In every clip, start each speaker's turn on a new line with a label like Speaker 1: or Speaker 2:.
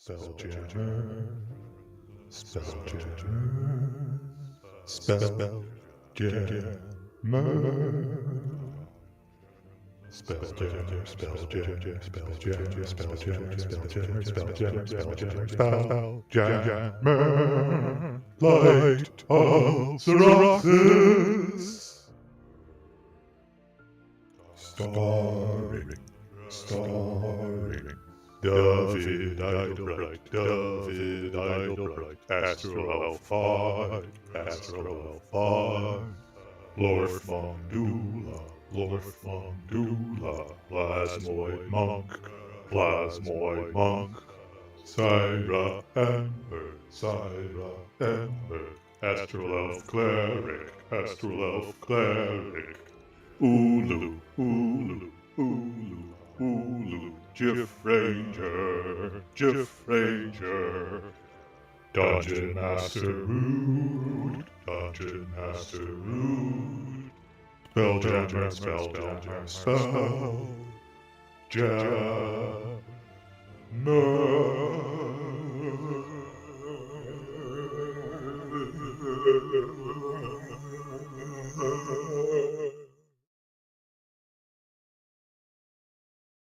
Speaker 1: SpellJammer, SpellJammer, SpellJammer, SpellJammer, SpellJammer, SpellJammer, SpellJammer, SpellJammer, SpellJammer, SpellJammer, SpellJammer, Light of Xeroxis, starring David Idlebright, Astro Elf 5, Blorph Mongdula, Plasmoid Monk, Cyra Ember, Astral Elf Cleric, Ullu, Jiff Ranger, Dungeon Master Rude, Spelljammer,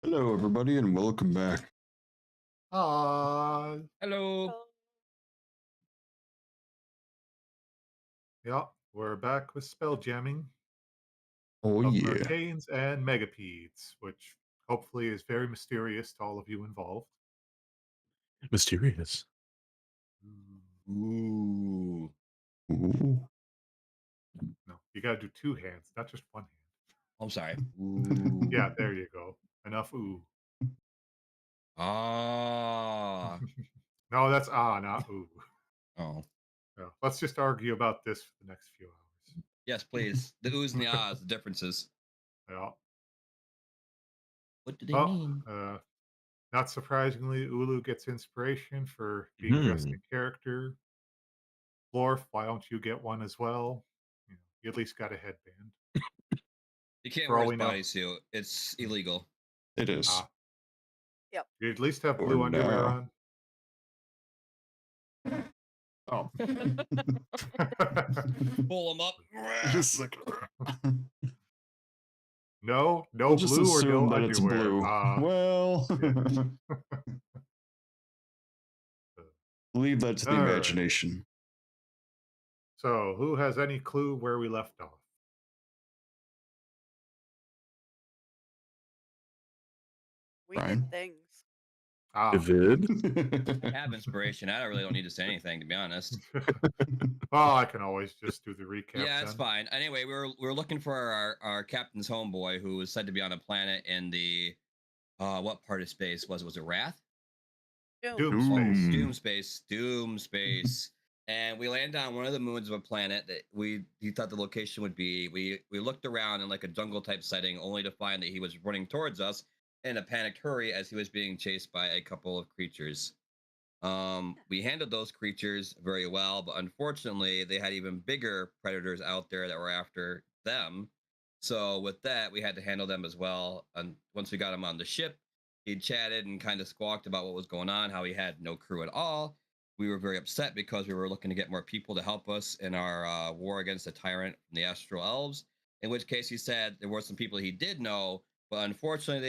Speaker 2: Hello, everybody, and welcome back.
Speaker 3: Hi.
Speaker 4: Hello.
Speaker 3: Yeah, we're back with spell jamming
Speaker 2: Oh,
Speaker 3: of
Speaker 2: yeah.
Speaker 3: Mercanes and Megapedes, which hopefully is very mysterious to all of you involved.
Speaker 1: Mysterious.
Speaker 4: Ooh.
Speaker 2: Ooh.
Speaker 3: No, you got to do two hands, not just one hand.
Speaker 4: I'm sorry. Ooh.
Speaker 3: Yeah, there you go. Enough ooh.
Speaker 4: Ah.
Speaker 3: No, that's not ooh.
Speaker 4: Oh.
Speaker 3: No, let's just argue about this for the next few hours.
Speaker 4: Yes, please. The oohs and the ahs, the differences.
Speaker 3: Yeah.
Speaker 4: What do they
Speaker 3: Well,
Speaker 4: mean?
Speaker 3: not surprisingly, Ullu gets inspiration for being dressed in character. Blorph, why don't you get one as well? You at least got a headband.
Speaker 4: You can't
Speaker 3: For
Speaker 4: wear
Speaker 3: all
Speaker 4: his
Speaker 3: we know.
Speaker 4: bodysuit. It's illegal.
Speaker 2: It is.
Speaker 5: Yep.
Speaker 3: You at least have
Speaker 2: Or
Speaker 3: blue underwear
Speaker 2: now.
Speaker 3: on.
Speaker 2: Oh.
Speaker 4: Pull them up.
Speaker 2: Just like.
Speaker 3: No
Speaker 2: We'll just
Speaker 3: blue or
Speaker 2: assume
Speaker 3: no
Speaker 2: that it's
Speaker 3: underwear.
Speaker 2: blue. Well, leave that to the
Speaker 3: All right.
Speaker 2: imagination.
Speaker 3: So, who has any clue where we left off?
Speaker 5: We
Speaker 2: Brian?
Speaker 5: did things.
Speaker 1: David?
Speaker 4: I have inspiration. I really don't need to say anything, to be honest.
Speaker 3: Well, I can always just do the recap.
Speaker 4: Yeah, it's
Speaker 3: then.
Speaker 4: fine. Anyway, we were looking for our captain's homeboy who was said to be on a planet in the what part of space was it? Was it Wrath?
Speaker 3: Doom space.
Speaker 4: Doom space. And we landed on one of the moons of a planet that he thought the location would be. We looked around in like a jungle type setting, only to find that he was running towards us in a panicked hurry as he was being chased by a couple of creatures. We handled those creatures very well, but unfortunately, they had even bigger predators out there that were after them. So with that, we had to handle them as well. And once we got him on the ship, he chatted and kind of squawked about what was going on, how he had no crew at all. We were very upset because we were looking to get more people to help us in our war against the tyrant from the Astral Elves. In which case, he said there were some people he did know, but unfortunately,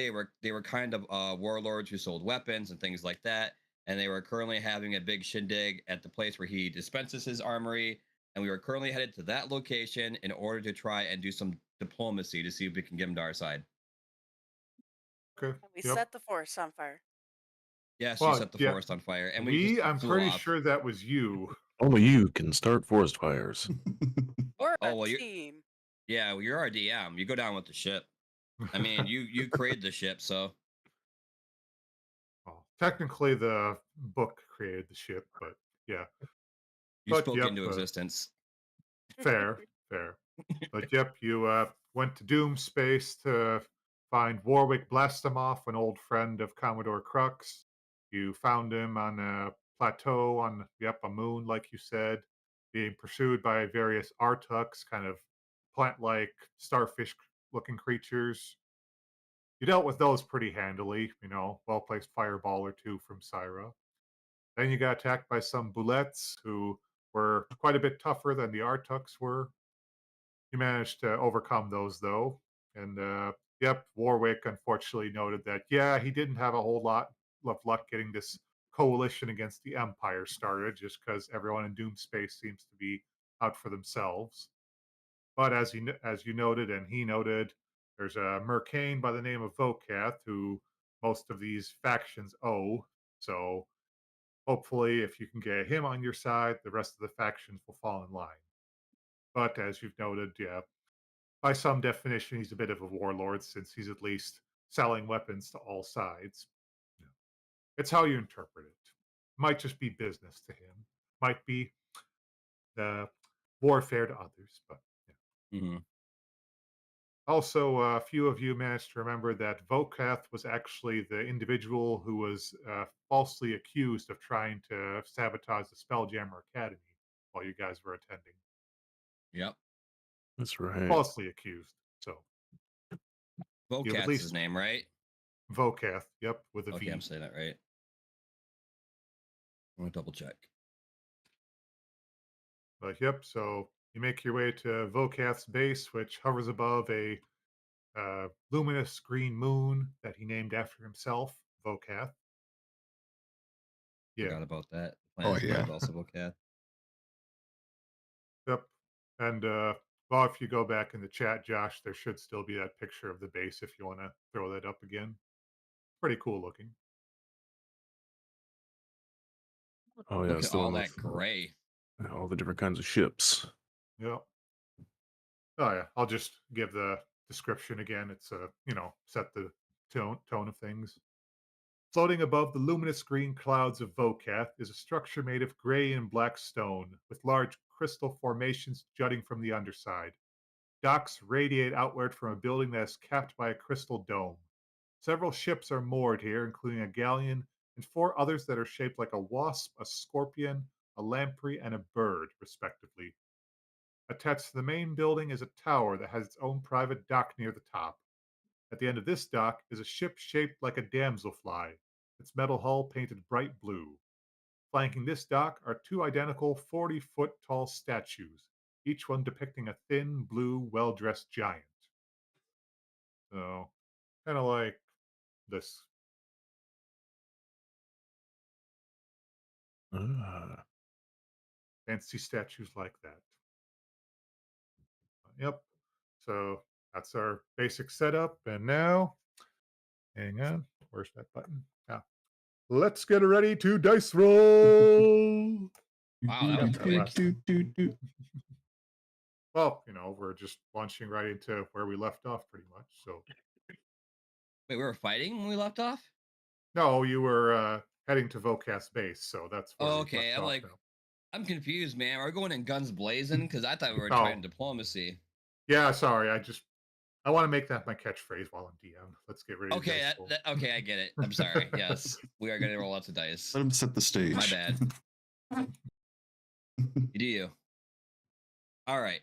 Speaker 4: they were kind of warlords who sold weapons and things like that, and they were currently having a big shindig at the place where he dispenses his armory. And we were currently headed to that location in order to try and do some diplomacy to see if we can get him to our side.
Speaker 3: Okay.
Speaker 5: And we set the forest on fire.
Speaker 4: Yes,
Speaker 3: Well,
Speaker 4: you set the
Speaker 3: yeah.
Speaker 4: forest on fire, and we
Speaker 3: I'm
Speaker 4: flew
Speaker 3: pretty
Speaker 4: off.
Speaker 3: sure that was you.
Speaker 1: Only you can start forest fires.
Speaker 5: We're a
Speaker 4: well,
Speaker 5: team.
Speaker 4: Yeah, well, you're our DM. You go down with the ship. I mean, you created the ship, so.
Speaker 3: Well, technically, the book created the ship, but yeah.
Speaker 4: You spoke into existence.
Speaker 3: Fair. But yep, you went to Doom Space to find Warwick Blastomoff, an old friend of Commodore Crux. You found him on a plateau on, a moon, like you said, being pursued by various Artuks, kind of plant-like, starfish-looking creatures. You dealt with those pretty handily, well-placed fireball or two from Cyra. Then you got attacked by some bullets who were quite a bit tougher than the Artuks were. You managed to overcome those, though. And, yep, Warwick unfortunately noted that, yeah, he didn't have a whole lot of luck getting this coalition against the Empire started, just because everyone in Doom Space seems to be out for themselves. But as you noted, and he noted, there's a Mercane by the name of Vokath who most of these factions owe. So hopefully, if you can get him on your side, the rest of the factions will fall in line. But as you've noted, yeah, by some definition, he's a bit of a warlord since he's at least selling weapons to all sides. Yeah. It's how you interpret it. Might just be business to him. Might be warfare to others. But yeah.
Speaker 4: Hmm.
Speaker 3: Also, a few of you managed to remember that Vokath was actually the individual who was falsely accused of trying to sabotage the Spelljammer Academy while you guys were attending.
Speaker 4: Yep.
Speaker 1: That's right.
Speaker 3: Falsely accused. So, you have at
Speaker 4: Vocat's
Speaker 3: least
Speaker 4: his name, right?
Speaker 3: Vokath, yep, with a
Speaker 4: Okay,
Speaker 3: V.
Speaker 4: I'm saying that right. I'm gonna double check.
Speaker 3: But yep, so you make your way to Vokath's base, which hovers above a luminous green moon that he named after himself, Vokath. Yeah,
Speaker 4: Forgot about that.
Speaker 2: Oh,
Speaker 4: Planet's name
Speaker 2: yeah.
Speaker 4: is also Vocat.
Speaker 3: yep. And well, if you go back in the chat, Josh, there should still be that picture of the base if you want to throw that up again. Pretty cool looking.
Speaker 1: Oh yeah,
Speaker 4: Look
Speaker 1: it's
Speaker 4: at
Speaker 1: the
Speaker 4: all
Speaker 1: one
Speaker 4: that
Speaker 1: with
Speaker 4: gray.
Speaker 1: all the different kinds of ships.
Speaker 3: Yep. Oh yeah, I'll just give the description again. It's set the tone of things. Floating above the luminous green clouds of Vokath is a structure made of gray and black stone, with large crystal formations jutting from the underside. Docks radiate outward from a building that is capped by a crystal dome. Several ships are moored here, including a galleon and 4 others that are shaped like a wasp, a scorpion, a lamprey, and a bird, respectively. Attached to the main building is a tower that has its own private dock near the top. At the end of this dock is a ship shaped like a damselfly, its metal hull painted bright blue. Flanking this dock are 2 identical 40-foot tall statues, each one depicting a thin, blue, well dressed giant. So, kind of like this.
Speaker 1: Ah.
Speaker 3: Fancy statues like that. Yep. So, that's our basic setup. And now, hang on, where's that button? Ah, let's get ready to dice roll.
Speaker 4: Wow, that was
Speaker 3: After
Speaker 4: quick.
Speaker 3: last time. Well, we're just launching right into where we left off pretty much. So,
Speaker 4: Wait, we were fighting when we left off?
Speaker 3: no, you were heading to Vokath's base. So that's where
Speaker 4: Oh,
Speaker 3: we
Speaker 4: okay.
Speaker 3: left
Speaker 4: I'm
Speaker 3: off
Speaker 4: like,
Speaker 3: now.
Speaker 4: I'm confused, man. Are we going in guns blazing? Because I thought we were
Speaker 3: Oh.
Speaker 4: trying diplomacy.
Speaker 3: Yeah, sorry. I want to make that my catchphrase while I'm DM. Let's get ready to
Speaker 4: Okay,
Speaker 3: dice roll.
Speaker 4: okay, I get it. I'm sorry. Yes, we are going to roll lots of dice.
Speaker 2: Let him set the stage.
Speaker 4: My bad. You do you. All right.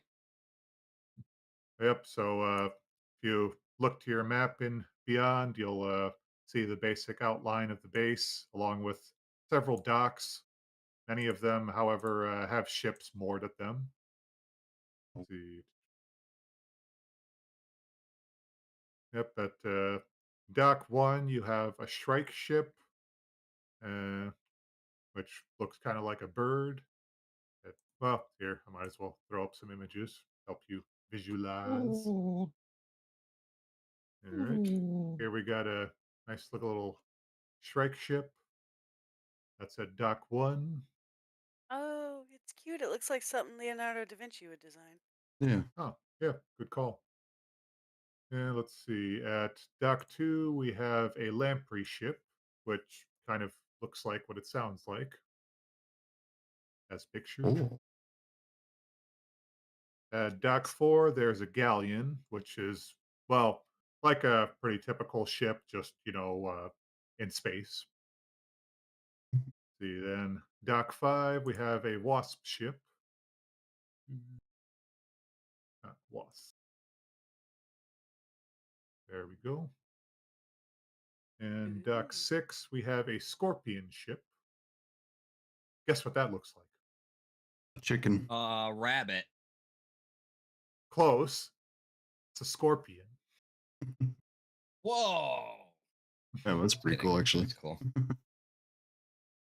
Speaker 3: Yep. So if you look to your map in Beyond, you'll see the basic outline of the base, along with several docks. Many of them, however, have ships moored at them. Let's see. Yep. At dock 1, you have a Shrike ship, which looks kind of like a bird. Well, here, I might as well throw up some images, help you visualize. All right. Here we got a nice little Shrike ship. That's at dock 1.
Speaker 5: Oh, it's cute. It looks like something Leonardo da Vinci would design.
Speaker 2: Yeah.
Speaker 3: Oh, yeah, good call. And let's see. At dock 2, we have a lamprey ship, which kind of looks like what it sounds like, as pictured.
Speaker 2: Oh.
Speaker 3: At dock 4, there's a galleon, which is, well, like a pretty typical ship, just, in space. See, then dock 5, we have a wasp ship. Not wasp. There we go. And dock 6, we have a scorpion ship. Guess what that looks like?
Speaker 2: Chicken.
Speaker 4: Rabbit.
Speaker 3: Close. It's a scorpion.
Speaker 4: Whoa.
Speaker 2: Oh, that's pretty
Speaker 4: Kidding.
Speaker 2: cool, actually.
Speaker 4: That's cool.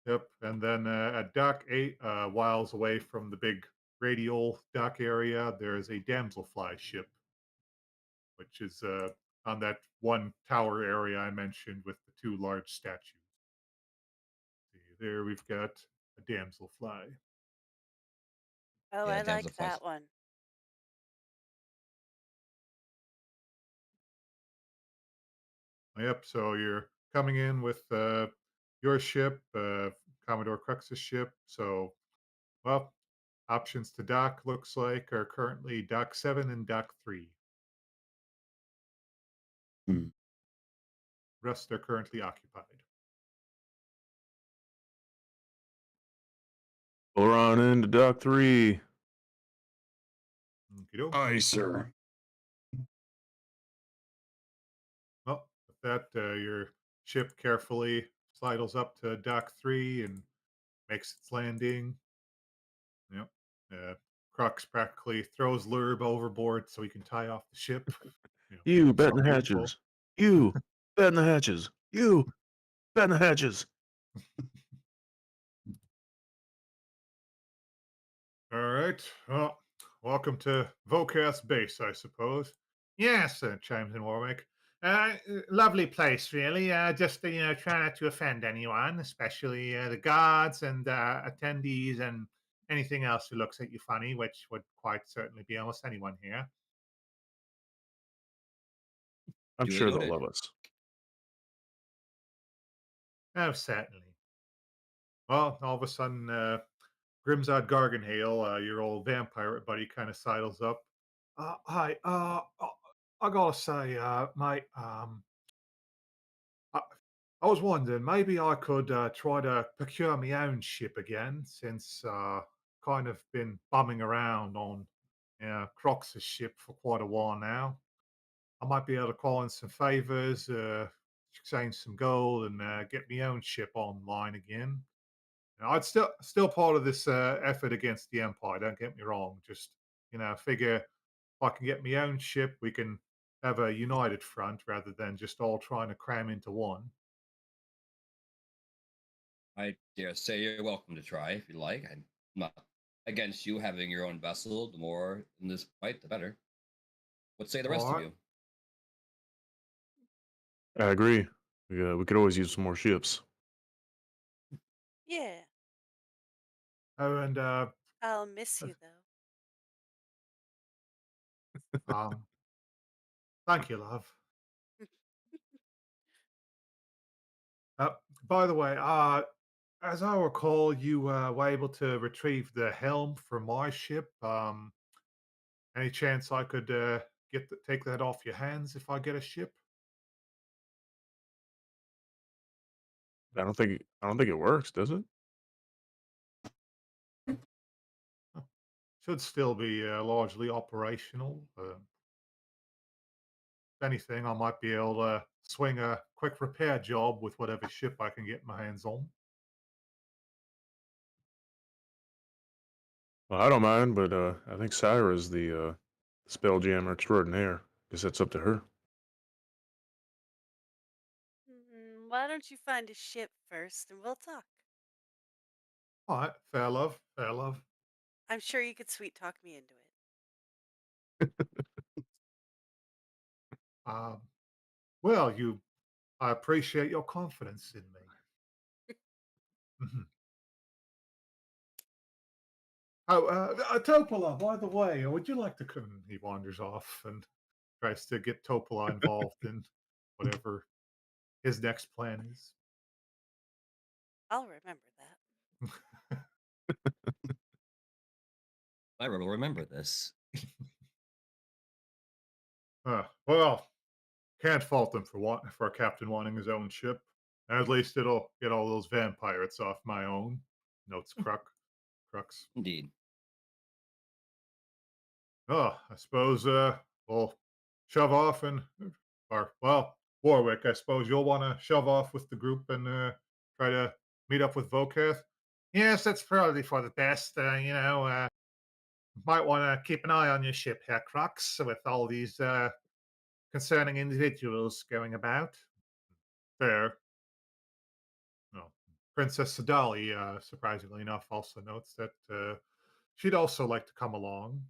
Speaker 3: Yep. And then at dock 8, miles away from the big radial dock area, there is a damselfly ship, which is on that one tower area I mentioned with the 2 large statues. See, there we've got a damselfly.
Speaker 5: Oh,
Speaker 4: Yeah,
Speaker 5: I like
Speaker 4: damselflies.
Speaker 5: that one.
Speaker 3: Yep. So you're coming in with your ship, Commodore Crux's ship. So, well, options to dock looks like are currently dock 7 and dock 3.
Speaker 2: Hmm.
Speaker 3: Rest are currently occupied.
Speaker 1: Pull on into Dock 3.
Speaker 3: Okey-doke.
Speaker 2: Aye, sir.
Speaker 3: Well, with that, your ship carefully sidles up to dock 3 and makes its landing. Yep. Crux practically throws Lurb overboard so he can tie off the ship.
Speaker 1: You, bet in
Speaker 3: so
Speaker 1: the
Speaker 3: beautiful.
Speaker 1: hatches. You, bet in the hatches. You, bet in the hatches.
Speaker 3: All right. Well, welcome to Vocast Base, I suppose. Yes, chimes in Warwick. Lovely place, really. Just try not to offend anyone, especially the guards and attendees and anything else who looks at you funny, which would quite certainly be almost anyone here.
Speaker 1: I'm
Speaker 4: Duly
Speaker 1: sure they'll
Speaker 4: noted.
Speaker 1: love us.
Speaker 3: Oh, certainly. Well, all of a sudden, Grimzod Garganhale, your old vampire buddy, kind of sidles up. Hi. I gotta say, mate. I, I was wondering, maybe I could try to procure my own ship again, since kind of been bumming around on Crox's ship for quite a while now. I might be able to call in some favors, exchange some gold, and get my own ship online again. Now, it's still part of this effort against the Empire. Don't get me wrong. Just figure if I can get my own ship, we can have a united front rather than just all trying to cram into one.
Speaker 4: I dare say you're welcome to try if you like. I'm not against you having your own vessel. The more in this fight, the better. What say the rest
Speaker 3: All
Speaker 4: of
Speaker 3: right.
Speaker 4: you?
Speaker 1: I agree. We could always use some more ships.
Speaker 5: Yeah.
Speaker 3: Oh, and
Speaker 5: I'll miss you though.
Speaker 3: um, thank you, love. Uh, by the way, as I recall, you were able to retrieve the helm from my ship. Any chance I could take that off your hands if I get a ship?
Speaker 1: I don't think it works, does it?
Speaker 3: Huh. Should still be largely operational. If anything, I might be able to swing a quick repair job with whatever ship I can get my hands on.
Speaker 1: Well, I don't mind, but I think Cyra is the SpellJammer extraordinaire. Guess that's up to her.
Speaker 5: Why don't you find a ship first and we'll talk?
Speaker 3: All right, fair love, fair love.
Speaker 5: I'm sure you could sweet talk me into it.
Speaker 3: Um, well, I appreciate your confidence in me. Mhm. Oh, Topola, by the way, would you like to come? He wanders off and tries to get Topola involved in whatever his next plan is.
Speaker 5: I'll remember that.
Speaker 4: I will remember this.
Speaker 3: Well, can't fault them for a captain wanting his own ship. At least it'll get all those vampires off my own. Notes Crux.
Speaker 4: Indeed.
Speaker 3: Oh, I suppose we'll shove off or well, Warwick, I suppose you'll want to shove off with the group and try to meet up with Vokath. Yes, that's probably for the best. Might want to keep an eye on your ship, Herr Crux, with all these concerning individuals going about. Fair. No. Princess Sadali, surprisingly enough, also notes that she'd also like to come along.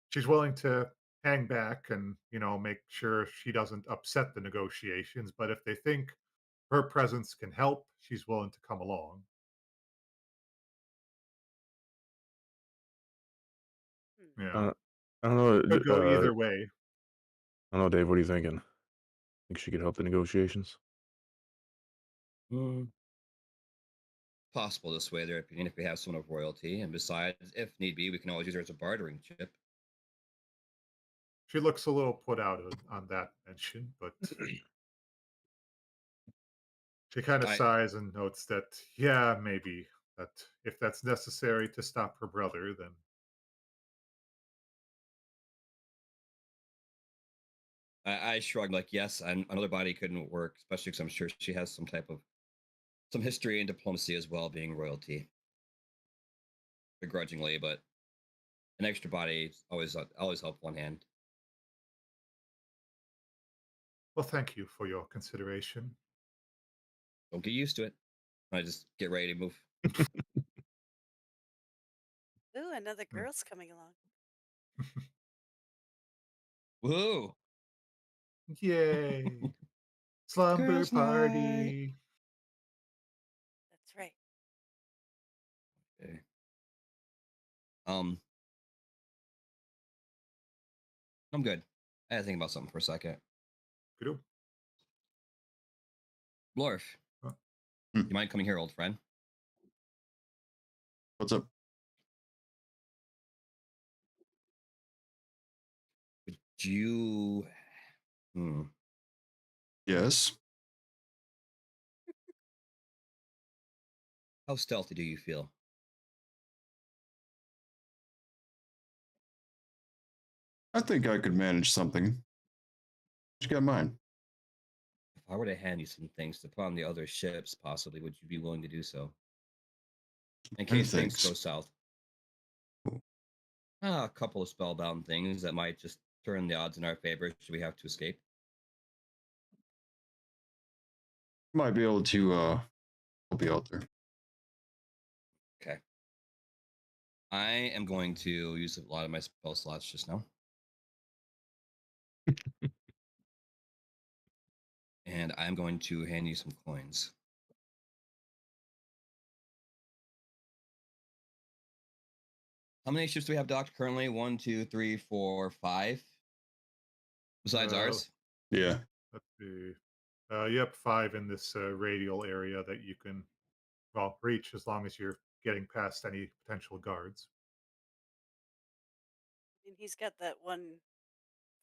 Speaker 3: She's willing to hang back and, make sure she doesn't upset the negotiations, but if they think her presence can help, she's willing to come along.
Speaker 5: Hmm.
Speaker 3: Yeah.
Speaker 1: I don't know.
Speaker 3: Could go either way.
Speaker 1: I don't know, Dave. What are you thinking? Think she could help the negotiations?
Speaker 4: Mm, possible this way, their opinion, if we have someone of royalty. And besides, if need be, we can always use her as a bartering chip.
Speaker 3: She looks a little put out on that mention, but she kind of
Speaker 4: I
Speaker 3: sighs and notes that, yeah, maybe that if that's necessary to stop her brother, then
Speaker 4: I shrugged like, yes, another body couldn't work, especially because I'm sure she has some history and diplomacy as well, being royalty, begrudgingly, but an extra body always help one hand.
Speaker 3: well, thank you for your consideration.
Speaker 4: Don't get used to it. I just get ready to move.
Speaker 5: Ooh, another
Speaker 3: Hmm.
Speaker 5: girl's coming along.
Speaker 4: Woohoo!
Speaker 3: Yay! Slumber
Speaker 4: Girls' night.
Speaker 3: party.
Speaker 5: That's right.
Speaker 4: Okay. Um, I'm good. I had to think about something for a second.
Speaker 3: Good.
Speaker 4: Blorf,
Speaker 2: Hmm.
Speaker 4: you mind coming here, old friend?
Speaker 2: What's up?
Speaker 4: Would you? Hmm.
Speaker 2: Yes.
Speaker 4: How stealthy do you feel?
Speaker 2: I think I could manage something. What you got in mind?
Speaker 4: If I were to hand you some things to put on the other ships, possibly, would you be willing to do so? In
Speaker 2: Many
Speaker 4: case things go
Speaker 2: things.
Speaker 4: south.
Speaker 2: Cool.
Speaker 4: A couple of spellbound things that might just turn the odds in our favor should we have to escape.
Speaker 2: Might be able to help you out there.
Speaker 4: Okay. I am going to use a lot of my spell slots just now. And I'm going to hand you some coins. How many ships do we have docked currently? 1, 2, 3, 4, 5. Besides
Speaker 3: Uh,
Speaker 4: ours?
Speaker 2: Yeah.
Speaker 3: let's see. Yep, 5 in this radial area that you can, well, reach as long as you're getting past any potential guards.
Speaker 5: And he's got that one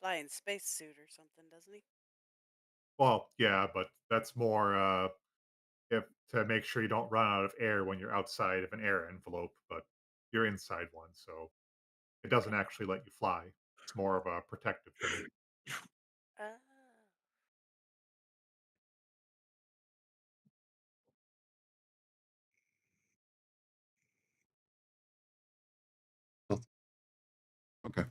Speaker 5: flying space suit or something, doesn't he?
Speaker 3: Well, yeah, but that's more if to make sure you don't run out of air when you're outside of an air envelope, but you're inside one, so it doesn't
Speaker 5: Okay.
Speaker 3: actually let you fly. It's more of a protective thing.
Speaker 5: Ah.
Speaker 2: Okay.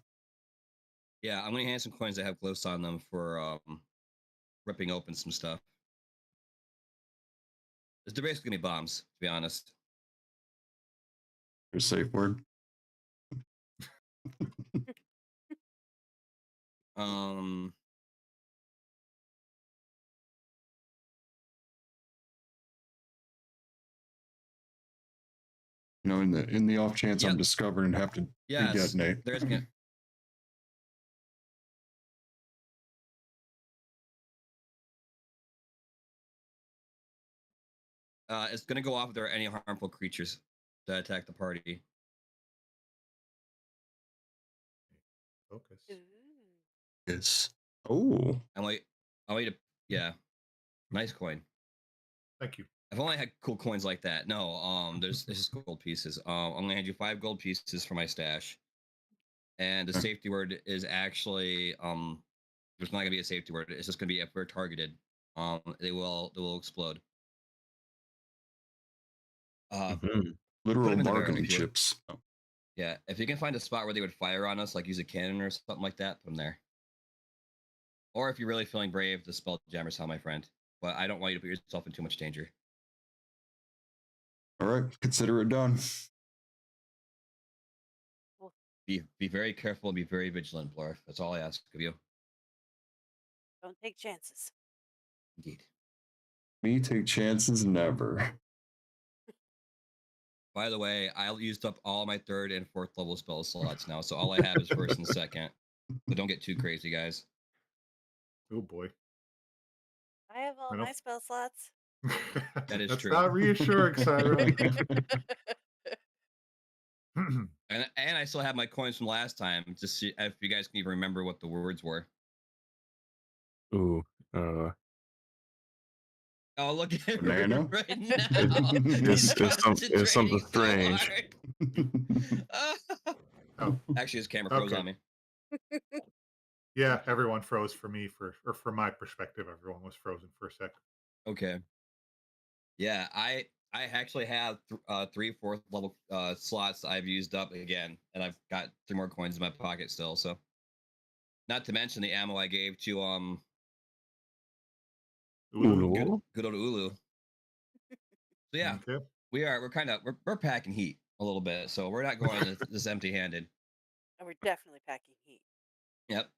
Speaker 4: Yeah, I'm going to hand some coins that have glows on them for ripping open some stuff. They're basically going to be bombs, to be honest.
Speaker 2: Your safe word.
Speaker 4: Um,
Speaker 2: In the off chance I'm
Speaker 4: Yep.
Speaker 2: discovered and have to
Speaker 4: yes,
Speaker 2: detonate.
Speaker 4: there's going to... it's going to go off if there are any harmful creatures that attack the party.
Speaker 3: Focus.
Speaker 5: Ooh.
Speaker 2: Yes. Oh.
Speaker 4: I want you to... Yeah, nice coin.
Speaker 3: Thank you.
Speaker 4: I've only had cool coins like that. No, there's just gold pieces. I'm gonna hand you 5 gold pieces for my stash, and the
Speaker 2: Okay.
Speaker 4: safety word is actually there's not gonna be a safety word. It's just gonna be if we're targeted, they will explode.
Speaker 1: Mhm.
Speaker 2: Literal
Speaker 4: him in the barrel,
Speaker 2: bargaining
Speaker 4: if you would.
Speaker 2: chips. Oh,
Speaker 4: Yeah, if you can find a spot where they would fire on us, like use a cannon or something like that, put them there. Or if you're really feeling brave, the SpellJammer's how, my friend. But I don't want you to put yourself in too much danger.
Speaker 2: all right, consider it done.
Speaker 4: Be very careful and be very vigilant, Blorph. That's all I ask of you.
Speaker 5: Don't take chances.
Speaker 4: Indeed.
Speaker 2: Me take chances never.
Speaker 4: By the way, I used up all my 3rd and 4th level spell slots now, so all I have is 1st and 2nd. So don't get too crazy, guys.
Speaker 3: Oh boy.
Speaker 5: I have all
Speaker 3: I don't-
Speaker 5: my spell slots.
Speaker 4: That is
Speaker 3: That's
Speaker 4: true.
Speaker 3: not reassuring, Cyra.
Speaker 4: And I still have my coins from last time, to see if you guys can even remember what the words were.
Speaker 1: Ooh,
Speaker 4: Oh, look at
Speaker 2: Banana?
Speaker 4: him right now. He's
Speaker 1: it's something
Speaker 4: concentrating so
Speaker 1: strange.
Speaker 4: hard.
Speaker 3: Oh,
Speaker 4: Actually, his camera froze
Speaker 3: Okay.
Speaker 4: on me.
Speaker 3: yeah, everyone froze for me or from my perspective, everyone was frozen for a sec.
Speaker 4: Okay. Yeah, I actually have 3 4th level slots I've used up again, and I've got 3 more coins in my pocket still. So, not to mention the ammo I gave to
Speaker 3: Ullu.
Speaker 4: good old Ullu. So yeah,
Speaker 3: Okay.
Speaker 4: we're packing heat a little bit, so we're not going this empty-handed.
Speaker 5: And we're definitely packing heat.
Speaker 4: Yep.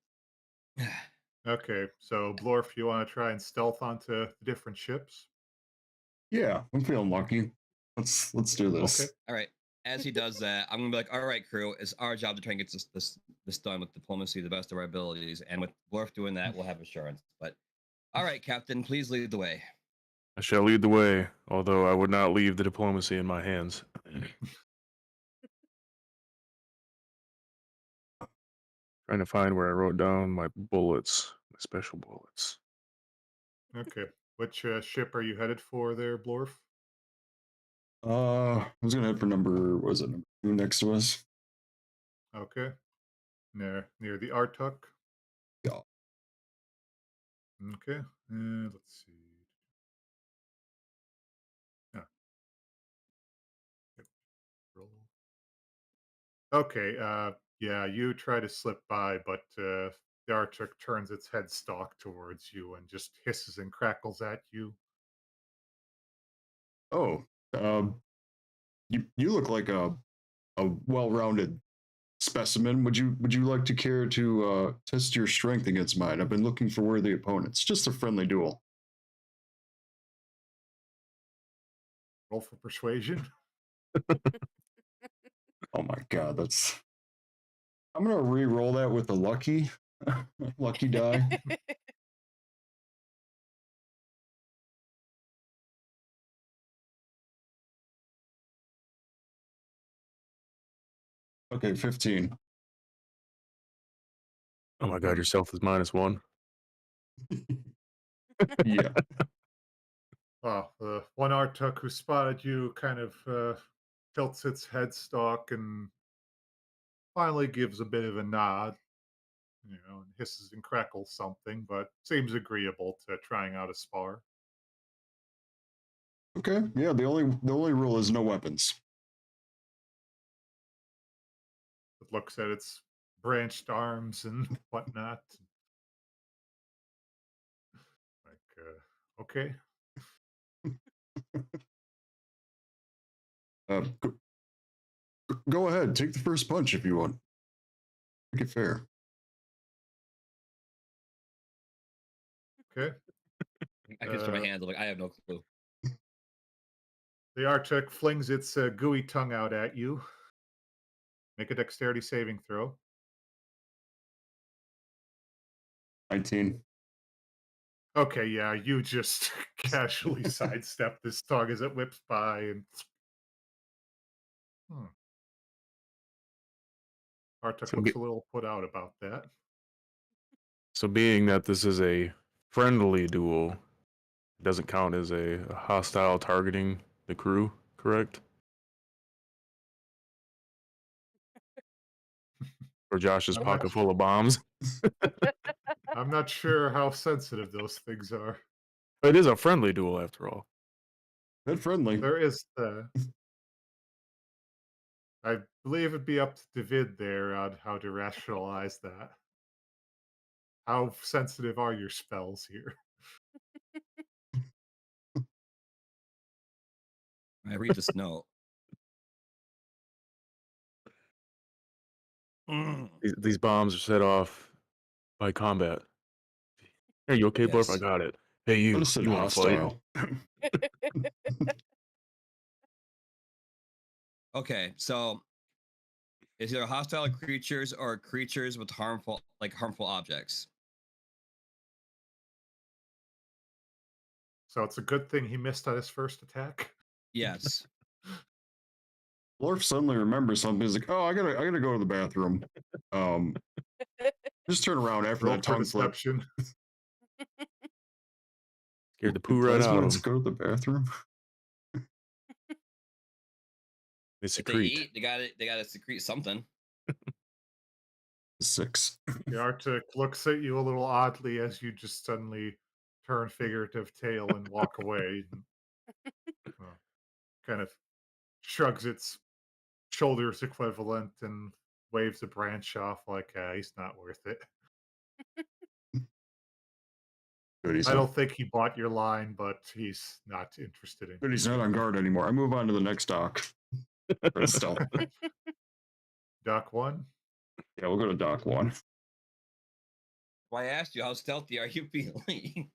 Speaker 3: Okay. So Blorph, you want to try and stealth onto the different ships?
Speaker 2: Yeah, I'm feeling lucky. Let's do this.
Speaker 3: Okay.
Speaker 4: All right. As he does that, I'm gonna be like, "All right, crew, it's our job to try and get this done with diplomacy, the best of our abilities, and with Blorph doing that, we'll have assurance." But all right, Captain, please lead the way.
Speaker 1: I shall lead the way, although I would not leave the diplomacy in my hands. Trying to find where I wrote down my bullets, my special bullets.
Speaker 3: Okay. Which ship are you headed for there, Blorph?
Speaker 2: I was gonna head for number, what was it, number 2 next to us?
Speaker 3: Okay. Near the Artuk.
Speaker 2: Yeah.
Speaker 3: Okay. Let's see. Ah, yep, roll. Okay. Yeah, you try to slip by, but the Artuk turns its head stalk towards you and just hisses and crackles at you.
Speaker 2: Oh, you look like a well-rounded specimen. Would you like to care to test your strength against mine? I've been looking for worthy opponents. Just a friendly duel.
Speaker 3: Roll for persuasion.
Speaker 2: Oh my god, that's. I'm gonna re-roll that with a lucky die. Okay, 15.
Speaker 1: Oh my god, your stealth is -1.
Speaker 2: Yeah.
Speaker 3: Well, the one Artuk who spotted you kind of tilts its headstock and finally gives a bit of a nod, and hisses and crackles something, but seems agreeable to trying out a spar.
Speaker 2: Okay. Yeah. The only rule is no weapons.
Speaker 3: It looks at its branched arms and whatnot. Okay.
Speaker 2: Go ahead. Take the first punch if you want. Make it fair.
Speaker 3: Okay.
Speaker 4: I can show my hands. I'm like, I have no clue.
Speaker 3: The Arctic flings its gooey tongue out at you. Make a dexterity saving throw.
Speaker 2: 19.
Speaker 3: Okay, yeah, you just casually sidestep this tongue as it whips by and Arctic
Speaker 1: So
Speaker 3: looks a little put out about that.
Speaker 1: So being that this is a friendly duel, it doesn't count as a hostile targeting the crew, correct? Or Josh's
Speaker 3: I'm not,
Speaker 1: pocket full of bombs.
Speaker 3: I'm not sure how sensitive those things are.
Speaker 1: It is a friendly duel after all.
Speaker 2: That friendly.
Speaker 3: There is the I believe it'd be up to David there on how to rationalize that. How sensitive are your spells here?
Speaker 4: I read this note. Mm,
Speaker 1: These bombs are set off by combat. Hey, you okay, Blorph? I
Speaker 4: yes.
Speaker 1: got it. Hey,
Speaker 2: I
Speaker 1: you.
Speaker 2: said
Speaker 1: You want to fight?
Speaker 2: hostile.
Speaker 4: Okay, so it's either hostile creatures or creatures with harmful objects.
Speaker 3: So it's a good thing he missed on his first attack.
Speaker 4: Yes.
Speaker 2: Blorf suddenly remembers something. He's like, "Oh, I gotta go to the bathroom." Um, just turn around after
Speaker 3: Roll
Speaker 2: that
Speaker 3: for
Speaker 2: tongue flip.
Speaker 3: deception.
Speaker 1: Scared the
Speaker 2: It
Speaker 1: poo right
Speaker 2: does
Speaker 1: out
Speaker 2: when
Speaker 1: of
Speaker 2: it's
Speaker 1: them.
Speaker 2: go to the bathroom.
Speaker 1: They
Speaker 4: If they
Speaker 1: secrete.
Speaker 4: eat, they gotta secrete something.
Speaker 2: 6.
Speaker 3: The Arctic looks at you a little oddly as you just suddenly turn figurative tail and walk away. And, kind of shrugs its shoulders equivalent and waves a branch off like he's not worth it.
Speaker 2: Good, he's
Speaker 3: I
Speaker 2: not.
Speaker 3: don't think he bought your line, but he's not interested in
Speaker 2: Good, he's
Speaker 3: you.
Speaker 2: not on guard anymore. I move on to the next dock. Or stealth.
Speaker 3: Doc 1?
Speaker 2: Yeah, we'll go to dock 1.
Speaker 4: Why I asked you how stealthy are you feeling?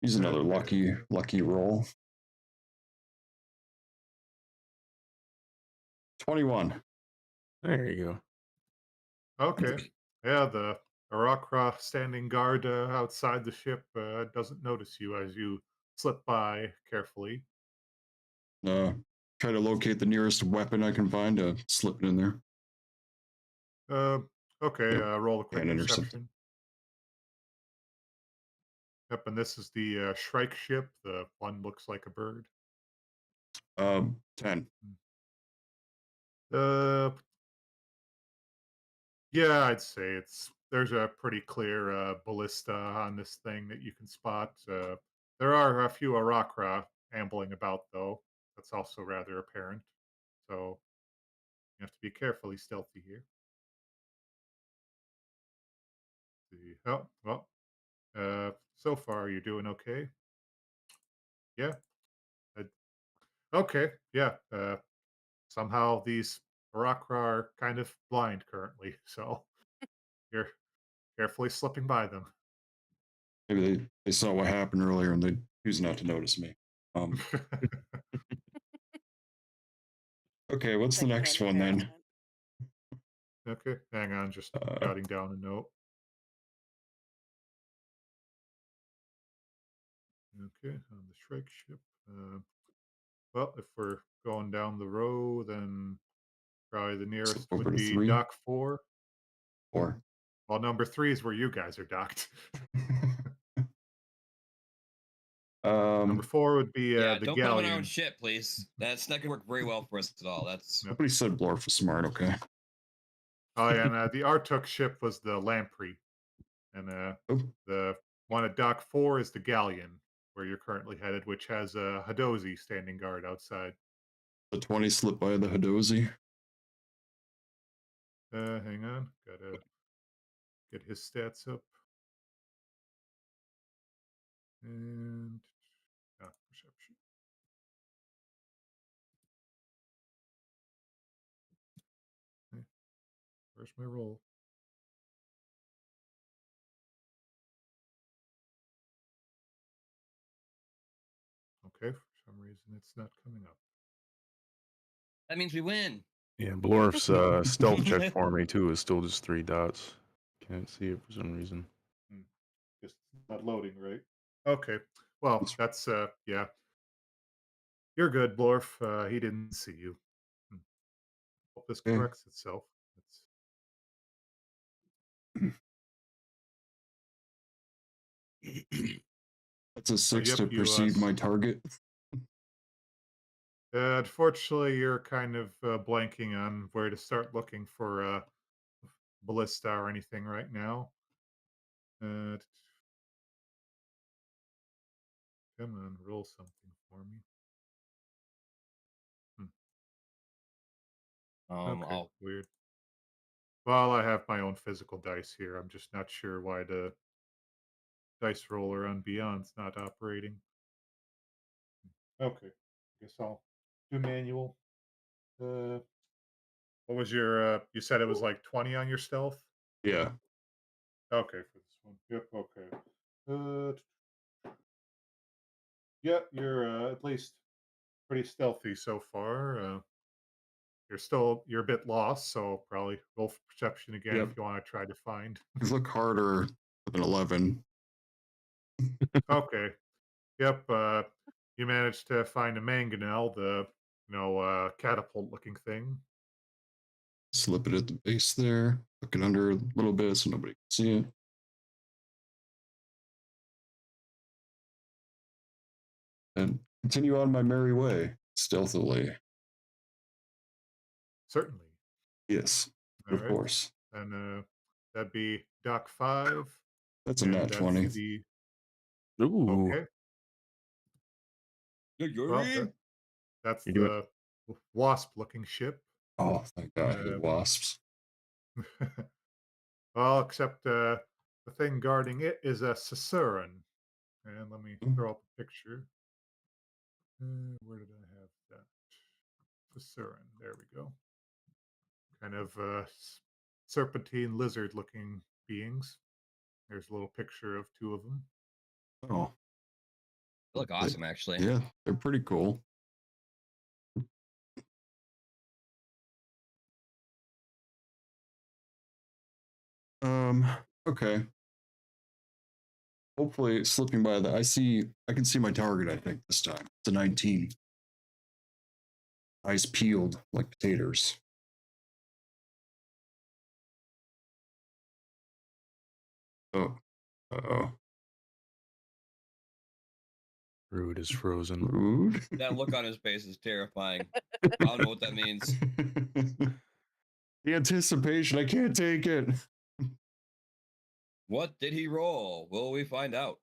Speaker 2: Use another
Speaker 3: Okay.
Speaker 2: lucky roll. 21.
Speaker 1: There you
Speaker 3: Okay. Yeah, the Arakra standing guard outside the ship doesn't notice you as you slip by carefully.
Speaker 2: Try to locate the nearest weapon I can find to slip it in there.
Speaker 3: Uh, okay,
Speaker 2: Yep,
Speaker 3: roll a quick
Speaker 2: cannon or something.
Speaker 3: perception. Yep, and this is the Shrike ship. The one looks like a bird.
Speaker 2: 10.
Speaker 3: Uh, yeah, I'd say there's a pretty clear ballista on this thing that you can spot. There are a few Arakra ambling about, though. That's also rather apparent. So you have to be carefully stealthy here. Oh, well, so far you're doing okay. Yeah. uh, Okay. Yeah. Somehow these Arakra are kind of blind currently, so you're carefully slipping by them.
Speaker 2: Maybe they saw what happened earlier and they choose not to notice me. Okay, what's the next
Speaker 5: Secondhand
Speaker 2: one then?
Speaker 5: embarrassment.
Speaker 3: Okay, hang on, just
Speaker 2: Uh,
Speaker 3: jotting down a note. Okay, on the Shrike ship. Well, if we're going down the row, then probably the
Speaker 2: slip
Speaker 3: nearest
Speaker 2: over
Speaker 3: would
Speaker 2: to
Speaker 3: be
Speaker 2: 3.
Speaker 3: dock 4.
Speaker 2: 4.
Speaker 3: Well, number 3 is where you guys are docked. Number 4 would be
Speaker 4: Yeah,
Speaker 3: the
Speaker 4: don't put them on our own
Speaker 3: galleon.
Speaker 4: ship, please. That's not gonna work very well for us at all. That's
Speaker 3: Yep.
Speaker 2: Nobody said Blorf was smart, okay?
Speaker 3: Oh, yeah, and the Artuk ship was the lamprey, and
Speaker 2: Oh,
Speaker 3: the one at dock 4 is the galleon, where you're currently headed, which has a Hadozi standing guard outside.
Speaker 2: the 20 slipped by the Hadozi.
Speaker 3: Hang on, gotta get his stats up. And perception. Okay, where's my roll? Okay, for some reason it's not coming up.
Speaker 4: that means we win.
Speaker 1: Yeah, Blorf's stealth check for me too is still just 3 dots. Can't see it for some reason.
Speaker 3: Just not loading, right? Okay. Well, that's yeah. You're good, Blorf. He didn't see you. Hmm. Hope this
Speaker 2: Okay.
Speaker 3: corrects itself.
Speaker 2: That's a 6
Speaker 3: yep,
Speaker 2: to
Speaker 3: you
Speaker 2: perceive my target.
Speaker 3: unfortunately, you're kind of blanking on where to start looking for ballista or anything right now. Come on, roll something for me. Okay,
Speaker 4: I'll
Speaker 3: weird. Well, I have my own physical dice here. I'm just not sure why the dice roller on Beyond's not operating. Okay, guess I'll do manual. Uh, what was your? You said it was like 20 on your stealth.
Speaker 2: Yeah.
Speaker 3: Okay, for this one. Yep. Okay. Yeah, you're at least pretty stealthy so far. You're a bit lost, so probably roll for perception again
Speaker 2: Yep.
Speaker 3: if you want to try to find.
Speaker 2: You look harder with an 11.
Speaker 3: Okay. Yep. You managed to find a mangonel, the catapult looking thing.
Speaker 2: Slip it at the base there. Look it under a little bit so nobody can see it. And continue on my merry way, stealthily.
Speaker 3: Certainly.
Speaker 2: Yes,
Speaker 3: All
Speaker 2: of
Speaker 3: right.
Speaker 2: course.
Speaker 3: And that'd be Doc 5.
Speaker 2: That's a
Speaker 3: And
Speaker 2: nat
Speaker 3: that's
Speaker 2: 20.
Speaker 3: the
Speaker 1: Ooh,
Speaker 3: okay.
Speaker 4: You're
Speaker 3: Well,
Speaker 4: in.
Speaker 3: that's
Speaker 1: you're doing.
Speaker 3: the wasp looking ship.
Speaker 2: Oh, thank God, the
Speaker 3: Uh,
Speaker 2: wasps.
Speaker 3: well, except the thing guarding it is a Ciceran. And let me throw up a picture. Where did I have that? Ciceran. There we go. Kind of serpentine lizard looking beings. There's a little picture of two of them.
Speaker 2: Oh,
Speaker 4: They look awesome, actually.
Speaker 2: yeah, they're pretty cool. Okay. Hopefully slipping by that. I can see my target, I think, this time. It's a 19. Eyes peeled like potatoes. Oh. Uh-oh.
Speaker 1: Rude is frozen.
Speaker 2: Rude.
Speaker 4: That look on his face is terrifying. I don't know what that means.
Speaker 2: The anticipation, I can't take it.
Speaker 4: What did he roll? Will we find out?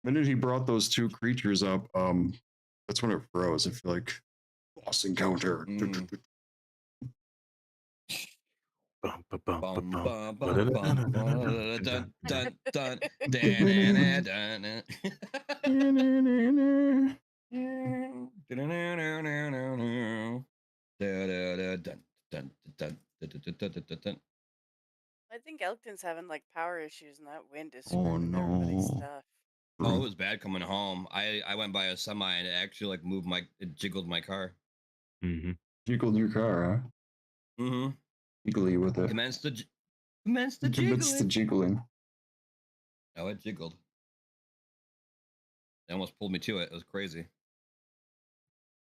Speaker 2: The minute he brought those two creatures up, that's when it froze. I feel like boss encounter.
Speaker 1: Bum, ba, bum, ba,
Speaker 4: Bum,
Speaker 1: bum.
Speaker 4: bum, bum,
Speaker 1: Ba-da-da-da-da-da-da-da.
Speaker 4: bum, dun, dun, dun, dun,
Speaker 5: I think Elkton's having like power issues, and that wind is
Speaker 2: Oh,
Speaker 5: screwing with everybody's
Speaker 2: no.
Speaker 5: stuff.
Speaker 4: Oh, it was bad coming home. I went by a semi and it actually like it jiggled my car.
Speaker 1: Mm-hmm.
Speaker 2: Jiggled your car, huh?
Speaker 4: Mm-hmm.
Speaker 2: Jiggly with it.
Speaker 4: Commenced the
Speaker 2: Commence the
Speaker 4: jiggling.
Speaker 2: jiggling.
Speaker 4: Oh, it jiggled. It almost pulled me to it. It was crazy.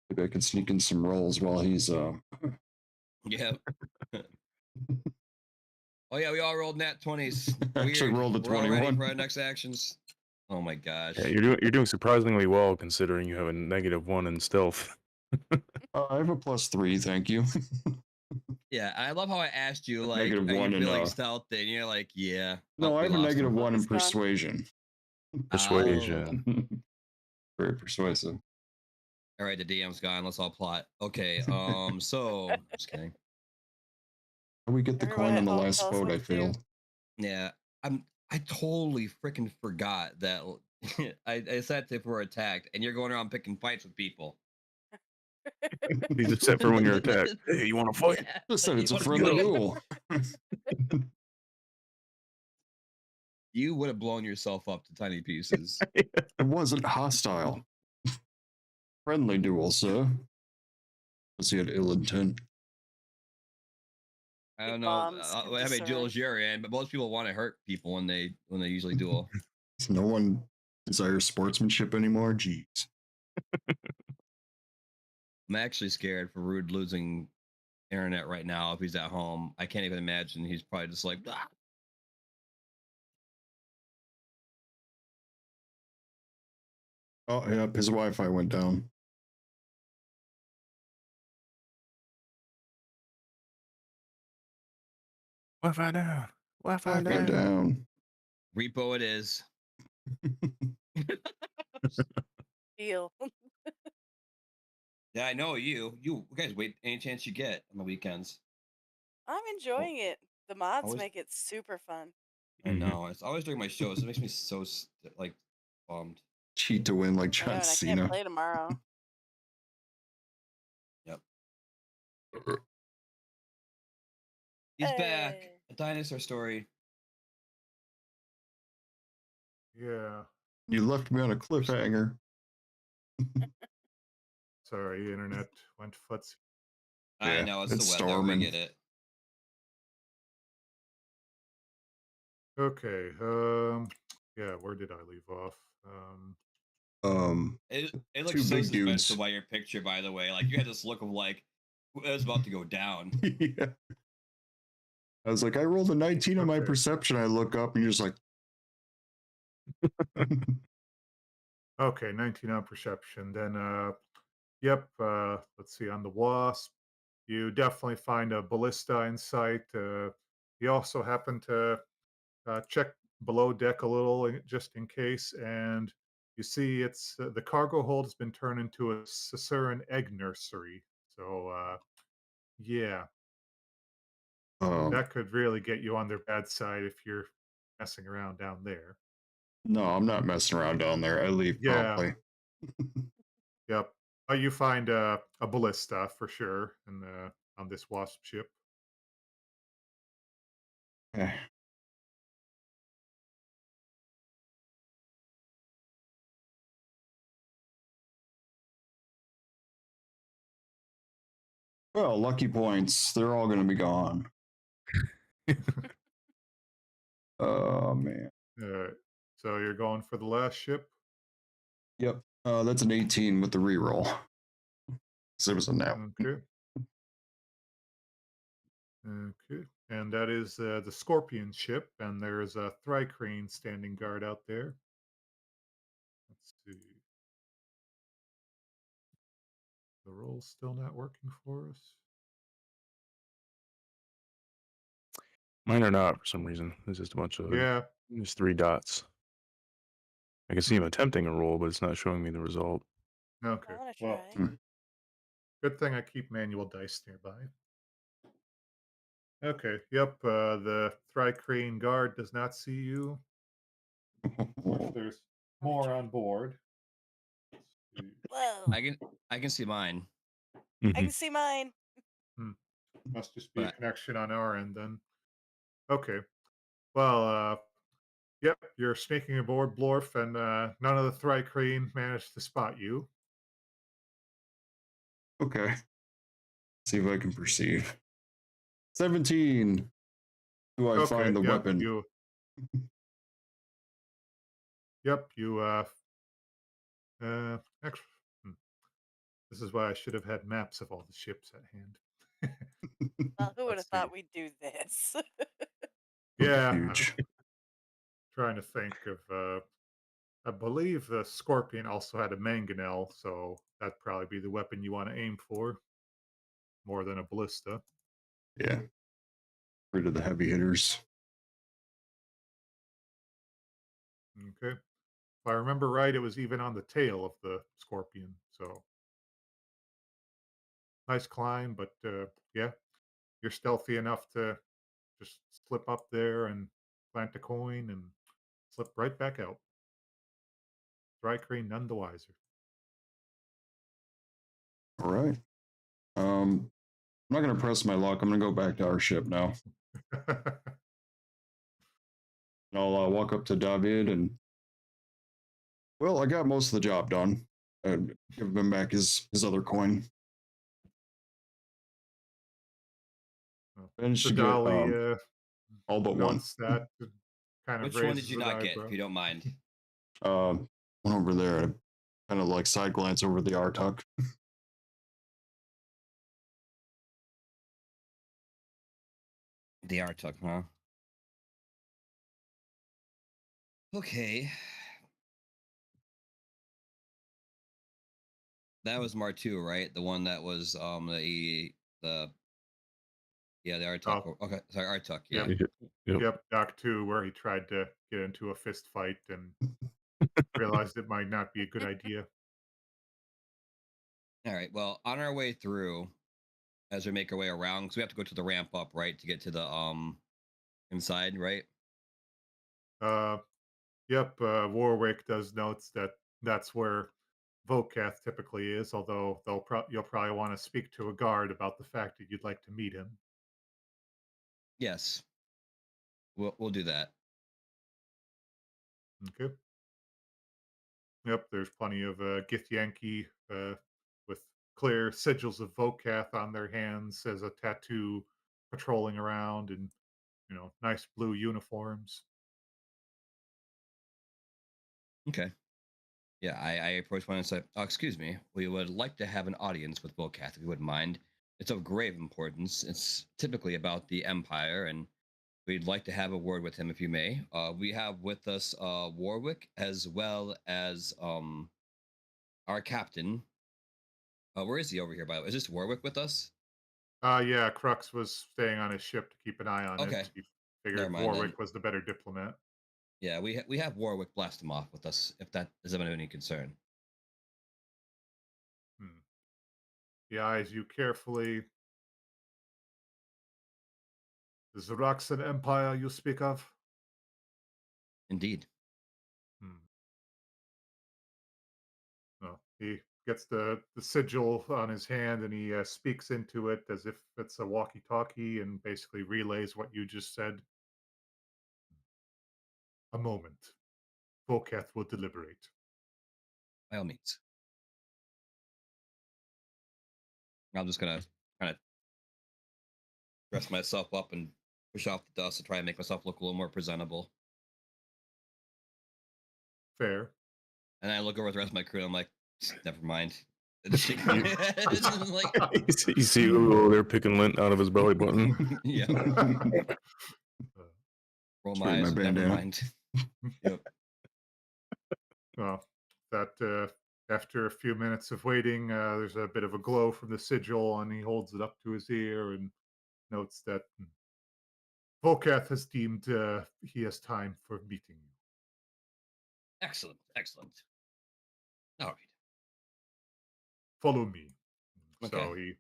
Speaker 2: Maybe I could sneak in some rolls while he's
Speaker 4: Yeah. Oh yeah, we all rolled nat 20s.
Speaker 2: I actually
Speaker 4: Weird.
Speaker 2: rolled a
Speaker 4: We're all ready
Speaker 2: 21.
Speaker 4: for our next actions. Oh my gosh.
Speaker 1: Yeah, you're doing surprisingly well considering you have a -1 in stealth.
Speaker 2: I have a +3, thank you.
Speaker 4: Yeah, I love how I asked you, like,
Speaker 2: Negative
Speaker 4: are you
Speaker 2: one in,
Speaker 4: feeling stealthy? And you're like, yeah.
Speaker 2: No,
Speaker 4: Oh,
Speaker 2: I
Speaker 4: we
Speaker 2: have a
Speaker 4: lost him.
Speaker 2: -1 in
Speaker 5: He's gone.
Speaker 2: persuasion.
Speaker 1: Persuasion.
Speaker 2: Very persuasive.
Speaker 4: All right, the DM's gone. Let's all plot. Okay, so just kidding.
Speaker 2: How we get the
Speaker 5: Everyone
Speaker 2: coin
Speaker 5: at
Speaker 2: on the
Speaker 5: home,
Speaker 2: last
Speaker 5: tell us
Speaker 2: boat?
Speaker 5: what
Speaker 2: I
Speaker 5: to do.
Speaker 2: failed.
Speaker 4: Yeah, I totally freaking forgot that I said if we're attacked and you're going around picking fights with people.
Speaker 1: He's just set for when you're attacked. Hey, you want to fight?
Speaker 4: Yeah.
Speaker 2: Just said it's a
Speaker 4: What-
Speaker 2: friendly duel.
Speaker 4: You would have blown yourself up to tiny pieces.
Speaker 2: It wasn't hostile. Friendly duel, sir. Was he had ill intent?
Speaker 4: I
Speaker 5: Big
Speaker 4: don't know.
Speaker 5: bombs can
Speaker 4: I mean, duel
Speaker 5: discern.
Speaker 4: is your end, but most people want to hurt people when they usually duel.
Speaker 2: Does no one desire sportsmanship anymore? Jeez.
Speaker 4: I'm actually scared for Rude losing internet right now if he's at home. I can't even imagine. He's probably just like, ah.
Speaker 2: Oh, yeah, his Wi-Fi went down.
Speaker 1: Wi-Fi down. Wi-Fi
Speaker 2: Wi-Fi
Speaker 1: down.
Speaker 2: down.
Speaker 4: Repo it is.
Speaker 5: Deal.
Speaker 4: Yeah, I know you. You guys wait any chance you get on the weekends.
Speaker 5: I'm
Speaker 4: Oh,
Speaker 5: enjoying it. The mods
Speaker 4: always.
Speaker 5: make it super fun.
Speaker 4: I
Speaker 1: Mhm.
Speaker 4: know. It's always during my shows. It makes me so like bummed.
Speaker 2: Cheat to win like
Speaker 5: I know,
Speaker 2: John
Speaker 5: and I can't
Speaker 2: Cena.
Speaker 5: play tomorrow.
Speaker 4: Yep. He's back.
Speaker 5: Hey.
Speaker 4: A dinosaur story.
Speaker 3: Yeah.
Speaker 2: You left me on a cliffhanger.
Speaker 3: Sorry, internet went futz.
Speaker 4: I
Speaker 2: Yeah,
Speaker 4: know it's the
Speaker 2: it's
Speaker 4: weather. We
Speaker 2: storming.
Speaker 4: get it.
Speaker 3: Okay. Yeah, where did I leave off?
Speaker 4: It looks
Speaker 2: Two
Speaker 4: so
Speaker 2: big
Speaker 4: suspenseful
Speaker 2: dudes.
Speaker 4: by your picture, by the way. Like you had this look of like it was about to go down.
Speaker 2: Yeah. I was like, I rolled a 19 on my
Speaker 3: Okay.
Speaker 2: perception. I look up and you're just like,
Speaker 3: Okay, 19 on perception. Then yep, let's see, on the wasp, you definitely find a ballista in sight. You also happen to check below deck a little just in case, and you see it's the cargo hold has been turned into a Ciceran egg nursery. So yeah,
Speaker 2: um,
Speaker 3: that could really get you on their bad side if you're messing around down there.
Speaker 2: no, I'm not messing around down there. I leave
Speaker 3: Yeah,
Speaker 2: promptly.
Speaker 3: yep. You find a ballista for sure in the on this wasp ship.
Speaker 2: Eh. Well, lucky points. They're all going to be gone. Oh, man.
Speaker 3: So you're going for the last ship?
Speaker 2: Yep. That's an 18 with the reroll. So it was a nap.
Speaker 3: Okay. Okay. And that is the Scorpion ship, and there's a Thrycrane standing guard out there. Let's see. The roll's still not working for us.
Speaker 1: Mine are not for some reason. It's just a bunch of
Speaker 3: Yeah.
Speaker 1: just 3 dots. I can see him attempting a roll, but it's not showing me the result.
Speaker 3: Okay.
Speaker 5: I want to
Speaker 3: Well,
Speaker 5: try.
Speaker 3: good thing I keep manual dice nearby. Okay. Yep. The Thrycrane guard does not see you. There's more on board. Let's see.
Speaker 5: Whoa.
Speaker 4: I can see mine,
Speaker 5: I
Speaker 1: Mhm.
Speaker 5: can see mine.
Speaker 3: Must just be a
Speaker 4: but
Speaker 3: connection on our end then. Okay. Well, yep, you're sneaking aboard Blorph, and none of the Thrycrane managed to spot you.
Speaker 2: Okay. See if I can perceive. 17. Do I
Speaker 3: Okay,
Speaker 2: find the
Speaker 3: yep,
Speaker 2: weapon?
Speaker 3: you, actually, this is why I should have had maps of all the ships at hand.
Speaker 5: Well, who would have
Speaker 3: Let's see.
Speaker 5: thought we'd do this?
Speaker 3: Yeah,
Speaker 2: Huge.
Speaker 3: trying to think of, I believe the Scorpion also had a mangonel, so that'd probably be the weapon you want to aim for, more than a ballista.
Speaker 2: Yeah. Rid of the heavy hitters.
Speaker 3: Okay. If I remember right, it was even on the tail of the Scorpion, so nice climb, but yeah, you're stealthy enough to just slip up there and plant a coin and slip right back out. Thrycrane none the wiser.
Speaker 2: All right. I'm not going to press my luck. I'm going to go back to our ship now. And I'll walk up to David and, well, I got most of the job done. Give him back his other coin. Managed
Speaker 3: so
Speaker 2: to get
Speaker 3: Dolly
Speaker 2: all but one.
Speaker 3: notes that, kind of
Speaker 4: which one did
Speaker 3: raises
Speaker 4: you
Speaker 3: an
Speaker 4: not get,
Speaker 3: eyebrow.
Speaker 4: if you don't mind?
Speaker 2: One over there. I kind of like side glance over the Artuk.
Speaker 4: The Artuk, huh? Okay. That was Martu, right? The one that was the yeah, the Artuk.
Speaker 3: Oh,
Speaker 4: Okay, sorry, Artuk. Yeah.
Speaker 3: yep,
Speaker 1: Yep.
Speaker 3: yep, Doc 2, where he tried to get into a fist fight and realized it might not be a good idea.
Speaker 4: All right. Well, on our way through, as we make our way around, because we have to go to the ramp up, right, to get to the inside, right?
Speaker 3: Uh, yep. Warwick does notes that that's where Vokath typically is, although you'll probably want to speak to a guard about the fact that you'd like to meet him.
Speaker 4: Yes, we'll do that.
Speaker 3: Okay. Yep. There's plenty of Githyanki with clear sigils of Vokath on their hands as a tattoo, patrolling around in nice blue uniforms.
Speaker 4: Okay. Yeah, I approached one and said, "Oh, excuse me, we would like to have an audience with Volcath, if you wouldn't mind. It's of grave importance. It's typically about the Empire, and we'd like to have a word with him, if you may. We have with us Warwick, as well as our captain. Where is he over here, by the way? Is this Warwick with us?
Speaker 3: Yeah, Crux was staying on his ship to keep an eye on
Speaker 4: Okay,
Speaker 3: it. He
Speaker 4: never
Speaker 3: figured
Speaker 4: mind then.
Speaker 3: Warwick was the better diplomat.
Speaker 4: Yeah, we have Warwick blast him off with us, if that is of any concern.
Speaker 3: Hmm. He eyes you carefully. The Zaraxan Empire you speak of?
Speaker 4: Indeed.
Speaker 3: Hmm. Well, he gets the sigil on his hand and he speaks into it as if it's a walkie-talkie and basically relays what you just said. A moment. Volkath will deliberate.
Speaker 4: By all means. I'm just gonna kind of dress myself up and push off the dust to try and make myself look a little more presentable.
Speaker 3: Fair.
Speaker 4: And I look over at the rest of my crew and I'm like, never mind. And shake my
Speaker 1: You,
Speaker 4: head. Like,
Speaker 1: you see Ullu there picking lint out of his belly button.
Speaker 4: yeah. Roll my
Speaker 2: Straighten my
Speaker 4: eyes. Never
Speaker 2: bandana.
Speaker 4: mind. Yep.
Speaker 3: Well, that after a few minutes of waiting, there's a bit of a glow from the sigil, and he holds it up to his ear and notes that Volkath has deemed he has time for meeting you.
Speaker 4: Excellent. Excellent. All right.
Speaker 3: Follow me.
Speaker 4: Okay.
Speaker 3: So he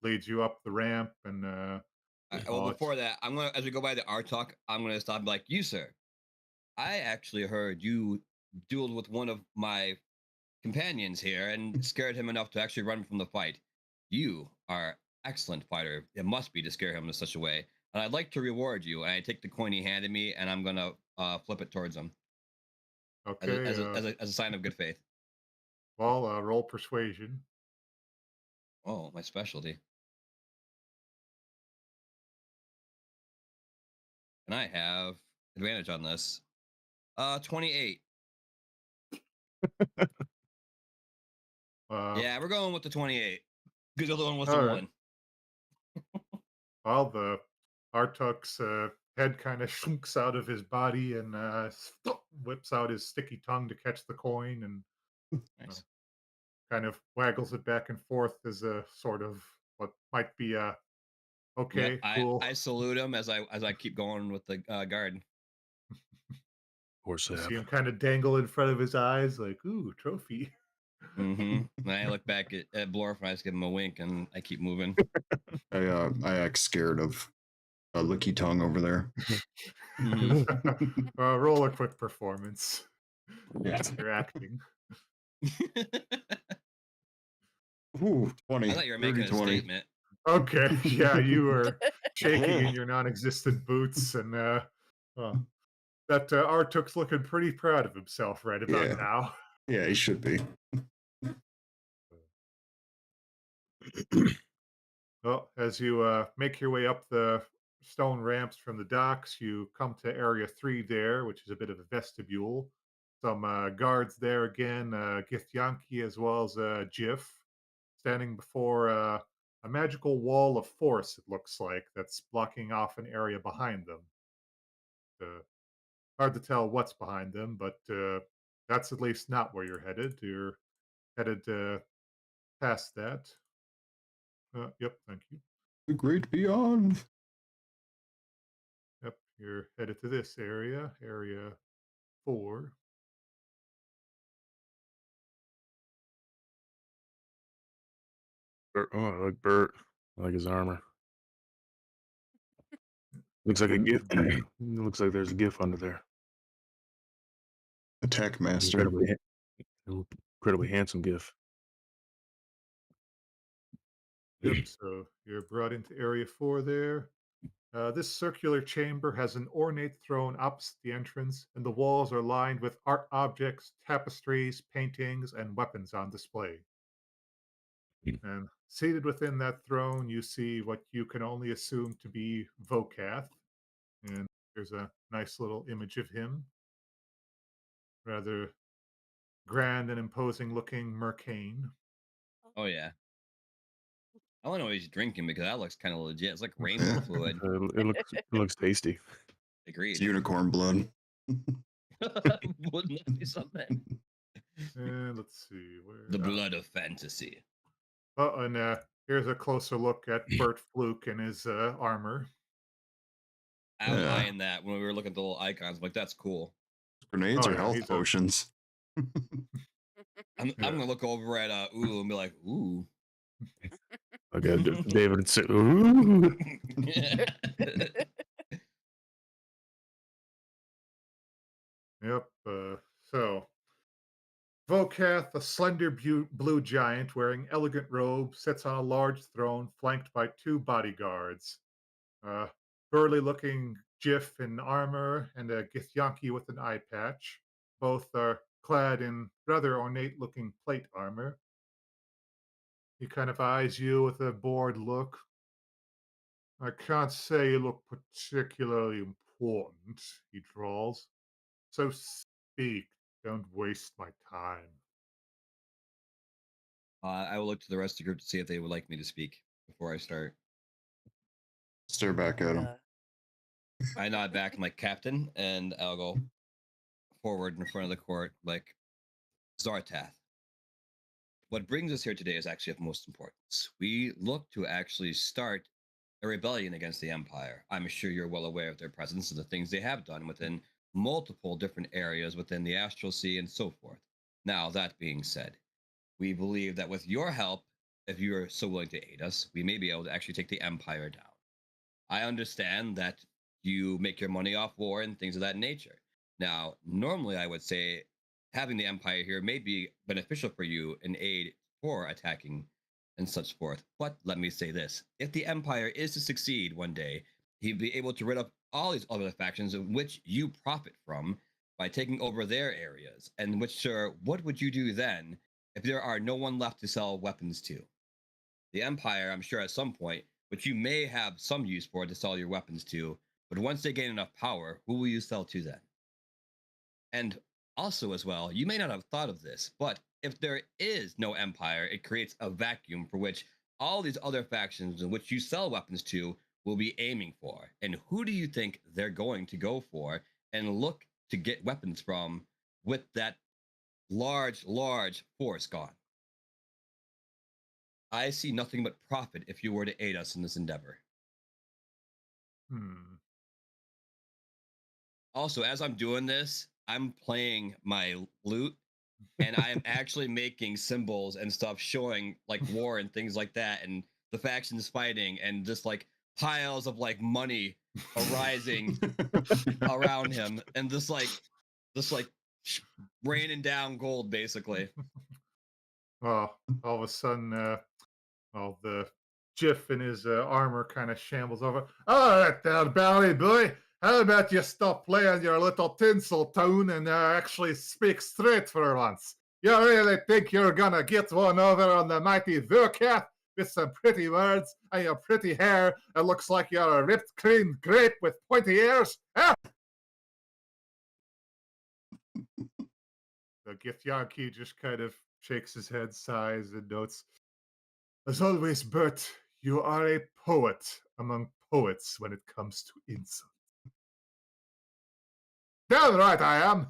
Speaker 3: leads you up the ramp, and
Speaker 4: Well,
Speaker 3: oh,
Speaker 4: before that, I'm gonna, as we go by the art talk, I'm gonna stop and be like, you, sir, I actually heard you dueled with one of my companions here and scared him enough to actually run from the fight. You are excellent fighter. It must be to scare him in such a way. And I'd like to reward you. And I take the coin he handed me and I'm gonna flip it towards him
Speaker 3: okay.
Speaker 4: as a sign of good faith.
Speaker 3: Well, roll persuasion.
Speaker 4: Oh, my specialty. And I have advantage on this. 28.
Speaker 3: Uh,
Speaker 4: Yeah, we're going with the 28. Because the other one was the
Speaker 3: all right.
Speaker 4: one.
Speaker 3: Well, the Artuk's head kind of shrinks out of his body and whips out his sticky tongue to catch the coin and
Speaker 4: Nice.
Speaker 3: kind of waggles it back and forth as a sort of what might be a
Speaker 4: Yep.
Speaker 3: okay,
Speaker 4: I,
Speaker 3: cool.
Speaker 4: I salute him as I keep going with the guard.
Speaker 1: Or
Speaker 3: You see him
Speaker 1: Sab.
Speaker 3: kind of dangle in front of his eyes, like, ooh, trophy.
Speaker 4: Mm-hmm. And I look back at Blorph and I just give him a wink and I keep moving.
Speaker 2: I act scared of a licky tongue over there.
Speaker 4: Mhm.
Speaker 3: Roll a quick performance.
Speaker 2: Yeah.
Speaker 3: You're acting.
Speaker 2: Ooh, 20.
Speaker 4: I thought you were making a
Speaker 2: 20.
Speaker 4: statement.
Speaker 3: Okay, yeah, you were shaking in your non-existent boots, and well, that Artuk's looking pretty proud of himself right about
Speaker 2: Yeah.
Speaker 3: now.
Speaker 2: Yeah, he should be.
Speaker 3: Well, as you make your way up the stone ramps from the docks, you come to Area 3 there, which is a bit of a vestibule. Some guards there again, Githyanki as well as Jif, standing before a magical wall of force, it looks like, that's blocking off an area behind them. Hard to tell what's behind them, but that's at least not where you're headed. You're headed past that. Yep, thank you.
Speaker 2: The great beyond.
Speaker 3: Yep, you're headed to this area, area 4.
Speaker 1: Oh, I like Bert. I like his armor. Looks like a GIF. Looks like there's a GIF under there.
Speaker 2: Attack master.
Speaker 1: Incredibly handsome GIF.
Speaker 3: Yep. So you're brought into Area 4 there. This circular chamber has an ornate throne opposite the entrance, and the walls are lined with art objects, tapestries, paintings, and weapons on display. And seated within that throne, you see what you can only assume to be Vokath. And there's a nice little image of him. Rather grand and imposing looking Mercane.
Speaker 4: Oh yeah. I want to know what he's drinking because that looks kind of legit. It's like rainbow fluid.
Speaker 1: It looks tasty.
Speaker 2: It's
Speaker 4: Agreed.
Speaker 2: unicorn blood.
Speaker 4: Wouldn't that be something?
Speaker 3: And let's see where
Speaker 4: The blood of fantasy.
Speaker 3: Oh, and here's a closer look at Bert Fluke and his armor.
Speaker 4: I was
Speaker 2: Yeah.
Speaker 4: eyeing that when we were looking at the little icons. I'm like, that's cool.
Speaker 2: Grenades
Speaker 3: Oh,
Speaker 2: or
Speaker 3: yeah,
Speaker 2: health
Speaker 3: he's a-
Speaker 2: potions.
Speaker 4: I'm
Speaker 3: Yeah.
Speaker 4: gonna look over at Ullu and be like, ooh.
Speaker 1: Okay, David would say, ooh.
Speaker 3: Yep. So Vokath, a slender blue giant wearing elegant robe, sits on a large throne flanked by two bodyguards. Burly looking Jiff in armor and a Githyanki with an eye patch. Both are clad in rather ornate looking plate armor. He kind of eyes you with a bored look. I can't say you look particularly important, he drawls. So speak, don't waste my time.
Speaker 4: I will look to the rest of the group to see if they would like me to speak before I start.
Speaker 2: Stare back at him.
Speaker 4: I nod back, I'm like, Captain, and I'll go forward in front of the court, like, Zartath. What brings us here today is actually of most importance. We look to actually start a rebellion against the Empire. I'm sure you're well aware of their presence and the things they have done within multiple different areas within the Astral Sea and so forth. Now, that being said, we believe that with your help, if you are so willing to aid us, we may be able to actually take the Empire down. I understand that you make your money off war and things of that nature. Now, normally I would say having the Empire here may be beneficial for you in aid for attacking and such forth. But let me say this: if the Empire is to succeed one day, he'd be able to rid of all these other factions in which you profit from by taking over their areas. And which, sir, what would you do then if there are no one left to sell weapons to? The Empire, I'm sure at some point, which you may have some use for to sell your weapons to, but once they gain enough power, who will you sell to then? And also, as well, you may not have thought of this, but if there is no empire, it creates a vacuum for which all these other factions in which you sell weapons to will be aiming for. And who do you think they're going to go for and look to get weapons from with that large force gone? I see nothing but profit if you were to aid us in this endeavor. Also, as I'm doing this, I'm playing my lute and I am actually making symbols and stuff showing like war and things like that, and the factions fighting, and just like piles of like money arising around him, and just like raining down gold basically.
Speaker 3: Well, all of a sudden, the Jiff in his armor kind of shambles over. All right, there, Barry boy. How about you stop playing your little tinsel tune and actually speak straight for once? You really think you're gonna get one over on the mighty Verkath with some pretty words and your pretty hair? It looks like you're a ripped cream grape with pointy ears. Huh? The Githyanki just kind of shakes his head, sighs, and notes. As always, Bert, you are a poet among poets when it comes to insult. Damn right I am.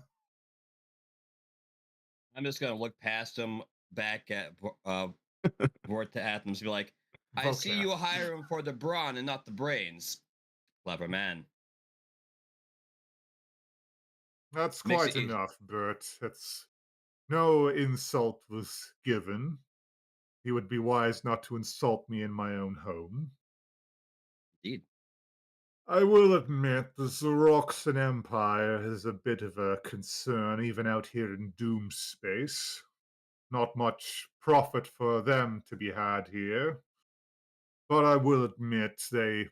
Speaker 4: I'm just gonna look past him back at Vortath and just be like, I see you hire him for the brawn and not the brains. Clever man.
Speaker 3: That's
Speaker 4: Makes
Speaker 3: quite
Speaker 4: it easy.
Speaker 3: enough, Bert. It's no insult was given. he would be wise not to insult me in my own home.
Speaker 4: Indeed.
Speaker 3: I will admit the Xeroxan Empire is a bit of a concern even out here in Doom space. Not much profit for them to be had here. But I will admit they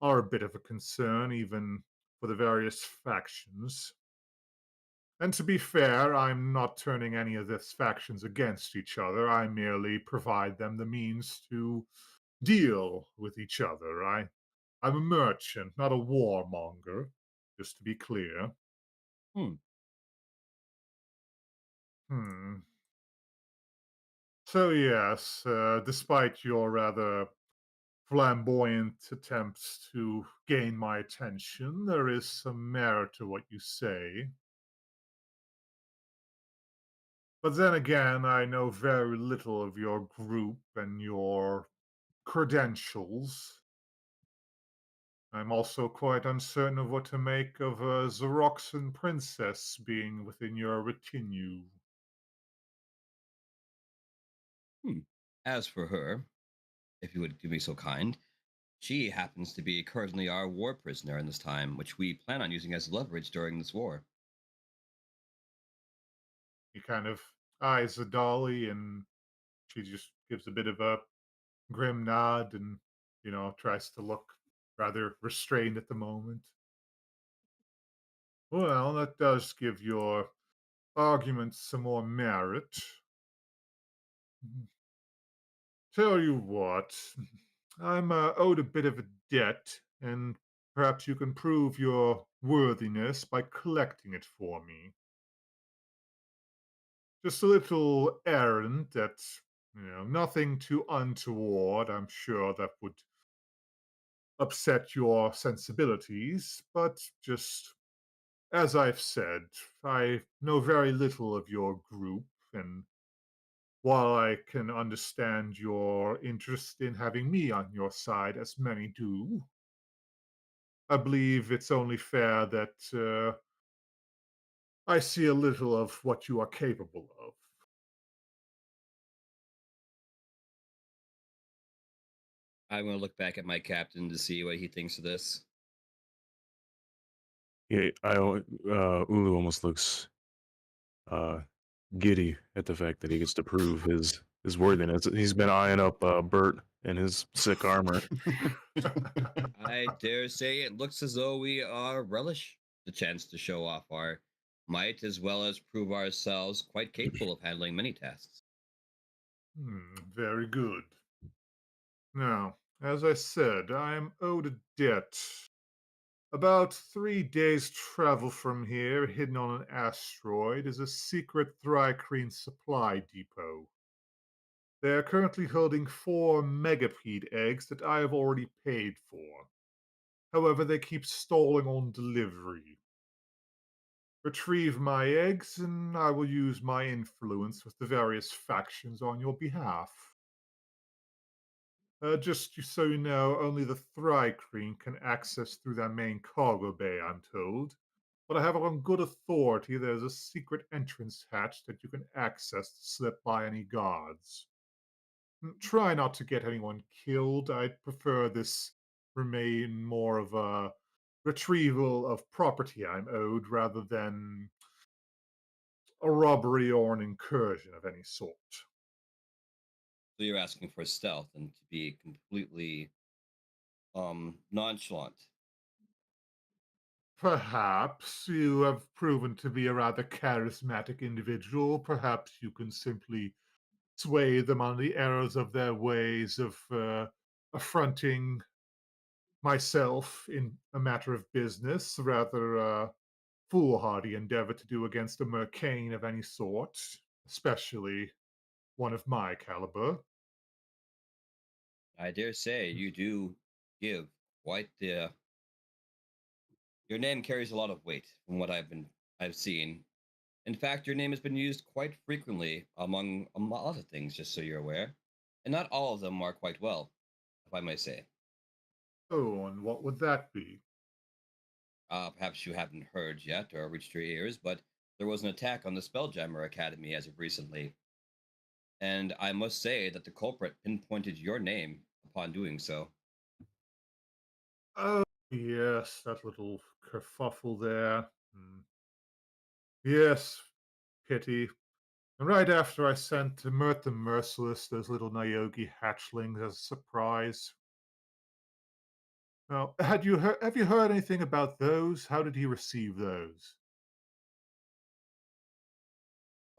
Speaker 3: are a bit of a concern even for the various factions. And to be fair, I'm not turning any of these factions against each other. I merely provide them the means to deal with each other. I'm a merchant, not a warmonger, just to be clear.
Speaker 4: Hmm.
Speaker 3: Hmm. So, yes, despite your rather flamboyant attempts to gain my attention, there is some merit to what you say. But then again, I know very little of your group and your credentials. I'm also quite uncertain of what to make of a Xeroxan princess being within your retinue.
Speaker 4: Hmm. As for her, if you would be so kind, she happens to be currently our war prisoner in this time, which we plan on using as leverage during this war.
Speaker 3: He kind of eyes the dolly and she just gives a bit of a grim nod and, tries to look rather restrained at the moment. Well, that does give your argument some more merit. Tell you what, I'm owed a bit of a debt, and perhaps you can prove your worthiness by collecting it for me. Just a little errand that's, nothing too untoward. I'm sure that would upset your sensibilities, but just as I've said, I know very little of your group, and while I can understand your interest in having me on your side, as many do, I believe it's only fair that I see a little of what you are capable of.
Speaker 4: I'm going to look back at my captain to see what he thinks of this.
Speaker 1: Yeah, Ulu almost looks uh, giddy at the fact that he gets to prove his worthiness. He's been eyeing up Bert and his sick armor.
Speaker 4: I dare say it looks as though we are relish the chance to show off our might as well as prove ourselves quite capable of handling many tasks.
Speaker 3: Very good. Now, as I said, I am owed a debt. About 3 days' travel from here, hidden on an asteroid, is a secret Thrycreen supply depot. They are currently holding 4 Megapede eggs that I have already paid for. However, they keep stalling on delivery. Retrieve my eggs, and I will use my influence with the various factions on your behalf. Just so you know, only the Thrycreen can access through their main cargo bay, I'm told. But I have it on good authority there's a secret entrance hatch that you can access to slip by any guards. Try not to get anyone killed. I'd prefer this remain more of a retrieval of property I'm owed rather than a robbery or an incursion of any sort.
Speaker 4: So you're asking for stealth and to be completely nonchalant.
Speaker 3: Perhaps you have proven to be a rather charismatic individual. Perhaps you can simply sway them on the errors of their ways of affronting myself in a matter of business, rather foolhardy endeavor to do against a Mercane of any sort, especially one of my caliber.
Speaker 4: I dare say you do give quite the. Your name carries a lot of weight from what I've seen. In fact, your name has been used quite frequently among a lot of things, just so you're aware, and not all of them are quite well, if I may say.
Speaker 3: Oh, and what would that be?
Speaker 4: Perhaps you haven't heard yet or reached your ears, but there was an attack on the SpellJammer Academy as of recently. And I must say that the culprit pinpointed your name upon doing so.
Speaker 3: Oh, yes, that little kerfuffle there. Hmm. Yes, pity. And right after I sent to Mert the Merciless those little Nyogi hatchlings as a surprise. Now, have you heard anything about those? How did he receive those?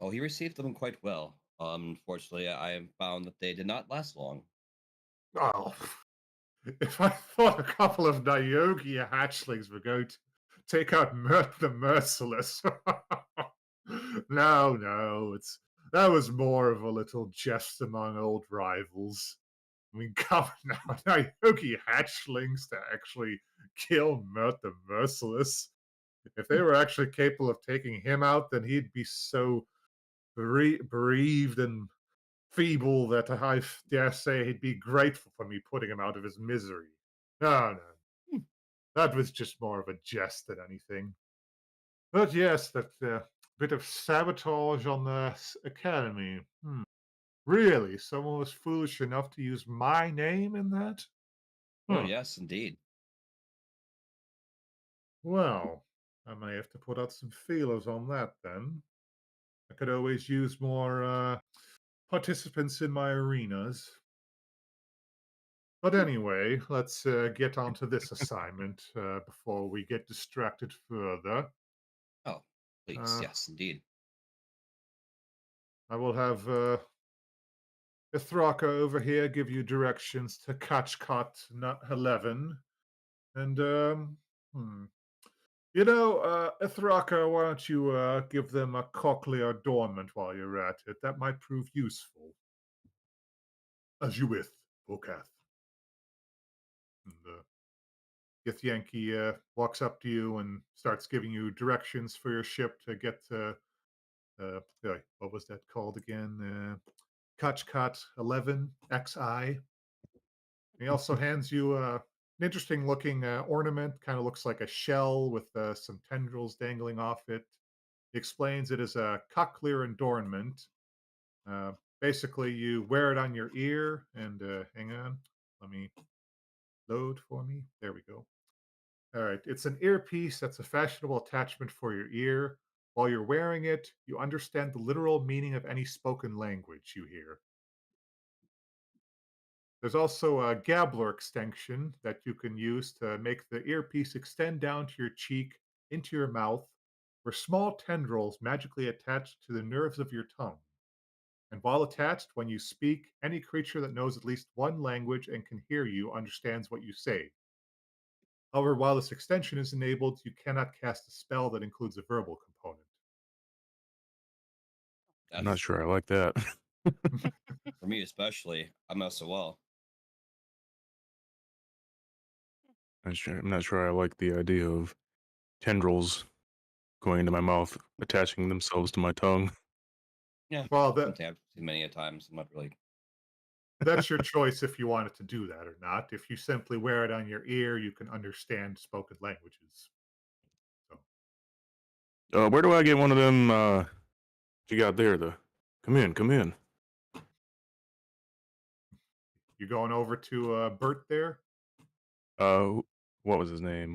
Speaker 4: Oh, he received them quite well. Unfortunately, I found that they did not last long.
Speaker 3: Oh, if I thought a couple of Nyogi hatchlings were going to take out Mert the Merciless. No, no, that was more of a little jest among old rivals. I mean, come now, Nyogi hatchlings to actually kill Mert the Merciless. If they were actually capable of taking him out, then he'd be so bereaved and feeble that I dare say he'd be grateful for me putting him out of his misery. No, no,
Speaker 4: Hmm.
Speaker 3: that was just more of a jest than anything. But yes, that bit of sabotage on the academy. Really? Someone was foolish enough to use my name in that?
Speaker 4: Oh,
Speaker 3: Huh.
Speaker 4: yes, indeed.
Speaker 3: Well, I may have to put out some feelers on that then. I could always use more participants in my arenas. But anyway, let's get on to this assignment before we get distracted further.
Speaker 4: Oh, please,
Speaker 3: Uh,
Speaker 4: yes, indeed.
Speaker 3: I will have Ithraka over here give you directions to Kachkat 11. And, hmm. You know, Ithraka, why don't you give them a cochlear dormant while you're at it? That might prove useful. As you with, Vokath. And Githyanki walks up to you and starts giving you directions for your ship to get to, what was that called again? Kachkat 11 XI. He also hands you an interesting looking ornament, kind of looks like a shell with some tendrils dangling off it. He explains it is a cochlear adornment. Uh, Basically, you wear it on your ear, and hang on, let me load for me. There we go. All right, it's an earpiece that's a fashionable attachment for your ear. While you're wearing it, you understand the literal meaning of any spoken language you hear. There's also a Gabbler extension that you can use to make the earpiece extend down to your cheek into your mouth, where small tendrils magically attach to the nerves of your tongue. And while attached, when you speak, any creature that knows at least one language and can hear you understands what you say. However, while this extension is enabled, you cannot cast a spell that includes a verbal component.
Speaker 1: I'm not
Speaker 4: That's
Speaker 1: sure I like that.
Speaker 4: for me especially. I'm SOL.
Speaker 1: I'm not sure I like the idea of tendrils going into my mouth, attaching themselves to my tongue.
Speaker 4: Yeah,
Speaker 3: Well,
Speaker 4: something I've seen many a times. I'm not really.
Speaker 3: that's your choice if you wanted to do that or not. If you simply wear it on your ear, you can understand spoken languages. So,
Speaker 1: Where do I get one of them? You got there? Come in, come in.
Speaker 3: you going over to Bert there?
Speaker 1: What was his name?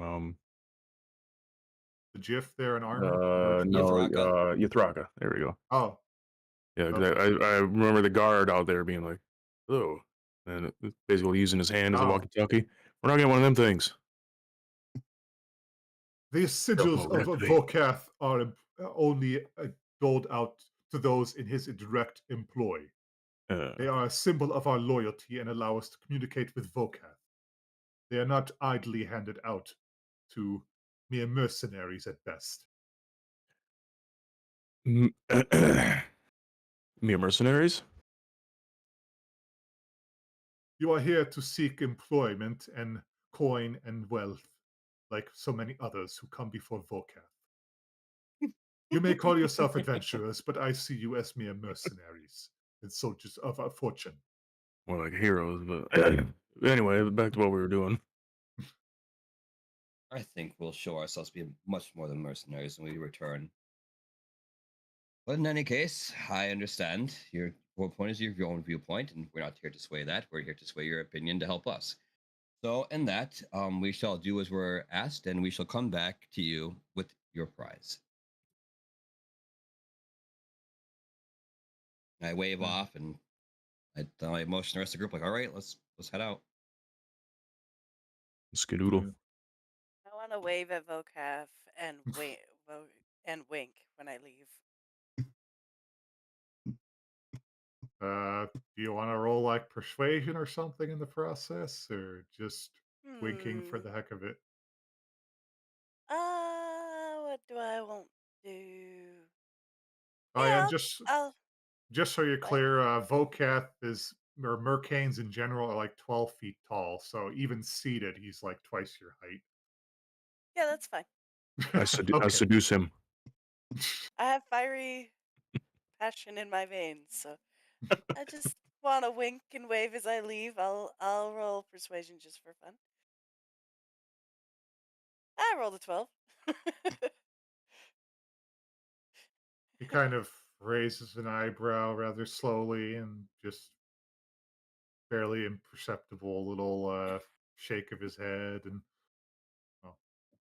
Speaker 3: The GIF there in armor? Bert?
Speaker 1: No,
Speaker 4: Yithraka.
Speaker 1: Yithraka. There we go.
Speaker 3: Oh,
Speaker 1: Yeah, 'cause
Speaker 3: okay.
Speaker 1: I remember the guard out there being like, "Oh," and basically using his hand as a
Speaker 3: Oh,
Speaker 1: walkie-talkie. We're not getting one of them things.
Speaker 3: these sigils
Speaker 1: Oh,
Speaker 3: of
Speaker 1: Ripley.
Speaker 3: Vokath are only doled out to those in his direct employ. They are a symbol of our loyalty and allow us to communicate with Vokath. They are not idly handed out to mere mercenaries at best.
Speaker 1: M- Mere mercenaries?
Speaker 3: You are here to seek employment and coin and wealth, like so many others who come before Vokath. You may call yourself adventurers, but I see you as mere mercenaries and soldiers of our fortune.
Speaker 1: More like heroes, but anyway, back to what we were doing.
Speaker 4: I think we'll show ourselves to be much more than mercenaries when we return. But in any case, I understand. You're point is your own viewpoint, and we're not here to sway that. We're here to sway your opinion to help us. So, in that, we shall do as we're asked, and we shall come back to you with your prize. I wave
Speaker 1: Mm.
Speaker 4: off, and I motion the rest of the group like, "All right, let's head out."
Speaker 1: Skedoodle.
Speaker 5: I want to wave at Vocaf and and wink when I leave.
Speaker 3: Do you want to roll like persuasion or something in the process, or just winking for
Speaker 5: Hmm.
Speaker 3: the heck of it?
Speaker 5: What do I want to do?
Speaker 3: Oh yeah,
Speaker 5: Yeah,
Speaker 3: and
Speaker 5: I'll
Speaker 3: just so you're
Speaker 5: what?
Speaker 3: clear, Vocath is or Mercanes in general are like 12 feet tall, so even seated, he's like twice your
Speaker 5: Yeah, that's fine.
Speaker 3: height.
Speaker 1: I
Speaker 3: Okay.
Speaker 1: seduce him.
Speaker 5: I have fiery passion in my veins, so I just want to wink and wave as I leave. I'll roll persuasion just for fun. I rolled a 12.
Speaker 3: He kind of raises an eyebrow rather slowly and just barely imperceptible little shake of his head. And well,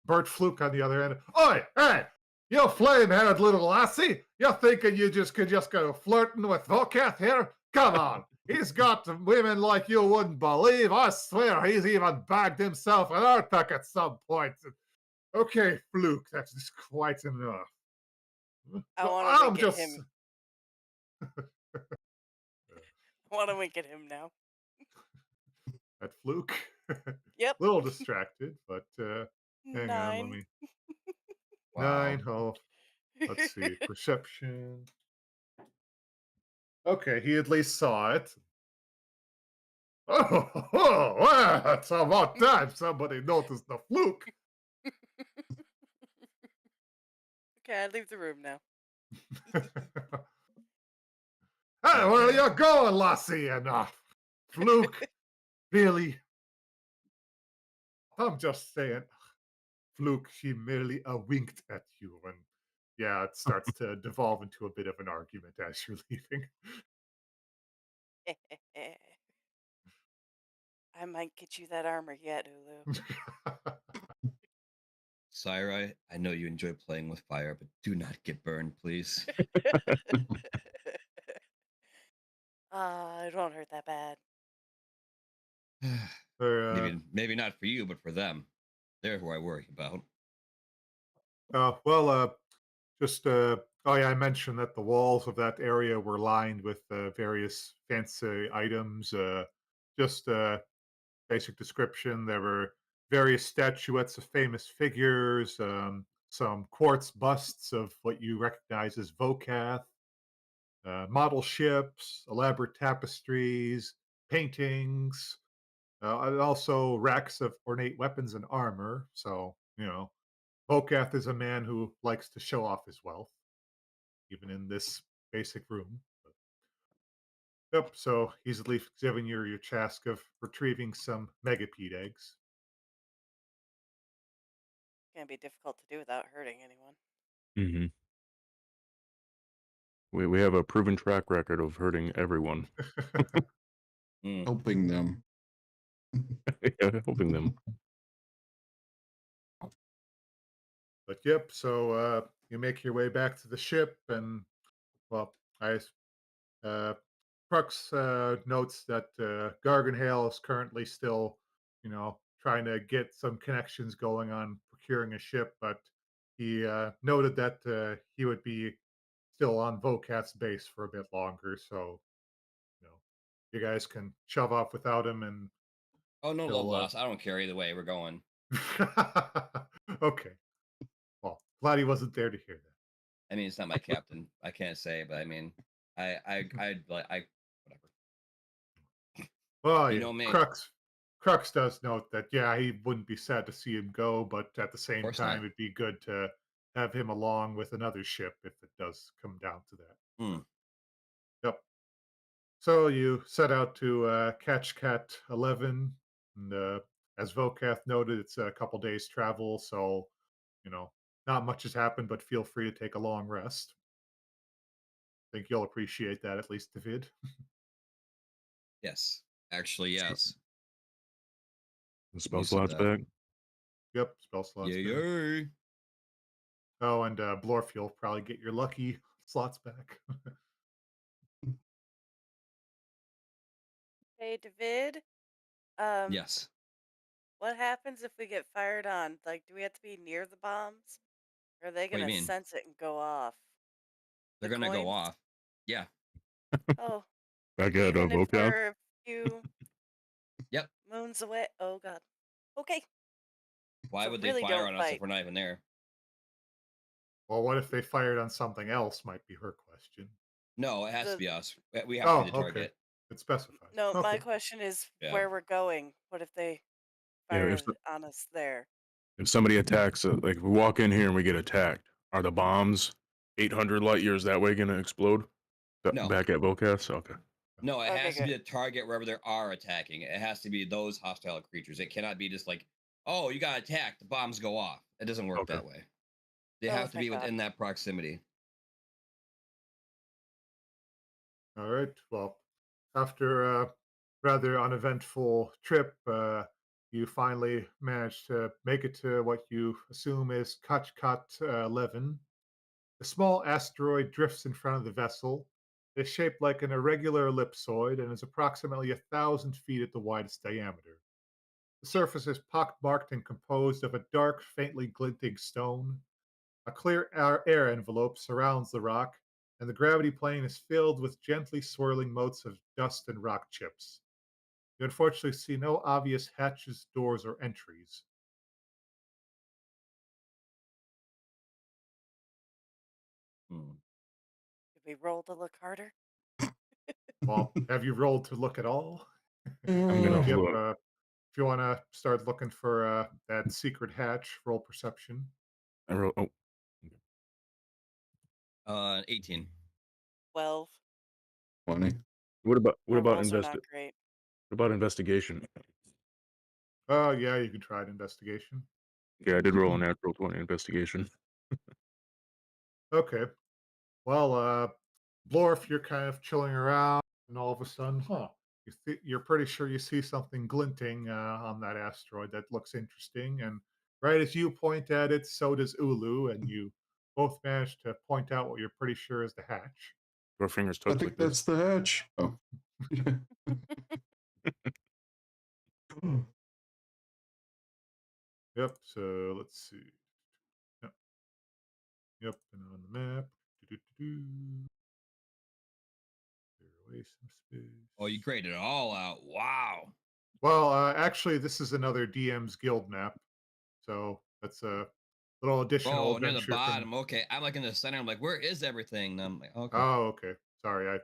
Speaker 3: Bert Fluke on the other end. Oi, hey, you flame-haired little lassie! You thinking you just could just go flirting with Vocath here? Come on! He's got women like you wouldn't believe. I swear he's even bagged himself an Arctic at some point. Okay, Fluke, that's just quite enough.
Speaker 5: I
Speaker 3: Well,
Speaker 5: want to
Speaker 3: I'm
Speaker 5: wink at
Speaker 3: just.
Speaker 5: him. I want to wink at him now.
Speaker 3: At Fluke.
Speaker 5: Yep.
Speaker 3: Little distracted, but hang on, let
Speaker 5: 9.
Speaker 3: me.
Speaker 4: Wow.
Speaker 3: 9. Oh, let's see. Perception. Okay, he at least saw it. Oh, well, it's about time somebody noticed the Fluke.
Speaker 5: Okay, I leave the room now.
Speaker 3: Hey, where are
Speaker 4: Okay.
Speaker 3: you going, Lassie? And Fluke, really? I'm just saying. Fluke, she merely winked at you. And yeah, it starts to devolve into a bit of an argument as you're leaving.
Speaker 5: I might get you that armor yet, Ulu.
Speaker 4: Cyra, I know you enjoy playing with fire, but do not get burned, please.
Speaker 5: It won't hurt that bad.
Speaker 3: Or,
Speaker 4: maybe not for you, but for them. They're who I worry about.
Speaker 3: well, just oh yeah, I mentioned that the walls of that area were lined with various fancy items. Just basic description. There were various statuettes of famous figures, some quartz busts of what you recognize as Vocath, model ships, elaborate tapestries, paintings, and also racks of ornate weapons and armor. So, Vocath is a man who likes to show off his wealth, even in this basic room. But, yep, so he's at least giving you your task of retrieving some megapede eggs.
Speaker 5: It's gonna be difficult to do without hurting anyone.
Speaker 1: Hmm. We have a proven track record of hurting everyone.
Speaker 4: Mm.
Speaker 2: Helping them.
Speaker 1: Yeah, helping them.
Speaker 3: But yep, so you make your way back to the ship, and well, I Crux notes that Garganhale is currently still, trying to get some connections going on procuring a ship, but he noted that he would be still on Vocat's base for a bit longer, so you know, you guys can shove off without him, and
Speaker 4: Oh, no love
Speaker 3: he'll.
Speaker 4: loss. I don't care either way. We're going.
Speaker 3: Okay, well, glad he wasn't there to hear that.
Speaker 4: I mean, it's not my captain. I can't say, but I mean, whatever.
Speaker 3: Well,
Speaker 4: You
Speaker 3: yeah,
Speaker 4: know me. Of
Speaker 3: Crux does note that, yeah, he wouldn't be sad to see him go, but at the same
Speaker 4: course
Speaker 3: time,
Speaker 4: not.
Speaker 3: it'd be good to have him along with another ship if it does come down to that.
Speaker 4: Hmm.
Speaker 3: Yep. So you set out to catch Cat 11, and as Vocath noted, it's a couple days travel, so you know not much has happened, but feel free to take a long rest. think you'll appreciate that, at least, David.
Speaker 4: Yes. Actually, yes.
Speaker 1: The spell
Speaker 4: You said
Speaker 1: slots
Speaker 4: that.
Speaker 1: back.
Speaker 3: Yep, spell slots
Speaker 4: Yeah,
Speaker 3: back.
Speaker 4: yeah.
Speaker 3: Oh, and Blorph, you'll probably get your lucky slots back.
Speaker 5: Hey, David. Um,
Speaker 4: Yes.
Speaker 5: what happens if we get fired on? Like, do we have to be near the bombs? Or are they
Speaker 4: What do you
Speaker 5: gonna
Speaker 4: mean?
Speaker 5: sense it and go off?
Speaker 4: They're
Speaker 5: The
Speaker 4: gonna go
Speaker 5: coins?
Speaker 4: off. Yeah.
Speaker 5: Oh,
Speaker 1: Back at
Speaker 5: even if
Speaker 1: vocab.
Speaker 5: we're a few
Speaker 4: Yep.
Speaker 5: moons away. Oh God. Okay,
Speaker 4: Why
Speaker 5: so
Speaker 4: would they
Speaker 5: really
Speaker 4: fire
Speaker 5: don't
Speaker 4: on us if
Speaker 5: fight.
Speaker 4: we're not even there?
Speaker 3: Well, what if they fired on something else? Might be her question.
Speaker 4: No, it has to
Speaker 5: The
Speaker 4: be us. We have to be
Speaker 3: Oh,
Speaker 4: the
Speaker 3: okay.
Speaker 4: target.
Speaker 3: It specifies.
Speaker 5: No, my
Speaker 3: Okay.
Speaker 5: question is
Speaker 4: Yeah.
Speaker 5: where we're going. What if they
Speaker 1: Yeah,
Speaker 5: fire on us there?
Speaker 1: if somebody attacks, like we walk in here and we get attacked, are the bombs 800 light years that way going to explode?
Speaker 4: No.
Speaker 1: Back at Vocas? Okay.
Speaker 4: No, it
Speaker 5: Okay,
Speaker 4: has to be
Speaker 5: good.
Speaker 4: the target wherever they are attacking. It has to be those hostile creatures. It cannot be just like, oh, you got attacked, the bombs go off. It doesn't work
Speaker 1: Okay.
Speaker 4: that way. They
Speaker 5: Oh,
Speaker 4: have to
Speaker 5: thank
Speaker 4: be
Speaker 5: God.
Speaker 4: within that proximity.
Speaker 3: All right. Well, after a rather uneventful trip, you finally managed to make it to what you assume is Kachkat 11. A small asteroid drifts in front of the vessel. It is shaped like an irregular ellipsoid and is approximately 1,000 feet at the widest diameter. The surface is pockmarked and composed of a dark, faintly glinting stone. A clear air envelope surrounds the rock, and the gravity plane is filled with gently swirling motes of dust and rock chips. You unfortunately see no obvious hatches, doors, or entries.
Speaker 4: Hmm.
Speaker 5: Did we roll to look harder?
Speaker 3: Well, have you rolled to look at all?
Speaker 1: I'm going to
Speaker 3: Yep.
Speaker 1: look.
Speaker 3: If you want to start looking for that secret hatch, roll perception.
Speaker 1: I wrote, oh,
Speaker 4: 18.
Speaker 5: 12.
Speaker 2: 20.
Speaker 1: what
Speaker 5: Our
Speaker 1: about
Speaker 5: rolls are not great.
Speaker 1: investigation?
Speaker 3: Oh, yeah, you can try an investigation.
Speaker 1: Yeah, I did roll a natural 20 investigation.
Speaker 3: Okay. Well, Blorf, you're kind of chilling around, and all of a sudden, you're pretty sure you see something glinting on that asteroid that looks interesting. And right as you point at it, so does Ulu, and you both manage to point out what you're pretty sure is the hatch.
Speaker 1: Our fingers
Speaker 2: I
Speaker 1: touch
Speaker 2: think
Speaker 1: like this.
Speaker 2: that's the hatch. Oh.
Speaker 3: Yep. So let's see. Yep. Yep. And on the map. Do-do-do-do. Clear away some space.
Speaker 4: Oh, you graded it all out. Wow.
Speaker 3: Well, actually, this is another DM's Guild map, so that's a little additional
Speaker 4: Oh, near the
Speaker 3: adventure from.
Speaker 4: bottom. Okay. I'm like in the center. I'm like, where is everything? And I'm like, okay.
Speaker 3: Oh, okay. Sorry,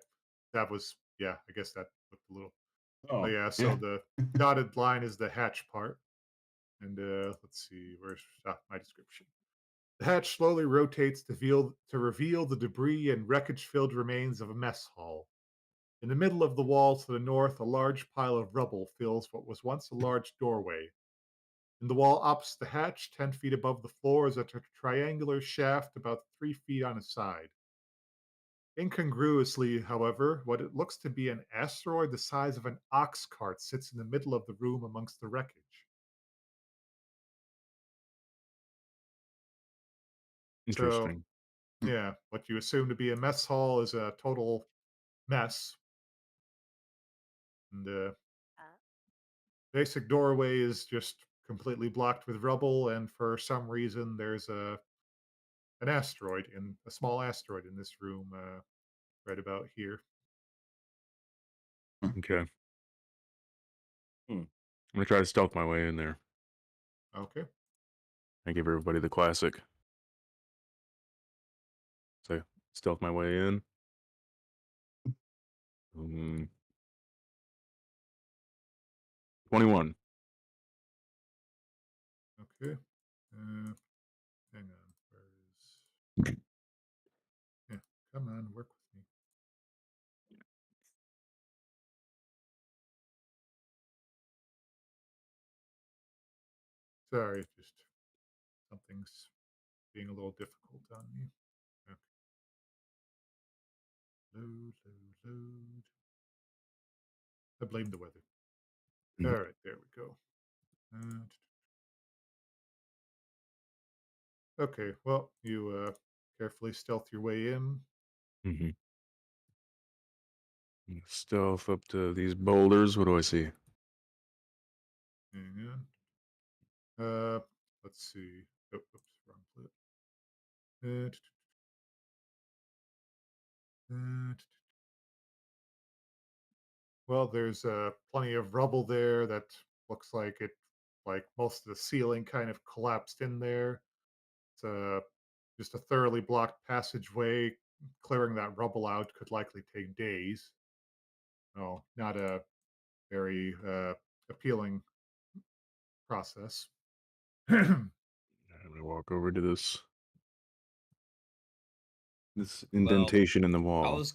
Speaker 3: that was yeah. I guess that looked a little. But
Speaker 2: Oh,
Speaker 3: yeah, so
Speaker 2: yeah.
Speaker 3: the dotted line is the hatch part, and let's see, where's my description? The hatch slowly rotates to reveal the debris and wreckage-filled remains of a mess hall. In the middle of the wall to the north, a large pile of rubble fills what was once a large doorway. In the wall opposite the hatch, 10 feet above the floor, is a triangular shaft about 3 feet on a side. Incongruously, however, what it looks to be an asteroid the size of an ox cart sits in the middle of the room amongst the wreckage. So,
Speaker 1: Interesting.
Speaker 3: yeah, what you assume to be a mess hall is a total mess. And the
Speaker 5: Ah.
Speaker 3: basic doorway is just completely blocked with rubble, and for some reason, there's a small asteroid in this room, right about here.
Speaker 1: Okay.
Speaker 4: Hmm.
Speaker 1: I'm going to try to stealth my way in there.
Speaker 3: Okay.
Speaker 1: I give everybody the classic. So, stealth my way in. 21.
Speaker 3: Okay. Hang on. Where is? Yeah. Come on, work with me. Sorry, just something's being a little difficult on me. Okay. Load, load, load. I blame the weather.
Speaker 1: Mm.
Speaker 3: All right, there we go. Okay, well, you carefully stealth your way in.
Speaker 1: Mm-hmm. Stealth up to these boulders. What do I see?
Speaker 3: Hang on. Let's see. Oh, oops, wrong flip. Well, there's plenty of rubble there that looks like like most of the ceiling kind of collapsed in there. It's just a thoroughly blocked passageway. Clearing that rubble out could likely take days. Oh, not a very appealing process.
Speaker 1: I'm gonna walk over to this indentation in the
Speaker 4: I
Speaker 1: wall.
Speaker 4: was.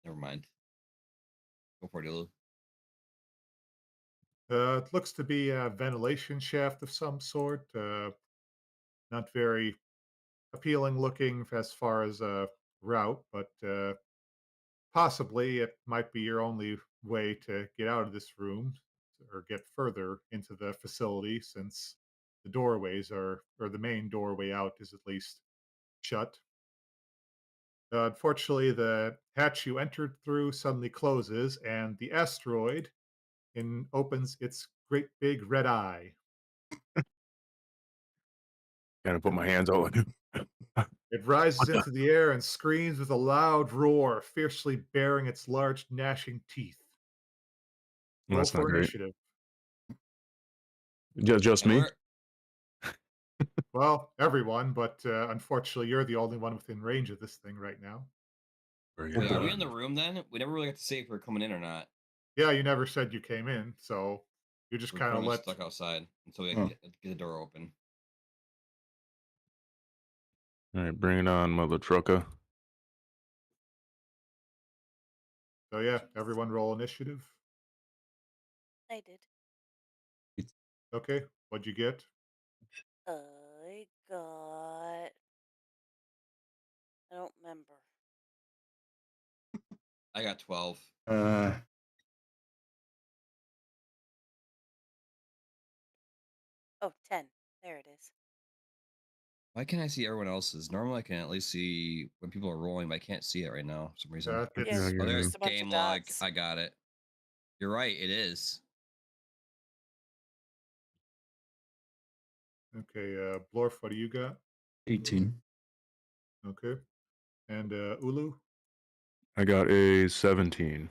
Speaker 4: Never mind. Go for it, Ullu.
Speaker 3: It looks to be a ventilation shaft of some sort. Not very appealing looking as far as a route, but possibly it might be your only way to get out of this room or get further into the facility since the doorways are, or the main doorway out is at least shut. Unfortunately, the hatch you entered through suddenly closes and the asteroid opens its great big red eye.
Speaker 1: Gotta put my hands all like.
Speaker 3: It rises
Speaker 1: What the?
Speaker 3: into the air and screams with a loud roar, fiercely baring its large, gnashing teeth.
Speaker 1: Well,
Speaker 3: Roll
Speaker 1: that's not
Speaker 3: for
Speaker 1: great.
Speaker 3: initiative.
Speaker 1: Just
Speaker 4: And
Speaker 1: me.
Speaker 3: Well, everyone, but unfortunately, you're the only one within range of this thing right now.
Speaker 1: Bring
Speaker 4: Wait,
Speaker 1: it
Speaker 4: are we in the
Speaker 1: on.
Speaker 4: room then? We never really got to say if we're coming in or not.
Speaker 3: Yeah, you never said you came in, so you just
Speaker 4: We're
Speaker 3: kind
Speaker 4: pretty
Speaker 3: of
Speaker 4: much
Speaker 3: let.
Speaker 4: stuck outside until we
Speaker 2: Huh.
Speaker 4: get the door open.
Speaker 1: All right, bring it on, mother trucker.
Speaker 3: So yeah, everyone roll initiative.
Speaker 5: I did.
Speaker 3: Okay, what'd you get?
Speaker 5: I got. I don't remember.
Speaker 4: I got 12.
Speaker 5: Oh, 10. There it is.
Speaker 4: Why can't I see everyone else's? Normally, I can at least see when people are rolling, but I can't see it right now for some reason.
Speaker 5: Yeah,
Speaker 3: It's
Speaker 5: it's
Speaker 4: Oh, there's
Speaker 5: just a bunch
Speaker 4: game
Speaker 5: of
Speaker 4: log.
Speaker 5: dots.
Speaker 4: I got it. You're right. It is.
Speaker 3: okay. Blorph, what do you got?
Speaker 2: 18.
Speaker 3: Okay, and Ulu.
Speaker 1: I got a 17.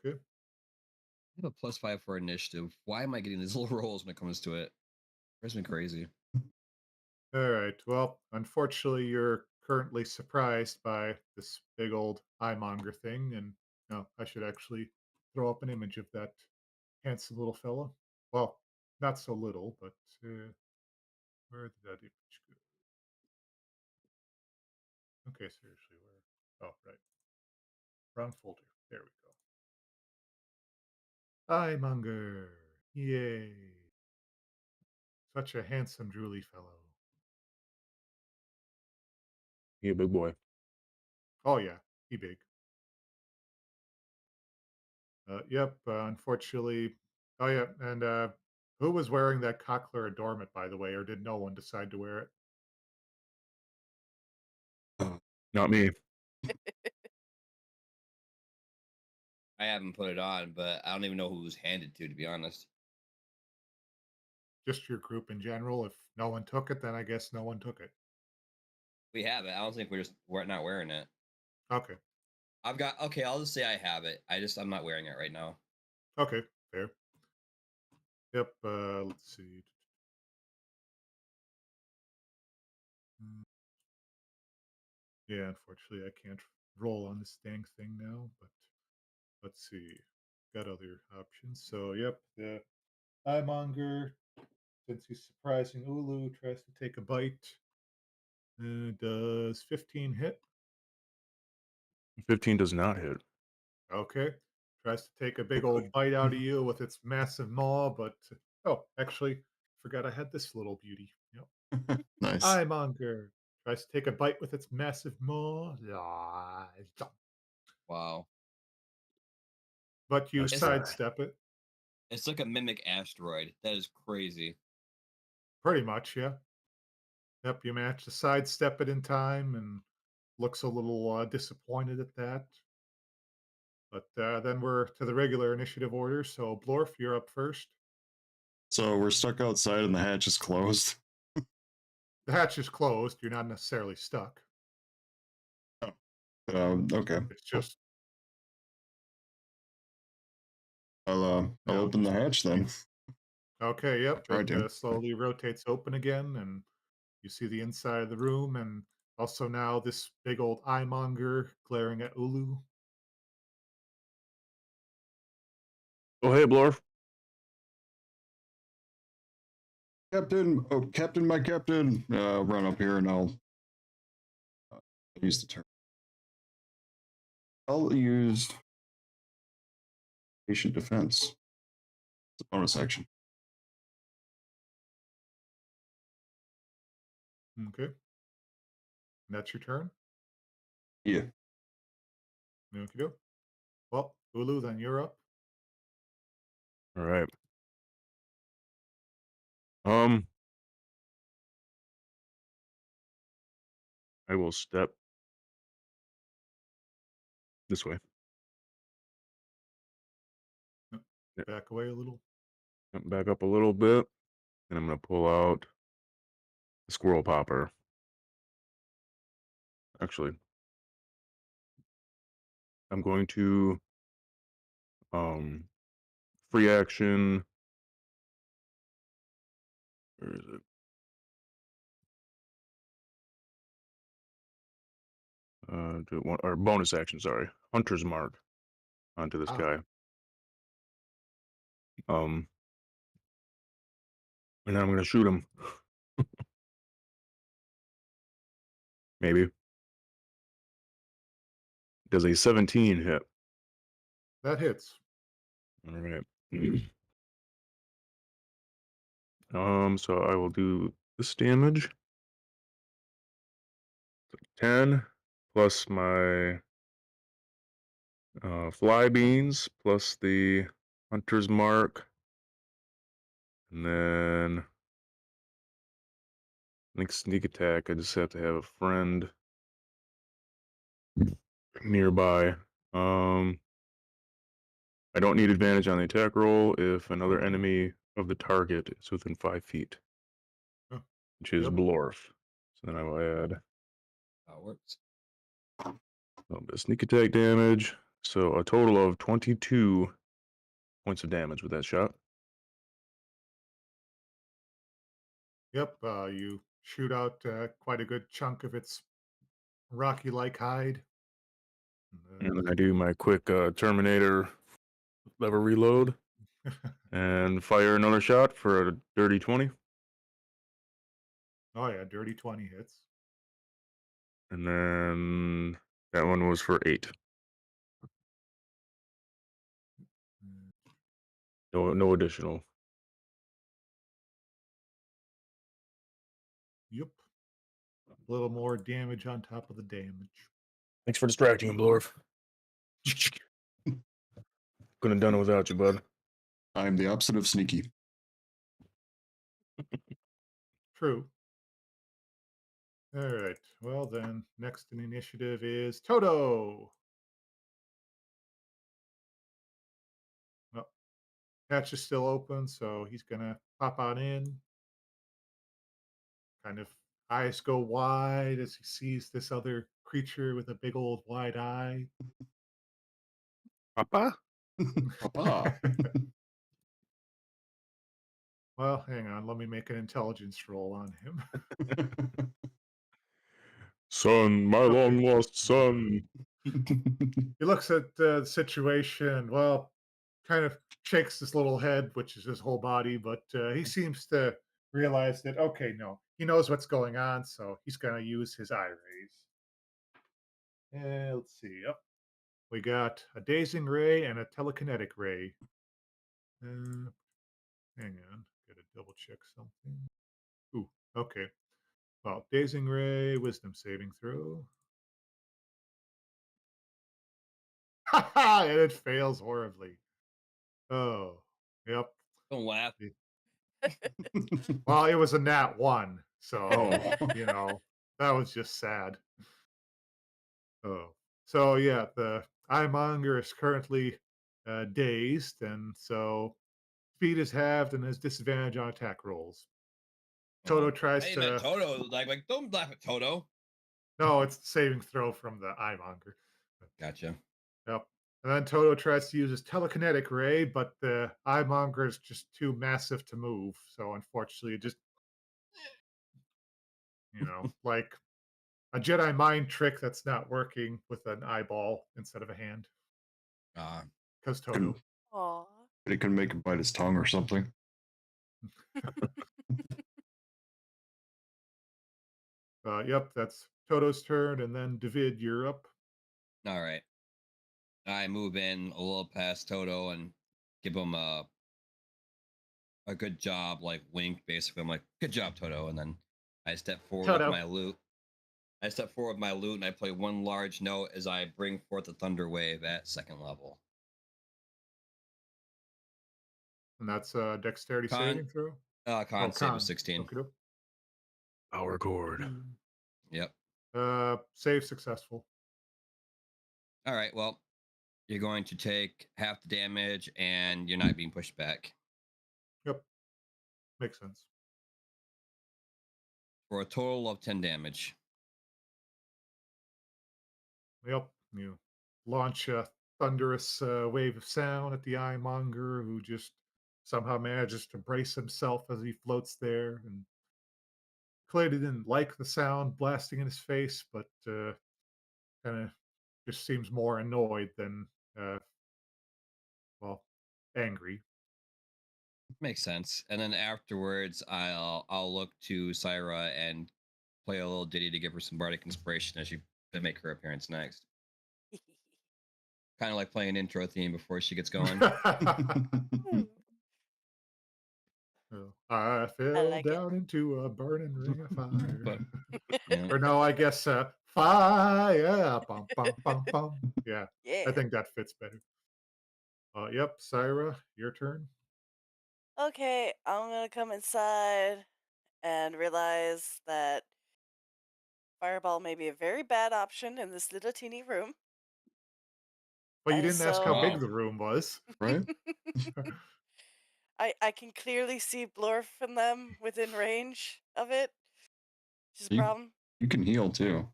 Speaker 3: Okay.
Speaker 4: I have a +5 for initiative. Why am I getting these little rolls when it comes to it? Drives me crazy.
Speaker 3: All right. Well, unfortunately, you're currently surprised by this big old eye monger thing, and no, I should actually throw up an image of that handsome little fella. Well, not so little, but where did that image go? Okay, seriously, where? Oh, right, wrong folder. There we go. Eye monger, yay! Such a handsome, drooly fellow.
Speaker 1: You big boy.
Speaker 3: Oh yeah, he big. Yep. Unfortunately. Oh yeah, and who was wearing that cochlear adornment, by the way, or did no one decide to wear it?
Speaker 1: Not me.
Speaker 4: I haven't put it on, but I don't even know who it was handed to be honest.
Speaker 3: Just your group in general. If no one took it, then I guess no one took it.
Speaker 4: We have it. I don't think we're not wearing it.
Speaker 3: Okay.
Speaker 4: I've got okay. I'll just say I have it. I'm not wearing it right now.
Speaker 3: Okay. Fair. Yep. Let's see. Mm, yeah. Unfortunately, I can't roll on this dang thing now. But let's see. Got other options. So yep. The eyemonger, since he's surprising Ulu, tries to take a bite. Does 15 hit?
Speaker 1: 15 does not hit.
Speaker 3: Okay. Tries to take a big old bite out of you with its massive maw, but oh, actually, forgot I had this little beauty. Yep.
Speaker 2: Nice.
Speaker 3: Eyemonger tries to take a bite with its massive maw.
Speaker 4: Wow.
Speaker 3: But you
Speaker 1: That's
Speaker 3: sidestep it.
Speaker 4: It's like a mimic asteroid. That is crazy.
Speaker 3: Pretty much, yeah. Yep, you managed to sidestep it in time and looks a little disappointed at that. But then we're to the regular initiative order. So, Blorf, you're up first.
Speaker 2: So we're stuck outside and the hatch is closed.
Speaker 3: The hatch is closed. You're not necessarily stuck.
Speaker 2: Okay.
Speaker 3: It's just,
Speaker 2: I'll
Speaker 3: no,
Speaker 2: open the
Speaker 3: just
Speaker 2: hatch then.
Speaker 3: okay. Yep,
Speaker 2: Try
Speaker 3: it
Speaker 2: to.
Speaker 3: slowly rotates open again, and you see the inside of the room, and also now this big old eye monger glaring at Ullu.
Speaker 1: Oh, hey, Blorf.
Speaker 2: Captain, oh, Captain, my Captain. Run up here and I'll use the term. I'll use patient defense. It's a bonus action.
Speaker 3: Okay. And that's your turn.
Speaker 2: Yeah.
Speaker 3: Okie doke. Well, Ullu, then you're up.
Speaker 1: All right. Um, I will step this way. Yep.
Speaker 3: Back away a little.
Speaker 1: Back up a little bit, and I'm gonna pull out the squirrel popper. Actually, I'm going to um free action. Where is it? Do one or bonus action. Sorry, Hunter's Mark onto this
Speaker 3: Ah,
Speaker 1: guy. Um, and then I'm gonna shoot him. Maybe does a 17 hit?
Speaker 3: that hits.
Speaker 1: All right. So I will do this damage. 10 plus my fly beans plus the hunter's mark, and then I think sneak attack. I just have to have a friend nearby. I don't need advantage on the attack roll if another enemy of the target is within 5 feet,
Speaker 3: Oh,
Speaker 1: which is
Speaker 3: yep.
Speaker 1: Blorph. So then I will add
Speaker 4: How it works.
Speaker 1: a little bit of sneak attack damage. So a total of 22 points of damage with that shot.
Speaker 3: Yep. You shoot out quite a good chunk of its rocky-like hide.
Speaker 1: And then I do my quick Terminator lever reload and fire another shot for a dirty 20.
Speaker 3: Oh yeah, dirty 20 hits.
Speaker 1: And then that one was for 8.
Speaker 3: Mm,
Speaker 1: No additional.
Speaker 3: Yep. A little more damage on top of the damage.
Speaker 1: Thanks for distracting him, Blorf. Couldn't have done it without you, bud.
Speaker 2: I'm the opposite of sneaky.
Speaker 3: True. All right. Well, then, next in initiative is Todo. Well, hatch is still open, so he's gonna pop on in. Kind of eyes go wide as he sees this other creature with a big old wide eye.
Speaker 1: Papa?
Speaker 2: Papa.
Speaker 3: Well, hang on. Let me make an intelligence roll on him.
Speaker 1: Son, my
Speaker 3: Okay.
Speaker 1: long lost son.
Speaker 3: He looks at the situation. Well, kind of shakes his little head, which is his whole body, but he seems to realize that, okay, no, he knows what's going on, so he's going to use his eye rays. Let's see. Yep. We got a dazing ray and a telekinetic ray. Uh, hang on. Gotta double check something. Ooh, okay. Well, dazing ray, wisdom saving throw. and it fails horribly. Oh, yep.
Speaker 4: Don't laugh.
Speaker 3: Well, it was a nat 1, so,
Speaker 2: Oh.
Speaker 3: that was just sad. Oh. So, yeah, the eyemonger is currently, dazed, and so speed is halved and has disadvantage on attack rolls. Todo tries
Speaker 4: Hey, man,
Speaker 3: to
Speaker 4: Toto. Like, don't laugh at Toto.
Speaker 3: No, it's saving throw from the eyemonger.
Speaker 4: Gotcha.
Speaker 3: Yep. And then Toto tries to use his telekinetic ray, but the eyemonger is just too massive to move. So unfortunately, it just, like a Jedi mind trick that's not working with an eyeball instead of a hand.
Speaker 4: Uh,
Speaker 3: Because
Speaker 2: Can,
Speaker 3: Toto.
Speaker 5: Aw.
Speaker 2: it can make him bite his tongue or something.
Speaker 3: Yep, that's Toto's turn. And then David, you're up.
Speaker 4: all right. I move in a little past Toto and give him a good job, like wink, basically. I'm like, good job, Toto. And then I step forward with
Speaker 3: Toto.
Speaker 4: my loot. I step forward with my loot and I play one large note as I bring forth the Thunder Wave at 2nd level.
Speaker 3: And that's dexterity
Speaker 4: Con,
Speaker 3: saving throw.
Speaker 4: con save is 16.
Speaker 3: Okay.
Speaker 1: Power chord.
Speaker 4: Yep.
Speaker 3: Save successful.
Speaker 4: All right. Well, you're going to take half the damage and you're not being pushed back
Speaker 3: Yep. Makes sense.
Speaker 4: for a total of 10 damage.
Speaker 3: Yep. You launch a thunderous wave of sound at the eyemonger, who just somehow manages to brace himself as he floats there. And clearly didn't like the sound blasting in his face, but kind of just seems more annoyed than, uh, well, angry.
Speaker 4: Makes sense. And then afterwards, I'll look to Cyra and play a little ditty to give her some bardic inspiration as she to make her appearance next. Kind of like playing an intro theme before she gets going.
Speaker 3: I fell
Speaker 5: like it.
Speaker 3: down into a burning ring of fire.
Speaker 4: But yeah.
Speaker 3: Or no, I guess fire. Bum, bum, bum, bum. Yeah,
Speaker 5: Yeah.
Speaker 3: I think that fits better. Yep, Cyra, your turn.
Speaker 5: Okay, I'm gonna come inside and realize that fireball may be a very bad option in this little teeny room.
Speaker 3: Well, you
Speaker 5: And
Speaker 3: didn't ask how big
Speaker 4: Wow.
Speaker 3: the room was.
Speaker 2: Right?
Speaker 5: I can clearly see Blorph and them within range of it, which is a
Speaker 2: You,
Speaker 5: problem.
Speaker 2: you can heal too,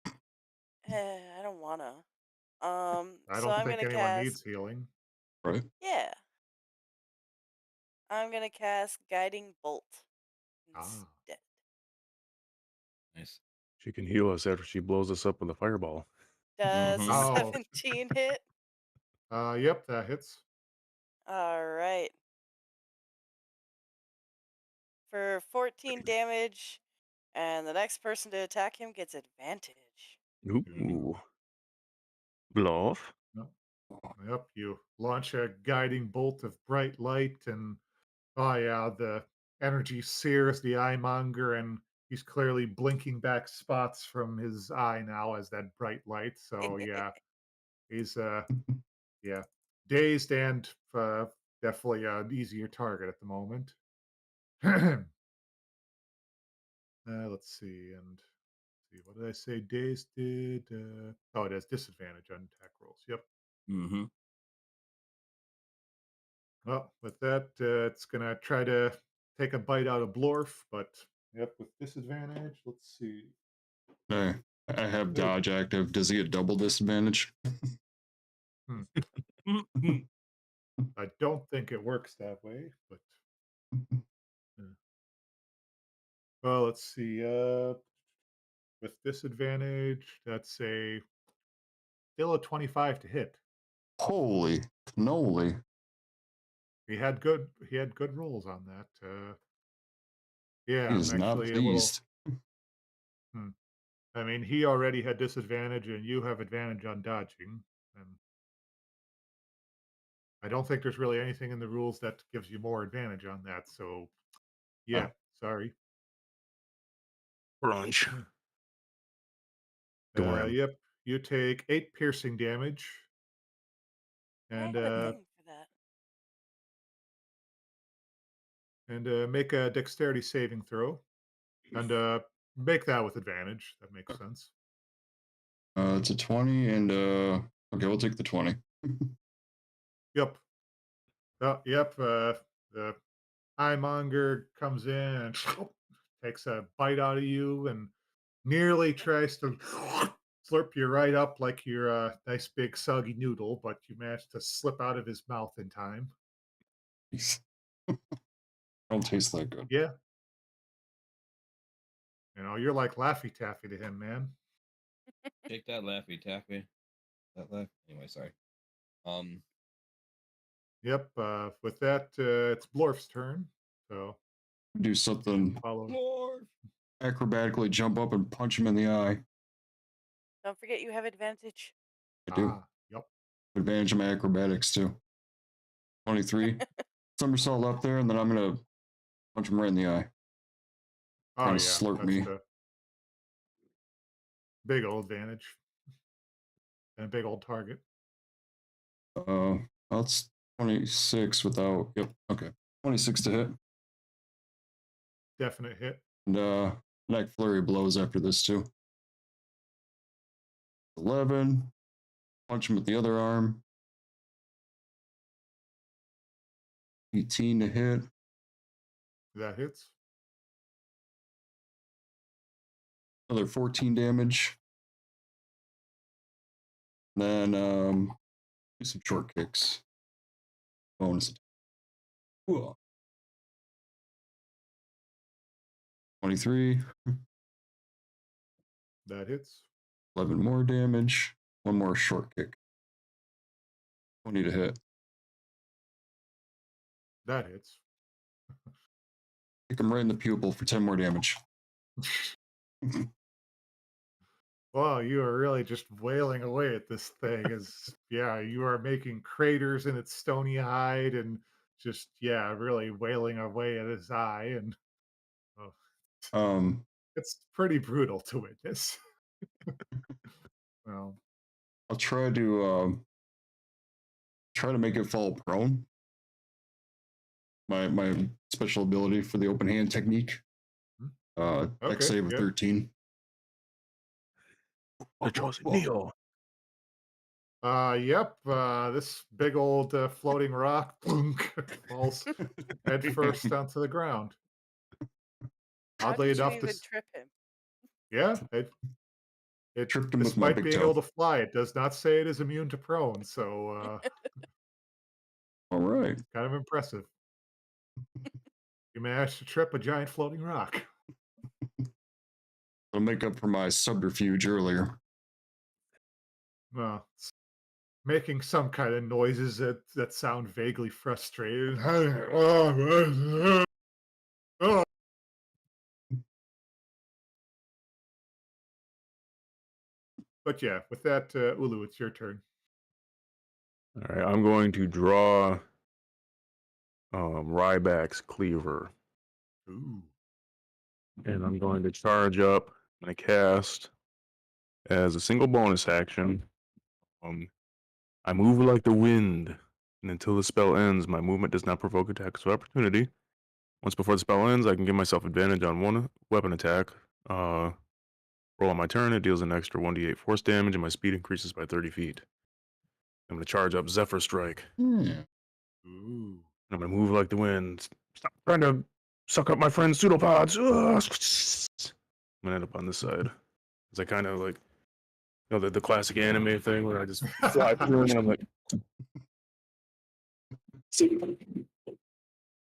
Speaker 5: I don't wanna.
Speaker 3: I
Speaker 5: So
Speaker 3: don't
Speaker 5: I'm
Speaker 3: think
Speaker 5: gonna
Speaker 3: anyone
Speaker 5: cast.
Speaker 3: needs healing.
Speaker 2: right?
Speaker 5: Yeah, I'm gonna cast Guiding Bolt
Speaker 3: Ah,
Speaker 5: instead.
Speaker 4: Nice.
Speaker 1: She can heal us after she blows us up with a fireball.
Speaker 5: Does
Speaker 4: Mhm.
Speaker 5: a
Speaker 3: Oh.
Speaker 5: 17 hit?
Speaker 3: Yep, that hits.
Speaker 5: All right. For 14 damage, and the next person to attack him gets advantage.
Speaker 1: Ooh. Blorph.
Speaker 3: No. Yep, you launch a guiding bolt of bright light, and oh yeah, the energy sears the eyemonger, and he's clearly blinking back spots from his eye now as that bright light. So yeah, he's yeah, dazed and definitely an easier target at the moment. Let's see, and see what did I say? Dazed did. Oh, it has disadvantage on attack rolls. Yep.
Speaker 4: Mm-hmm.
Speaker 3: Well, with that, it's gonna try to take a bite out of Blorf, but yep, with disadvantage. Let's see.
Speaker 2: I have
Speaker 3: Hey.
Speaker 2: dodge active. Does he get double disadvantage?
Speaker 3: I don't think it works that way, but well, let's see. With disadvantage, that's a still a 25 to hit.
Speaker 2: Holy cannoli.
Speaker 3: He had good rolls on that. Yeah,
Speaker 2: He
Speaker 3: I'm
Speaker 2: is not
Speaker 3: actually a little.
Speaker 2: pleased.
Speaker 3: Hmm. I mean, he already had disadvantage, and you have advantage on dodging, and I don't think there's really anything in the rules that gives you more advantage on that. So, yeah,
Speaker 2: Oh,
Speaker 3: sorry.
Speaker 1: Crunch. Ignore him.
Speaker 3: Yep, you take 8 piercing damage, and
Speaker 5: I have a thing for that.
Speaker 3: make a dexterity saving throw, and make that with advantage. That makes sense.
Speaker 2: It's a 20, and okay, we'll take the 20.
Speaker 3: Yep. Oh, yep. The eyemonger comes in and takes a bite out of you and nearly tries to slurp you right up like you're a nice big soggy noodle, but you managed to slip out of his mouth in time.
Speaker 2: Don't taste that good.
Speaker 3: Yeah. You know, you're like Laffy Taffy to him, man.
Speaker 4: Take that, Laffy Taffy. That laugh. Anyway, sorry.
Speaker 3: Yep. With that, it's Blorf's turn. So
Speaker 2: Do something,
Speaker 3: follow.
Speaker 4: Lord.
Speaker 2: acrobatically jump up and punch him in the eye.
Speaker 5: Don't forget you have advantage.
Speaker 2: I do.
Speaker 3: Ah, yep.
Speaker 2: Advantage of my acrobatics too. 23. Somersault up there, and then I'm gonna punch him right in the eye.
Speaker 3: Oh
Speaker 2: Trying
Speaker 3: yeah,
Speaker 2: to slurp
Speaker 3: that's
Speaker 2: me.
Speaker 3: the big old advantage and a big old target.
Speaker 2: That's 26 without. Yep. Okay. 26 to hit.
Speaker 3: Definite hit.
Speaker 2: And neck flurry blows after this too. 11. Punch him with the other arm. 18 to hit.
Speaker 3: That hits.
Speaker 2: Another 14 damage. Then do some short kicks. Bonus attack. Ooh. 23.
Speaker 3: That hits.
Speaker 2: 11 more damage. One more short kick. 20 to hit.
Speaker 3: That hits.
Speaker 2: Kick him right in the pupil for 10 more damage.
Speaker 3: Wow, you are really just wailing away at this thing. Yeah, you are making craters in its stony hide and just really wailing away at his eye, and oh,
Speaker 2: Um,
Speaker 3: it's pretty brutal to witness. Well,
Speaker 2: I'll try to make it fall prone. My special ability for the open hand technique. Dex
Speaker 3: okay,
Speaker 2: save of
Speaker 3: yep.
Speaker 2: 13.
Speaker 1: The chosen Neo.
Speaker 3: Yep. This big old floating rock falls head first onto the ground.
Speaker 5: How
Speaker 3: Oddly
Speaker 5: did you
Speaker 3: enough,
Speaker 5: even
Speaker 3: this
Speaker 5: trip him?
Speaker 3: it
Speaker 2: Tripped him with my
Speaker 3: despite
Speaker 2: big
Speaker 3: being
Speaker 2: toe.
Speaker 3: able to fly, it does not say it is immune to prone. So
Speaker 2: All right.
Speaker 3: it's kind of impressive. You managed to trip a giant floating rock.
Speaker 2: I'll make up for my subterfuge earlier.
Speaker 3: It's making some kind of noises that sound vaguely frustrated. But yeah, with that, Ulu, it's your turn.
Speaker 1: All right, I'm going to draw Ryback's cleaver,
Speaker 3: Ooh.
Speaker 1: and I'm going to charge up. I'm going to cast as a single bonus action. I move like the wind, and until the spell ends, my movement does not provoke attacks of opportunity. Once before the spell ends, I can give myself advantage on one weapon attack. Roll on my turn, it deals an extra 1d8 force damage, and my speed increases by 30 feet. I'm going to charge up Zephyr Strike.
Speaker 2: Yeah.
Speaker 3: Ooh.
Speaker 1: And I'm going to move like the wind. Stop trying to suck up my friend's pseudopods. I'm going to end up on this side. Because I kind of like, you know, the classic anime thing where I just fly through and I'm like,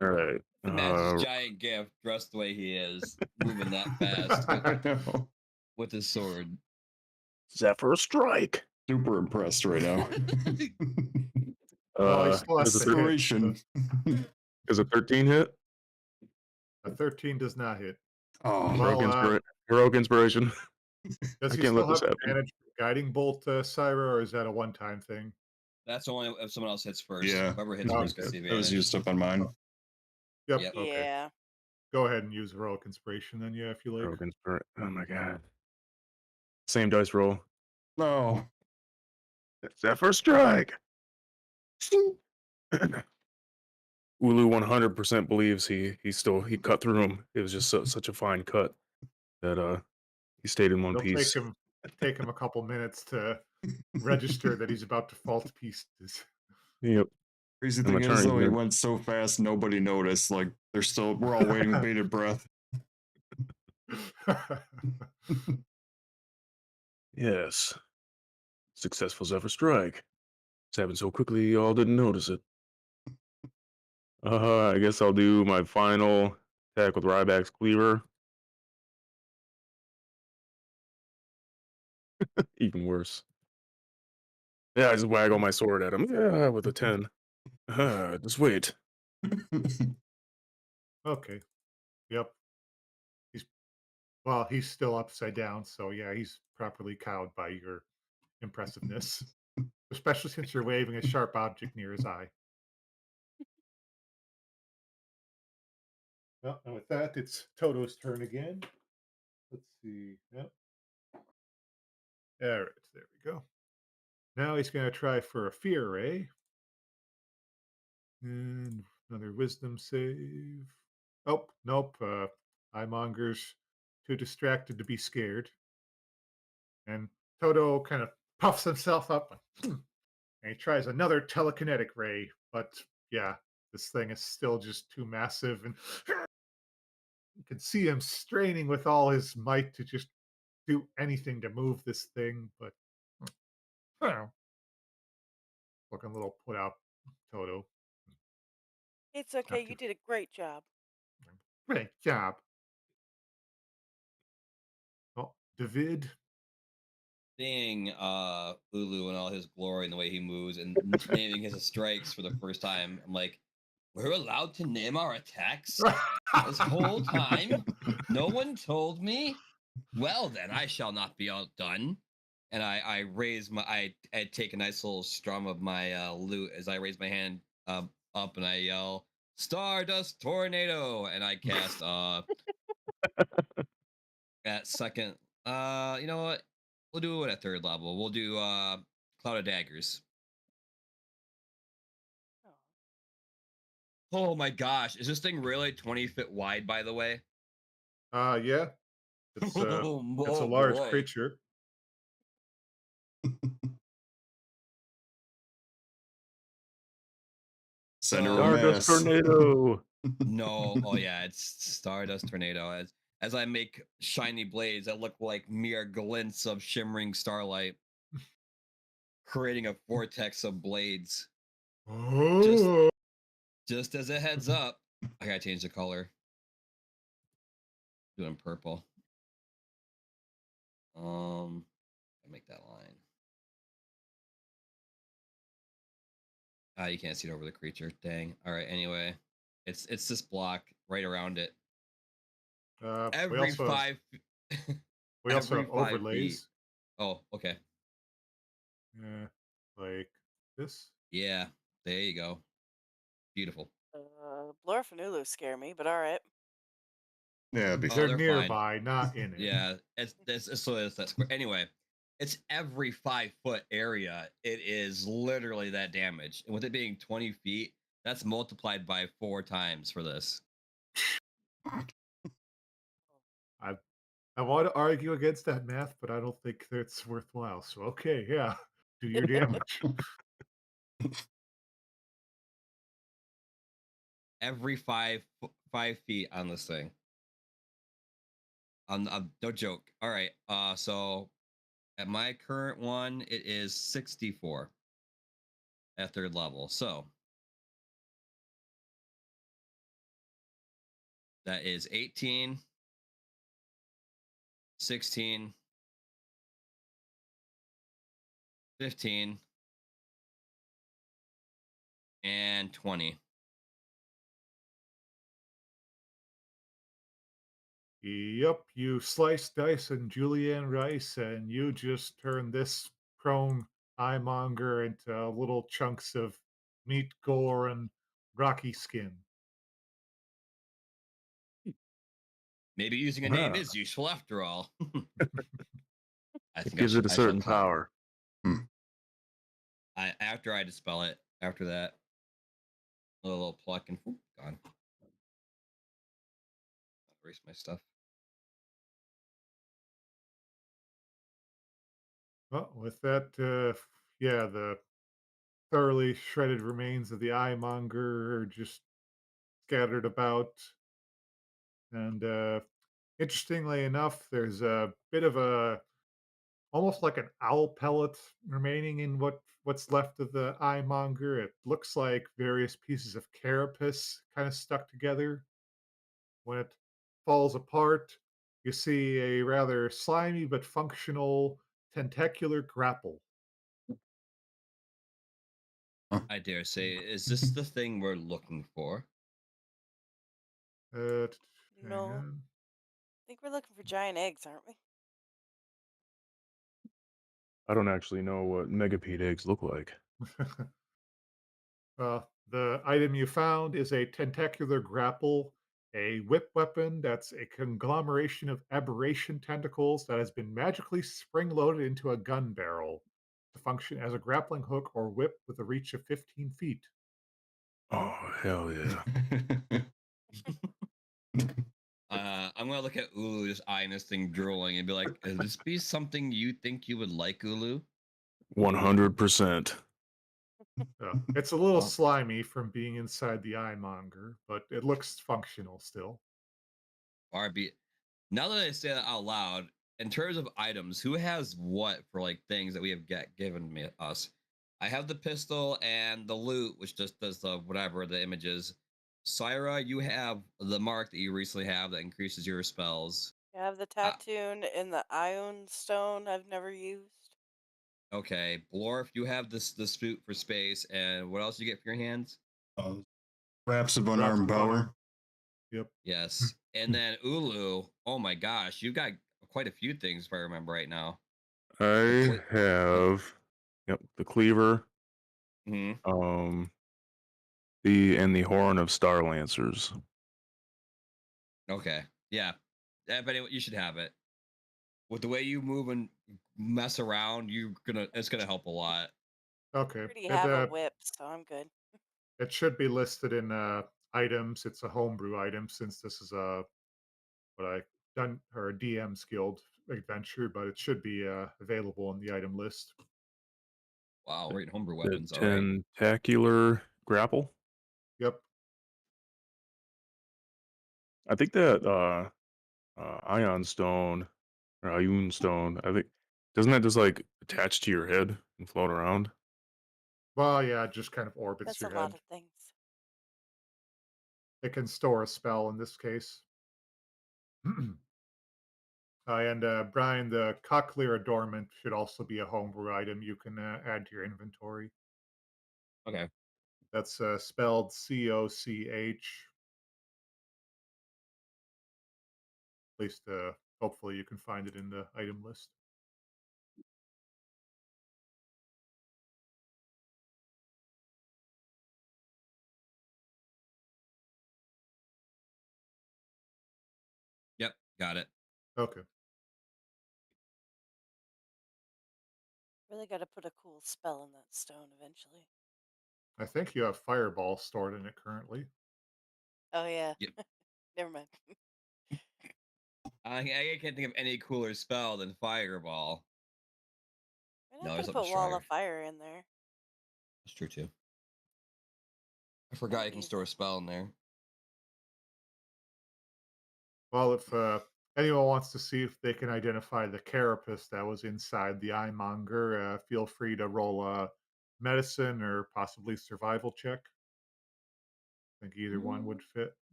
Speaker 1: all right.
Speaker 4: Imagine this giant gift dressed the way he is, moving that fast
Speaker 2: I know.
Speaker 4: with his sword.
Speaker 1: Zephyr Strike.
Speaker 2: Super impressed right now.
Speaker 3: Well, he still has
Speaker 1: Does
Speaker 3: to hit.
Speaker 2: Inspiration.
Speaker 1: Is a 13 hit?
Speaker 3: A 13 does not hit.
Speaker 2: Oh,
Speaker 3: Well,
Speaker 1: Heroic inspiration.
Speaker 3: Does
Speaker 1: I
Speaker 3: he
Speaker 1: can't
Speaker 3: still
Speaker 1: let this
Speaker 3: have
Speaker 1: happen.
Speaker 3: advantage from Guiding Bolt, Cyra, or is that a one-time thing?
Speaker 4: That's only if someone else hits first.
Speaker 2: Yeah.
Speaker 4: Whoever hits
Speaker 3: No,
Speaker 4: first gets the
Speaker 2: it
Speaker 4: advantage.
Speaker 2: was used up on mine.
Speaker 3: Yep.
Speaker 4: Yep.
Speaker 3: Okay.
Speaker 5: Yeah.
Speaker 3: Go ahead and use Heroic Inspiration then, yeah, if you like.
Speaker 1: Heroic inspiration. Oh my god. Same dice roll.
Speaker 2: No.
Speaker 1: Zephyr Strike. Ulu 100% believes he cut through him. It was just such a fine cut that he stayed in one
Speaker 3: It'll
Speaker 1: piece.
Speaker 3: take him a couple minutes to register that he's about to fall to pieces.
Speaker 1: Yep.
Speaker 2: Crazy
Speaker 1: And my
Speaker 2: thing is,
Speaker 1: turn
Speaker 2: though, he
Speaker 1: again.
Speaker 2: went so fast, nobody noticed. Like, we're all waiting with bated breath.
Speaker 1: Yes. Successful Zephyr Strike. It's happened so quickly you all didn't notice it. I guess I'll do my final attack with Ryback's Cleaver. Even worse. Yeah, I just waggle my sword at him. Yeah, with a 10. Just wait.
Speaker 3: Okay. Yep. He's still upside down, so yeah, he's properly cowed by your impressiveness. Especially since you're waving a sharp object near his eye. Well, and with that, it's Toto's turn again. Let's see. Yep. All right, there we go. Now he's going to try for a fear ray. And another wisdom save. Oh, nope. Eyemonger's too distracted to be scared. And Todo kind of puffs himself up and he tries another telekinetic ray. But yeah, this thing is still just too massive. And you can see him straining with all his might to just do anything to move this thing. But I don't know. Looking a little put out, Todo.
Speaker 5: It's okay.
Speaker 3: After
Speaker 5: You did a great job.
Speaker 3: great job. Oh, David.
Speaker 4: Seeing Ullu in all his glory and the way he moves and naming his strikes for the first time, I'm like, we're allowed to name our attacks this whole time? No one told me? Well, then I shall not be outdone. And I raise my, I take a nice little strum of my lute as I raise my hand up and I yell, Stardust Tornado! And I cast at second, you know what? We'll do it at third level. We'll do Cloud of Daggers.
Speaker 5: Oh.
Speaker 4: Oh my gosh, is this thing really 20 feet wide, by the way?
Speaker 3: Yeah. It's a
Speaker 4: Oh
Speaker 3: large
Speaker 4: boy.
Speaker 3: creature.
Speaker 2: Send her a
Speaker 1: Stardust
Speaker 2: mass.
Speaker 1: Tornado.
Speaker 4: No, oh yeah, it's Stardust Tornado. As I make shiny blades that look like mere glints of shimmering starlight, creating a vortex of blades.
Speaker 3: Oh.
Speaker 4: Just as a heads up, I gotta change the color. Doing purple. I make that line. You can't see it over the creature. Dang. All right. Anyway, it's this block right around it.
Speaker 3: We also have
Speaker 4: every 5
Speaker 3: overlays.
Speaker 4: feet. Oh, okay.
Speaker 3: Yeah, like this.
Speaker 4: Yeah, there you go. Beautiful.
Speaker 5: Blorph and Ullu scare me, but all right.
Speaker 2: Yeah,
Speaker 4: Oh,
Speaker 3: They're
Speaker 4: they're
Speaker 3: nearby, not in it.
Speaker 4: Yeah, it's that square. Anyway, it's every 5 foot area. It is literally that damage, and with it being 20 feet, that's multiplied by 4 times for this.
Speaker 3: I want to argue against that math, but I don't think that's worthwhile. So okay, yeah, do your damage.
Speaker 4: Every 5 feet on this thing. No joke. All right. So at my current one, it is 64 at third level. So that is 18, 16, 15, and 20.
Speaker 3: Yep, you slice, dice, and julienne rice, and you just turn this prone eyemonger into little chunks of meat, gore, and rocky skin.
Speaker 4: Maybe using a name is useful after all.
Speaker 1: It gives it a certain power.
Speaker 4: After I dispel it, after that. A little pluck and whoop, gone. Erase my stuff.
Speaker 3: Well, with that, yeah, the thoroughly shredded remains of the eye monger are just scattered about. And interestingly enough, there's a bit of a almost like an owl pellet remaining in what's left of the eye monger. It looks like various pieces of carapace kind of stuck together. When it falls apart, you see a rather slimy but functional tentacular grapple.
Speaker 4: I dare say, is this the thing we're looking for?
Speaker 3: Hang
Speaker 5: No,
Speaker 3: on.
Speaker 5: I think we're looking for giant eggs, aren't we?
Speaker 1: I don't actually know what megapede eggs look like.
Speaker 3: The item you found is a tentacular grapple, a whip weapon that's a conglomeration of aberration tentacles that has been magically spring loaded into a gun barrel to function as a grappling hook or whip with a reach of 15 feet.
Speaker 1: Oh, hell yeah.
Speaker 4: I'm gonna look at Ulu just eyeing this thing drooling and be like, "Is this be something you think you would like, Ulu?"
Speaker 1: 100%.
Speaker 3: It's a little
Speaker 4: Well,
Speaker 3: slimy from being inside the eye monger, but it looks functional still.
Speaker 4: RB. Now that I say that out loud, in terms of items, who has what for like things that we have given me us? I have the pistol and the loot, which just does the whatever the images. Cyra, you have the mark that you recently have that increases your spells.
Speaker 5: I have the
Speaker 4: Uh,
Speaker 5: tattoo and the ion stone I've never used.
Speaker 4: okay, Blorph, you have the suit for space, and what else you get for your hands?
Speaker 2: Wraps of
Speaker 3: Wraps
Speaker 2: unarmed
Speaker 3: of
Speaker 2: power.
Speaker 3: honor. Yep.
Speaker 4: Yes, and then Ulu. Oh my gosh, you've got quite a few things if I remember right now.
Speaker 1: I have the cleaver,
Speaker 4: Mhm.
Speaker 1: the horn of star lancers.
Speaker 4: Okay. Yeah. But anyway, you should have it. With the way you move and mess around, it's gonna help a lot.
Speaker 3: Okay.
Speaker 5: Already have a whip, so I'm good.
Speaker 3: It should be listed in items. It's a homebrew item since this is a what I done or a DM's Guild adventure, but it should be available in the item list.
Speaker 4: Wow, right, homebrew
Speaker 1: The
Speaker 4: weapons. All right.
Speaker 1: tentacular grapple.
Speaker 3: Yep.
Speaker 1: I think that ion stone or ion stone. I think doesn't that just like attach to your head and float around?
Speaker 3: Well, yeah, it just kind of orbits
Speaker 5: That's a
Speaker 3: your
Speaker 5: lot
Speaker 3: head.
Speaker 5: of things.
Speaker 3: It can store a spell in this case. And Brian, the cochlear adornment should also be a homebrew item you can add to your inventory.
Speaker 4: Okay.
Speaker 3: That's spelled COCH. At least, hopefully, you can find it in the item list.
Speaker 4: Yep. Got it.
Speaker 3: Okay.
Speaker 5: Really got to put a cool spell in that stone eventually.
Speaker 3: I think you have Fireball stored in it currently.
Speaker 5: Oh yeah.
Speaker 4: Yep.
Speaker 5: Never mind.
Speaker 4: I can't think of any cooler spell than Fireball.
Speaker 5: We're
Speaker 4: No,
Speaker 5: not
Speaker 4: there's
Speaker 5: gonna
Speaker 4: something
Speaker 5: put Wall of
Speaker 4: stronger.
Speaker 5: Fire in there.
Speaker 4: That's true too. I forgot
Speaker 5: Don't
Speaker 4: you can
Speaker 5: need
Speaker 4: store a
Speaker 5: it.
Speaker 4: spell in there.
Speaker 3: Well, if anyone wants to see if they can identify the carapace that was inside the eye monger, feel free to roll a medicine or possibly survival check. I think either one would fit.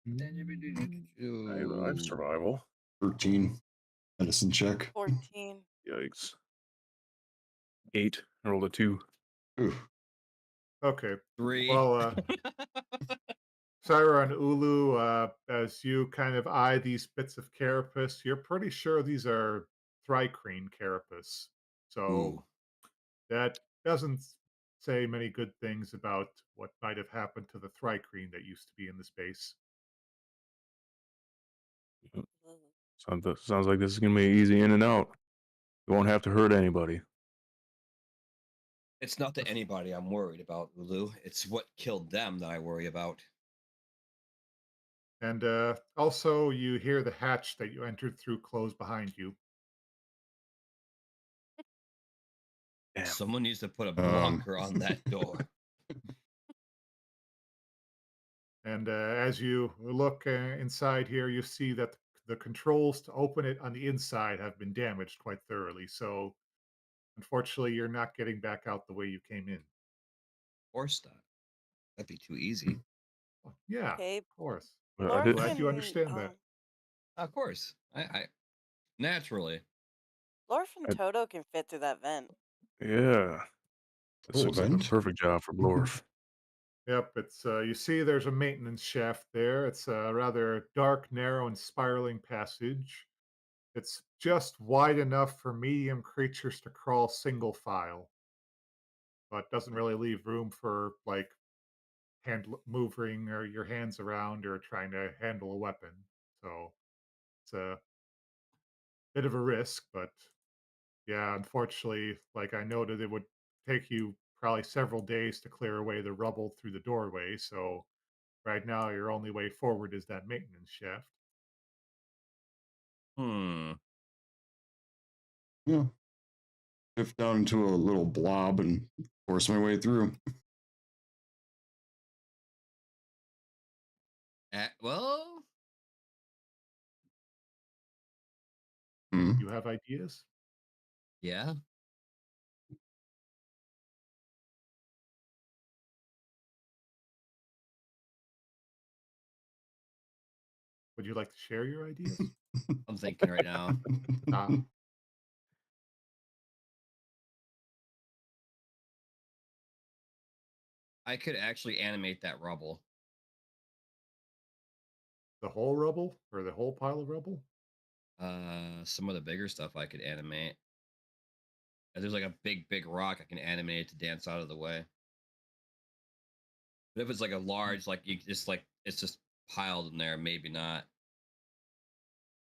Speaker 1: I have survival.
Speaker 2: 13. Medicine check.
Speaker 5: 14.
Speaker 1: Yikes. 8. I rolled a 2.
Speaker 2: Ooh.
Speaker 3: Okay.
Speaker 4: 3.
Speaker 3: Well, Cyra and Ulu, as you kind of eye these bits of carapace, you're pretty sure these are thrycreen carapace. So
Speaker 4: Ooh.
Speaker 3: that doesn't say many good things about what might have happened to the thrycreen that used to be in the space.
Speaker 1: Sounds like this is gonna be easy in and out. You won't have to hurt anybody.
Speaker 4: It's not that anybody I'm worried about, Ullu. It's what killed them that I worry about.
Speaker 3: And also, you hear the hatch that you entered through close behind you.
Speaker 1: Damn.
Speaker 4: Someone needs to put a
Speaker 2: Um.
Speaker 4: blocker on that door.
Speaker 3: And as you look inside here, you see that the controls to open it on the inside have been damaged quite thoroughly. So, unfortunately, you're not getting back out the way you came in.
Speaker 4: Of course not. That'd be too easy.
Speaker 3: Well, yeah,
Speaker 5: Okay,
Speaker 3: of course.
Speaker 1: I
Speaker 5: Blorph
Speaker 1: did.
Speaker 3: Glad you
Speaker 5: can
Speaker 3: understand that.
Speaker 4: Of course. I naturally.
Speaker 5: Blorph and
Speaker 1: I-
Speaker 5: Todo can fit through that vent.
Speaker 1: Yeah. This
Speaker 2: Oh,
Speaker 1: looks like the
Speaker 2: vent?
Speaker 1: perfect job for Blorph.
Speaker 3: Yep, it's you see there's a maintenance shaft there. It's a rather dark, narrow, and spiraling passage. It's just wide enough for medium creatures to crawl single file, but doesn't really leave room for like moving or your hands around or trying to handle a weapon. So it's a bit of a risk, but yeah, unfortunately, like I noted, it would take you probably several days to clear away the rubble through the doorway. So right now, your only way forward is that maintenance shaft.
Speaker 4: Hmm.
Speaker 2: Yeah. Shift down into a little blob and force my way through.
Speaker 4: Well,
Speaker 2: Hmm.
Speaker 3: You have ideas?
Speaker 4: yeah.
Speaker 3: Would you like to share your ideas?
Speaker 4: I'm thinking right now.
Speaker 3: Ah,
Speaker 4: I could actually animate that rubble.
Speaker 3: the whole rubble or the whole pile of rubble?
Speaker 4: Some of the bigger stuff I could animate. If there's like a big rock, I can animate it to dance out of the way. But if it's like a large, like you just like it's just piled in there, maybe not.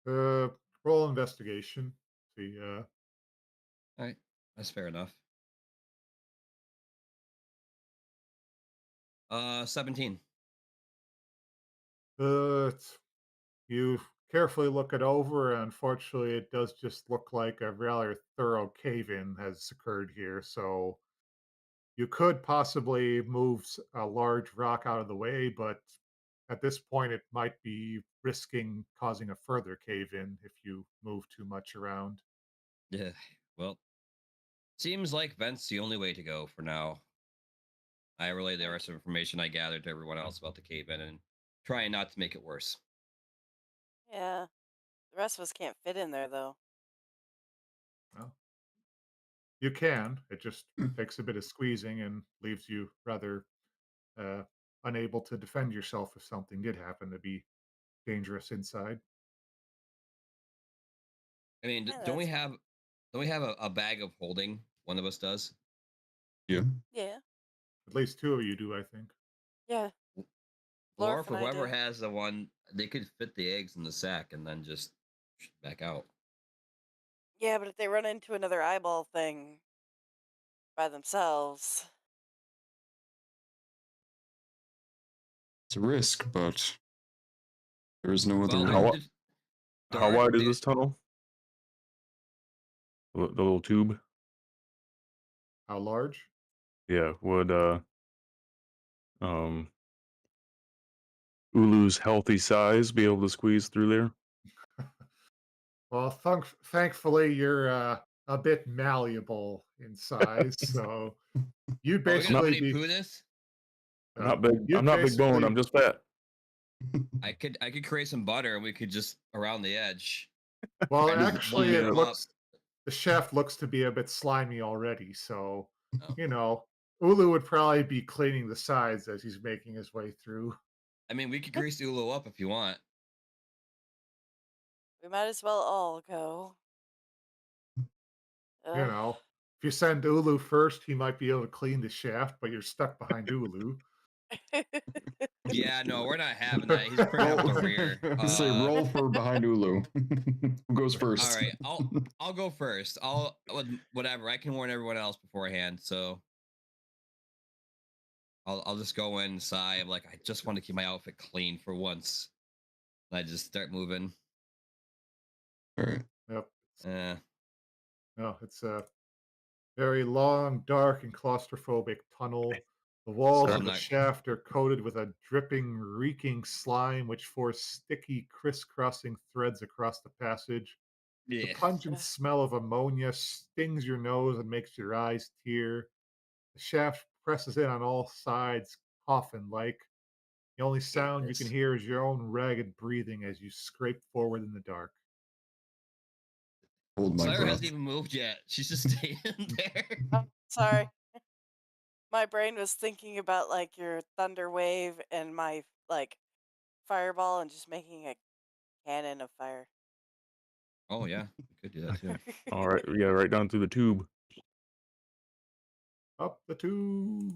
Speaker 3: Uh, roll investigation. See,
Speaker 4: All right, that's fair enough. 17.
Speaker 3: it's- you carefully look it over, and unfortunately, it does just look like a rather thorough cave-in has occurred here. So you could possibly move a large rock out of the way, but at this point, it might be risking causing a further cave-in if you move too much around.
Speaker 4: Yeah. Well, seems like vent's the only way to go for now. I relay the rest of information I gathered to everyone else about the cave in and trying not to make it worse.
Speaker 5: Yeah, the rest of us can't fit in there though.
Speaker 3: Well, you can. It just takes a bit of squeezing and leaves you rather uh, unable to defend yourself if something did happen to be dangerous inside.
Speaker 4: I mean,
Speaker 5: Yeah,
Speaker 4: don't we
Speaker 5: that's
Speaker 4: have
Speaker 5: fine.
Speaker 4: a bag of holding? One of us does.
Speaker 2: Yeah.
Speaker 5: Yeah,
Speaker 3: At least two of you do, I think.
Speaker 5: yeah.
Speaker 4: Blorph
Speaker 5: Blorph
Speaker 4: or
Speaker 5: and I
Speaker 4: whoever
Speaker 5: do.
Speaker 4: has the one, they could fit the eggs in the sack and then just back out.
Speaker 5: Yeah, but if they run into another eyeball thing by themselves,
Speaker 2: It's a risk, but there is no other
Speaker 4: Well,
Speaker 2: way.
Speaker 1: How,
Speaker 4: there's,
Speaker 1: wi-
Speaker 4: there's
Speaker 1: how
Speaker 4: dark.
Speaker 1: wide is this tunnel? The little tube?
Speaker 3: How large?
Speaker 1: Yeah. Would um Ulu's healthy size be able to squeeze through there?
Speaker 3: Well, thankfully, you're a bit malleable in size, so you'd
Speaker 4: Are we
Speaker 1: I'm
Speaker 4: gonna
Speaker 1: not
Speaker 3: basically
Speaker 4: Winnie
Speaker 3: be
Speaker 4: Pooh this?
Speaker 1: I'm not big. I'm
Speaker 3: you'd
Speaker 1: not big boned.
Speaker 3: basically
Speaker 1: I'm just fat.
Speaker 4: I could create some butter and we could just around the edge.
Speaker 3: well,
Speaker 4: Kind of
Speaker 3: actually,
Speaker 4: line
Speaker 3: it
Speaker 4: them up.
Speaker 3: looks the shaft looks to be a bit slimy already, so
Speaker 4: Oh.
Speaker 3: you know, Ulu would probably be cleaning the sides as he's making his way through.
Speaker 4: I mean, we could grease Ullu up if you want.
Speaker 5: we might as well all go.
Speaker 3: You
Speaker 5: Ugh.
Speaker 3: know, if you send Ulu first, he might be able to clean the shaft, but you're stuck behind Ulu.
Speaker 4: Yeah, no, we're not having that. He's bringing up the rear.
Speaker 2: Say roll for behind Ulu. Who goes first?
Speaker 4: All right, I'll go first. I'll whatever. I can warn everyone else beforehand. So I'll just go inside. I'm like, I just want to keep my outfit clean for once. And I just start moving.
Speaker 2: All right.
Speaker 3: Yep.
Speaker 4: Eh,
Speaker 3: No, it's a very long, dark, and claustrophobic tunnel. The walls
Speaker 1: Sorry.
Speaker 3: of
Speaker 4: I'm
Speaker 3: the
Speaker 4: not.
Speaker 3: shaft are coated with a dripping, reeking slime which force sticky, crisscrossing threads across the passage. The
Speaker 4: Yeah.
Speaker 3: pungent smell of ammonia stings your nose and makes your eyes tear. The shaft presses in on all sides, coffin like. The only
Speaker 5: Hate
Speaker 3: sound you can
Speaker 5: this.
Speaker 3: hear is your own ragged breathing as you scrape forward in the dark.
Speaker 2: Hold my
Speaker 4: Cyra
Speaker 2: breath.
Speaker 4: hasn't even moved yet. She's just staying there.
Speaker 5: Oh, sorry. My brain was thinking about like your thunder wave and my like fireball and just making a cannon of fire.
Speaker 4: Oh yeah, we could do that too.
Speaker 1: All right, yeah, right down through the tube.
Speaker 3: Up the tube.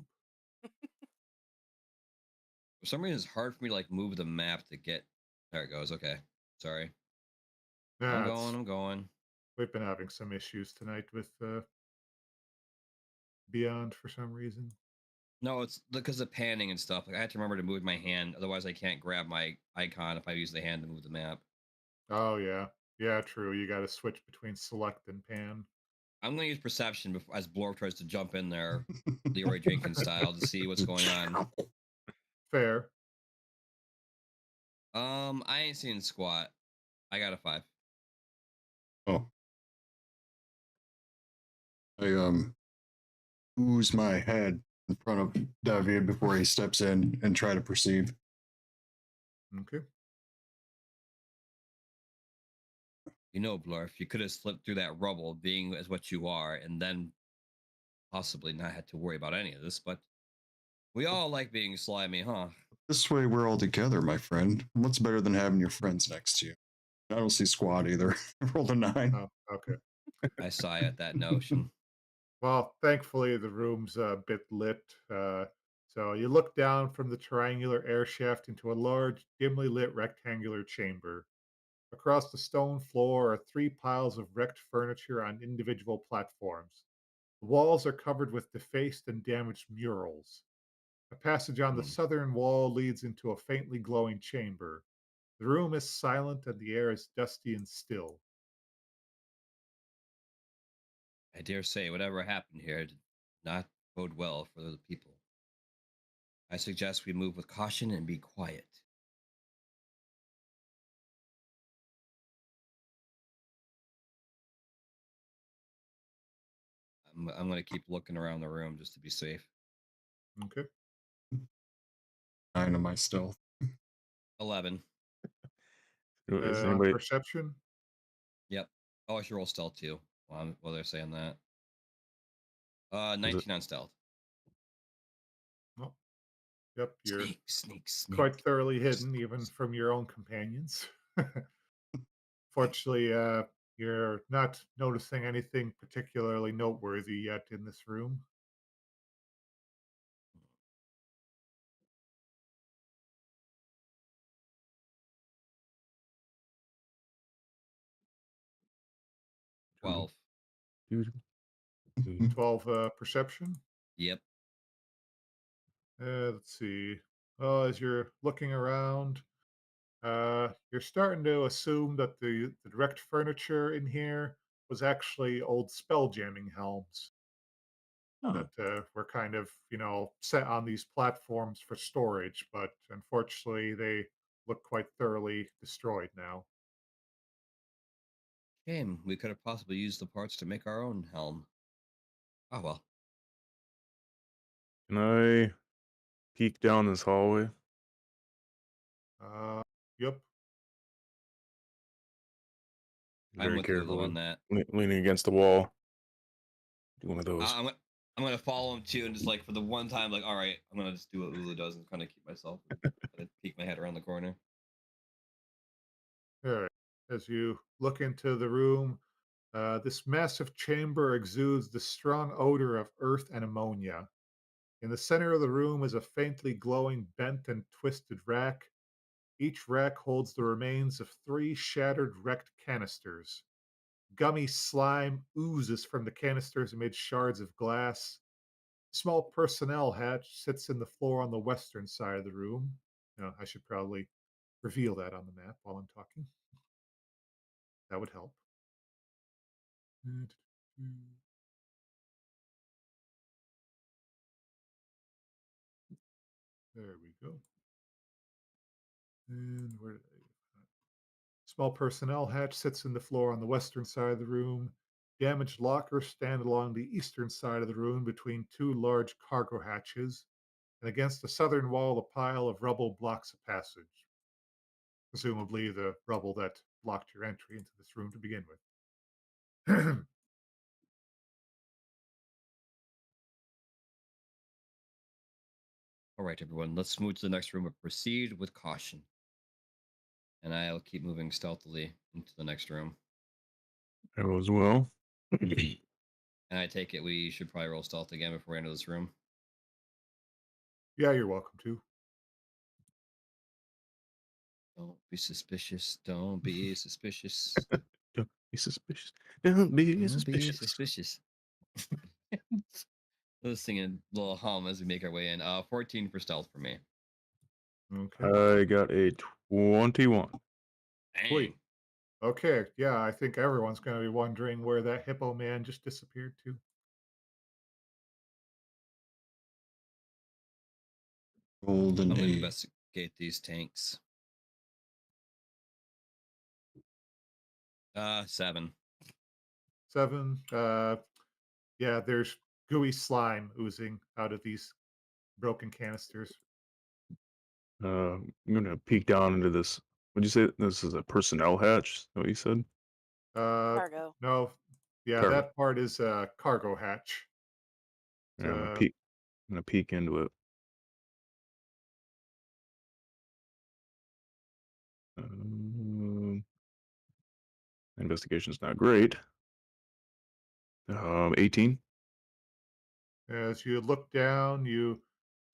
Speaker 4: For some reason, it's hard for me to like move the map to get. There it goes. Okay, sorry. I'm
Speaker 3: Yeah,
Speaker 4: going. I'm going.
Speaker 3: we've been having some issues tonight with Beyond for some reason.
Speaker 4: No, it's because of panning and stuff. Like I have to remember to move my hand, otherwise I can't grab my icon if I use the hand to move the map.
Speaker 3: Oh yeah, yeah, true. You got to switch between select and pan.
Speaker 4: I'm gonna use perception before, as Blorph tries to jump in there, Leroy Jenkins style, to see what's going on.
Speaker 3: Fair.
Speaker 4: I ain't seen squat. I got a 5.
Speaker 2: Oh, I ooze my head in front of David before he steps in and try to perceive.
Speaker 3: Okay.
Speaker 4: You know, Blorph, you could have slipped through that rubble, being as what you are, and then possibly not had to worry about any of this. But we all like being slimy, huh?
Speaker 2: This way, we're all together, my friend. What's better than having your friends next to you? I don't see squad either. Rolled a 9.
Speaker 3: Oh, okay.
Speaker 4: I sigh at that notion.
Speaker 3: Well, thankfully the room's a bit lit. So you look down from the triangular air shaft into a large, dimly lit rectangular chamber. Across the stone floor are 3 piles of wrecked furniture on individual platforms. The walls are covered with defaced and damaged murals. A passage on the
Speaker 4: Hmm.
Speaker 3: southern wall leads into a faintly glowing chamber. The room is silent and the air is dusty and still.
Speaker 4: I dare say whatever happened here did not bode well for the people. I suggest we move with caution and be quiet. I'm going to keep looking around the room just to be safe.
Speaker 3: Okay.
Speaker 2: 9 of my stealth.
Speaker 4: 11.
Speaker 1: Is
Speaker 3: On
Speaker 1: anybody?
Speaker 3: perception?
Speaker 4: Yep. Oh, I should roll stealth too. While they're saying that.
Speaker 1: Is it?
Speaker 4: 19 on stealth.
Speaker 3: Oh, yep, you're
Speaker 4: Sneak, sneak, sneak.
Speaker 3: quite thoroughly hidden, even from your own companions. Fortunately, you're not noticing anything particularly noteworthy yet in this room.
Speaker 1: Two,
Speaker 4: 12.
Speaker 1: two, two.
Speaker 3: 12 perception.
Speaker 4: Yep.
Speaker 3: Let's see. As you're looking around, you're starting to assume that the direct furniture in here was actually old spell jamming helms
Speaker 2: Huh.
Speaker 3: that were kind of, set on these platforms for storage, but unfortunately they look quite thoroughly destroyed now.
Speaker 4: Shame. We could have possibly used the parts to make our own helm. Oh well.
Speaker 1: Can I peek down this hallway?
Speaker 3: Uh, yep.
Speaker 4: I'm
Speaker 1: Very
Speaker 4: with Ullu
Speaker 1: carefully,
Speaker 4: on that.
Speaker 1: leaning against the wall. Do one of those.
Speaker 4: I'm gonna follow him too, and just like for the one time, like, all right, I'm gonna just do what Ullu does and kind of keep myself, kind of peek my head around the corner.
Speaker 3: All right. As you look into the room, this massive chamber exudes the strong odor of earth and ammonia. In the center of the room is a faintly glowing, bent and twisted rack. Each rack holds the remains of 3 shattered, wrecked canisters. Gummy slime oozes from the canisters amid shards of glass. Small personnel hatch sits in the floor on the western side of the room. I should probably reveal that on the map while I'm talking. That would help. There we go. And where did I? Small personnel hatch sits in the floor on the western side of the room. Damaged lockers stand along the eastern side of the room between two large cargo hatches, and against the southern wall, a pile of rubble blocks a passage. Presumably, the rubble that blocked your entry into this room to begin with.
Speaker 4: All right, everyone, let's move to the next room, but proceed with caution. And I'll keep moving stealthily into the next room.
Speaker 1: Arrow as well.
Speaker 4: And I take it we should probably roll stealth again before we enter this room.
Speaker 3: Yeah, you're welcome to.
Speaker 4: Don't be suspicious. Don't be suspicious.
Speaker 1: Don't be suspicious. Don't be
Speaker 4: Don't be
Speaker 1: suspicious.
Speaker 4: suspicious. Let's sing a little hum as we make our way in. 14 for stealth for me.
Speaker 3: Okay.
Speaker 1: I got a 21.
Speaker 4: Dang.
Speaker 3: Sweet. Okay. Yeah, I think everyone's going to be wondering where that hippo man just disappeared to.
Speaker 2: Golden
Speaker 4: I'm gonna
Speaker 2: age.
Speaker 4: investigate these tanks. 7.
Speaker 3: 7. Yeah, there's gooey slime oozing out of these broken canisters.
Speaker 1: I'm gonna peek down into this. What'd you say? This is a personnel hatch? Is that what you said?
Speaker 5: Cargo.
Speaker 3: No. Yeah,
Speaker 1: Cargo.
Speaker 3: that part is a cargo hatch.
Speaker 1: Yeah, I'm gonna
Speaker 3: Uh,
Speaker 1: peek. I'm gonna peek into it. Investigation's not great. 18.
Speaker 3: As you look down, you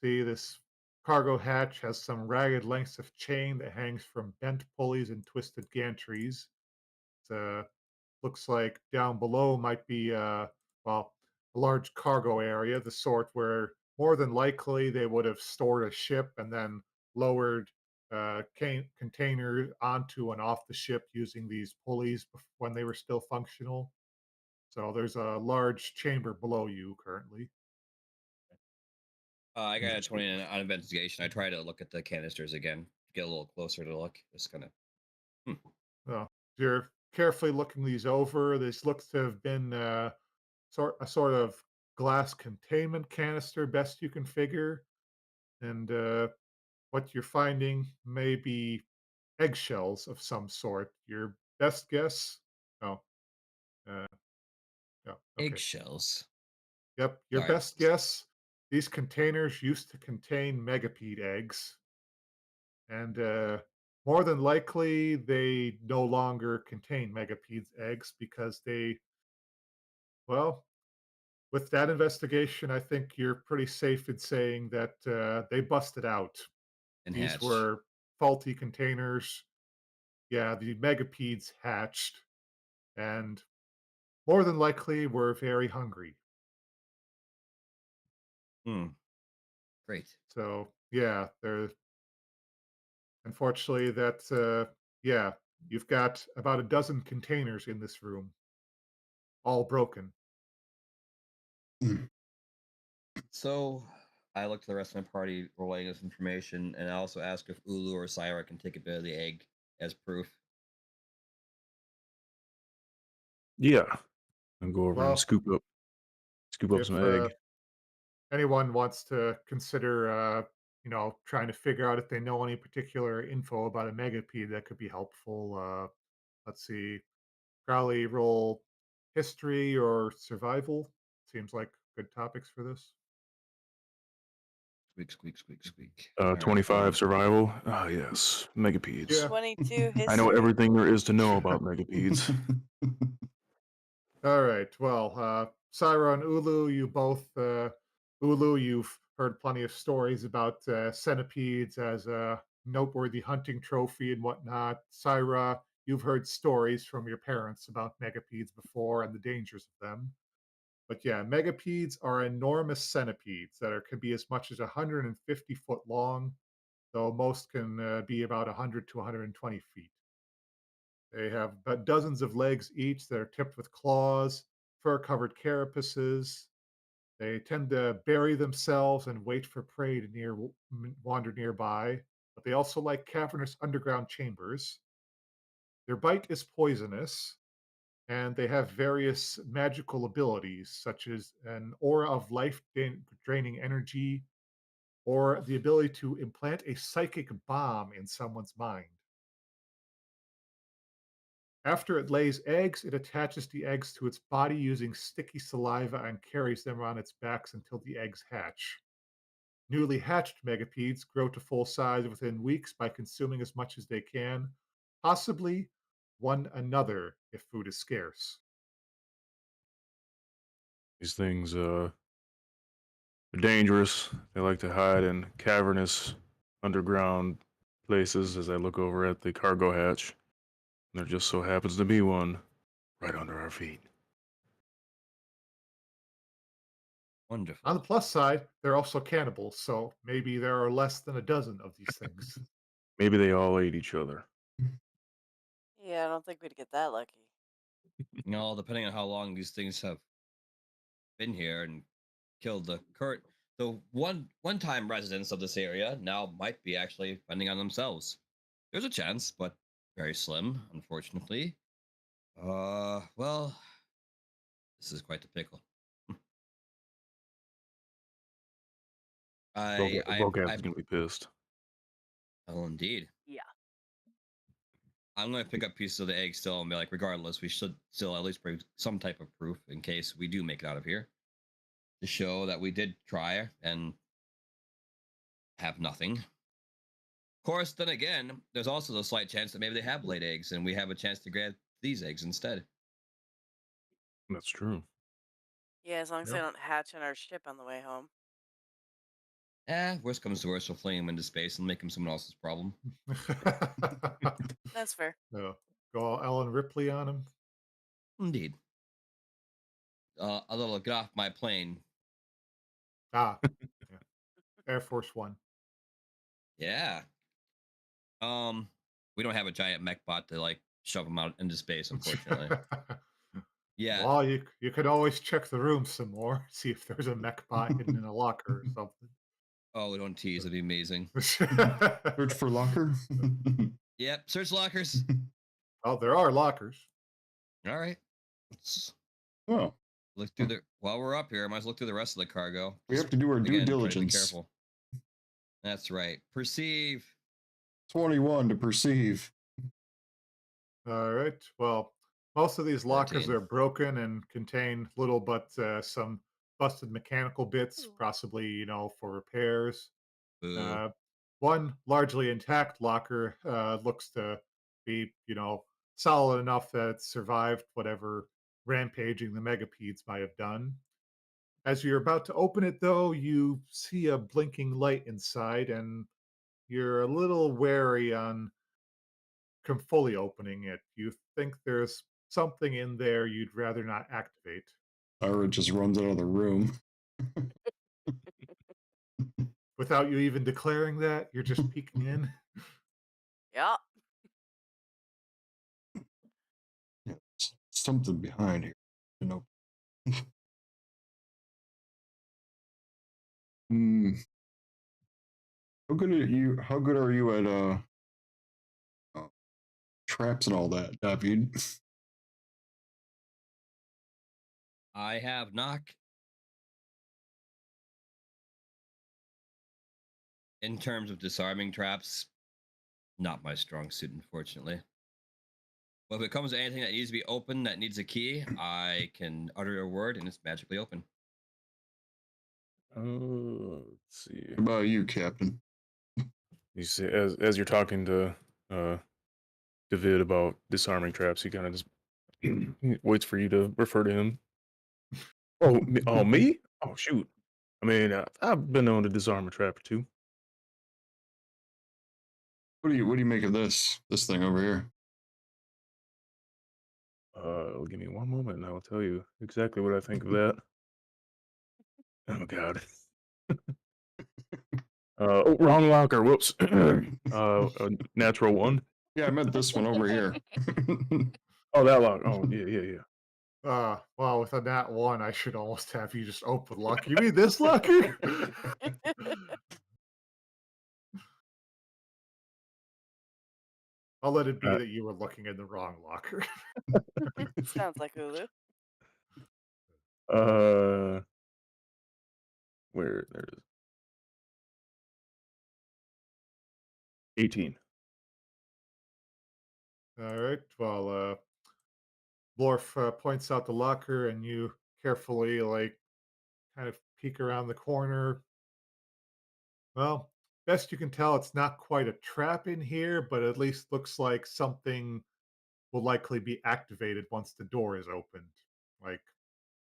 Speaker 3: see this cargo hatch has some ragged lengths of chain that hangs from bent pulleys and twisted gantries. It looks like down below might be, well, a large cargo area, the sort where more than likely they would have stored a ship and then lowered containers onto and off the ship using these pulleys when they were still functional. So there's a large chamber below you currently.
Speaker 4: I got a 20 on investigation. I try to look at the canisters again, get a little closer to look. Just kind of.
Speaker 3: Well, you're carefully looking these over. This looks to have been a sort of glass containment canister, best you can figure. And what you're finding may be eggshells of some sort. Your best guess? Oh, uh, yeah, okay.
Speaker 4: Eggshells.
Speaker 3: Yep, your
Speaker 4: All right.
Speaker 3: best guess. These containers used to contain megapede eggs, and more than likely they no longer contain megapedes eggs because well, with that investigation, I think you're pretty safe in saying that they busted out.
Speaker 4: And
Speaker 3: These
Speaker 4: hatch.
Speaker 3: were faulty containers. Yeah, the megapedes hatched, and more than likely were very hungry.
Speaker 4: Great.
Speaker 3: So yeah, they're unfortunately that's yeah, you've got about a dozen containers in this room, all broken.
Speaker 4: So I look to the rest of my party relaying this information, and I also ask if Ullu or Cyra can take a bit of the egg as proof.
Speaker 1: Yeah. I'll go over and
Speaker 3: Well,
Speaker 1: scoop up
Speaker 3: if
Speaker 1: some egg.
Speaker 3: anyone wants to consider, trying to figure out if they know any particular info about a megapede that could be helpful, let's see, probably roll history or survival. Seems like good topics for this.
Speaker 4: Squeak, squeak, squeak, squeak. All right.
Speaker 1: 25 survival. Ah, yes. Megapedes.
Speaker 3: Yeah.
Speaker 5: 22 history.
Speaker 1: I know everything there is to know about megapedes.
Speaker 3: All right. Well, Cyra and Ullu, Ullu, you've heard plenty of stories about centipedes as a noteworthy hunting trophy and whatnot. Cyra, you've heard stories from your parents about megapedes before and the dangers of them. But yeah, megapedes are enormous centipedes that can be as much as 150-foot long, though most can be about 100 to 120 feet. They have about dozens of legs each that are tipped with claws, fur covered carapaces. They tend to bury themselves and wait for prey to wander nearby, but they also like cavernous underground chambers. Their bite is poisonous, and they have various magical abilities, such as an aura of draining energy or the ability to implant a psychic bomb in someone's mind. After it lays eggs, it attaches the eggs to its body using sticky saliva and carries them on its backs until the eggs hatch. Newly hatched megapedes grow to full size within weeks by consuming as much as they can, possibly one another if food is scarce.
Speaker 1: These things are dangerous. They like to hide in cavernous underground places as I look over at the cargo hatch. There just so happens to be one right under our feet.
Speaker 4: Wonderful.
Speaker 3: On the plus side, they're also cannibals, so maybe there are less than a dozen of these things.
Speaker 1: Maybe they all ate each other.
Speaker 5: Yeah, I don't think we'd get that lucky.
Speaker 4: Depending on how long these things have been here and killed the one-time residents of this area now might be actually fending on themselves. There's a chance, but very slim, unfortunately. Well, this is quite the pickle.
Speaker 1: Volcav's gonna be pissed.
Speaker 4: Oh, indeed.
Speaker 5: Yeah.
Speaker 4: I'm going to pick up pieces of the egg still and be like, regardless, we should still at least bring some type of proof in case we do make it out of here to show that we did try and have nothing. Of course, then again, there's also the slight chance that maybe they have laid eggs and we have a chance to grab these eggs instead.
Speaker 1: That's true.
Speaker 5: Yeah, as long as they
Speaker 3: Yep.
Speaker 5: don't hatch on our ship on the way home.
Speaker 4: Worst comes to worst, we'll fling them into space and make them someone else's problem.
Speaker 5: That's fair.
Speaker 3: No. Go all Ellen Ripley on him.
Speaker 4: Indeed. A little get off my plane.
Speaker 3: Ah, yeah. Air Force One.
Speaker 4: Yeah. We don't have a giant mech bot to like shove them out into space, unfortunately. Yeah.
Speaker 3: Well, you could always check the room some more, see if there's a mech bot hidden in a locker or something.
Speaker 4: Oh, we don't tease. It'd be amazing.
Speaker 2: Search for locker.
Speaker 4: Yep. Search lockers.
Speaker 3: Oh, there are lockers.
Speaker 4: All right. Let's
Speaker 2: Oh,
Speaker 4: look through the. While we're up here, I might as well look through the rest of the cargo.
Speaker 2: we have to do our due
Speaker 4: Again, try to be
Speaker 2: diligence.
Speaker 4: careful. That's right. Perceive.
Speaker 2: 21 to perceive.
Speaker 3: All right. Well, most of these lockers
Speaker 4: 14.
Speaker 3: are broken and contain little but some busted mechanical bits, possibly, for repairs.
Speaker 4: Boo.
Speaker 3: One largely intact locker looks to be, solid enough that it survived whatever rampaging the megapedes might have done. As you're about to open it, though, you see a blinking light inside, and you're a little wary on fully opening it. You think there's something in there you'd rather not activate.
Speaker 2: Cyra just runs out of the room.
Speaker 3: Without you even declaring that, you're just peeking in.
Speaker 5: Yeah.
Speaker 2: Yeah, something behind here. Hmm. How good are you? How good are you at traps and all that, David?
Speaker 4: I have knock. In terms of disarming traps, not my strong suit, unfortunately. But if it comes to anything that needs to be open, that needs a key, I can utter a word and it's magically open.
Speaker 1: Let's see.
Speaker 2: What about you, Captain?
Speaker 1: You see, as you're talking to David about disarming traps, he kind of just waits for you to refer to him. Oh, me? Oh, shoot. I mean, I've been known to disarm a trap or two.
Speaker 2: What do you make of this thing over here?
Speaker 1: Give me one moment and I will tell you exactly what I think of that. Oh god. Oh, wrong locker. Whoops. A natural one.
Speaker 2: Yeah, I meant this one over here.
Speaker 1: Oh, that locker. Oh, yeah.
Speaker 3: Well, with a nat 1, I should almost have you just open luck. You mean this locker? I'll let it be
Speaker 1: Uh,
Speaker 3: that you were looking in the wrong locker.
Speaker 5: Sounds like Ullu.
Speaker 1: uh, where there it is. 18.
Speaker 3: All right. Well, Blorph points out the locker, and you carefully, like, kind of peek around the corner. Well, best you can tell, it's not quite a trap in here, but at least looks like something will likely be activated once the door is opened. Like,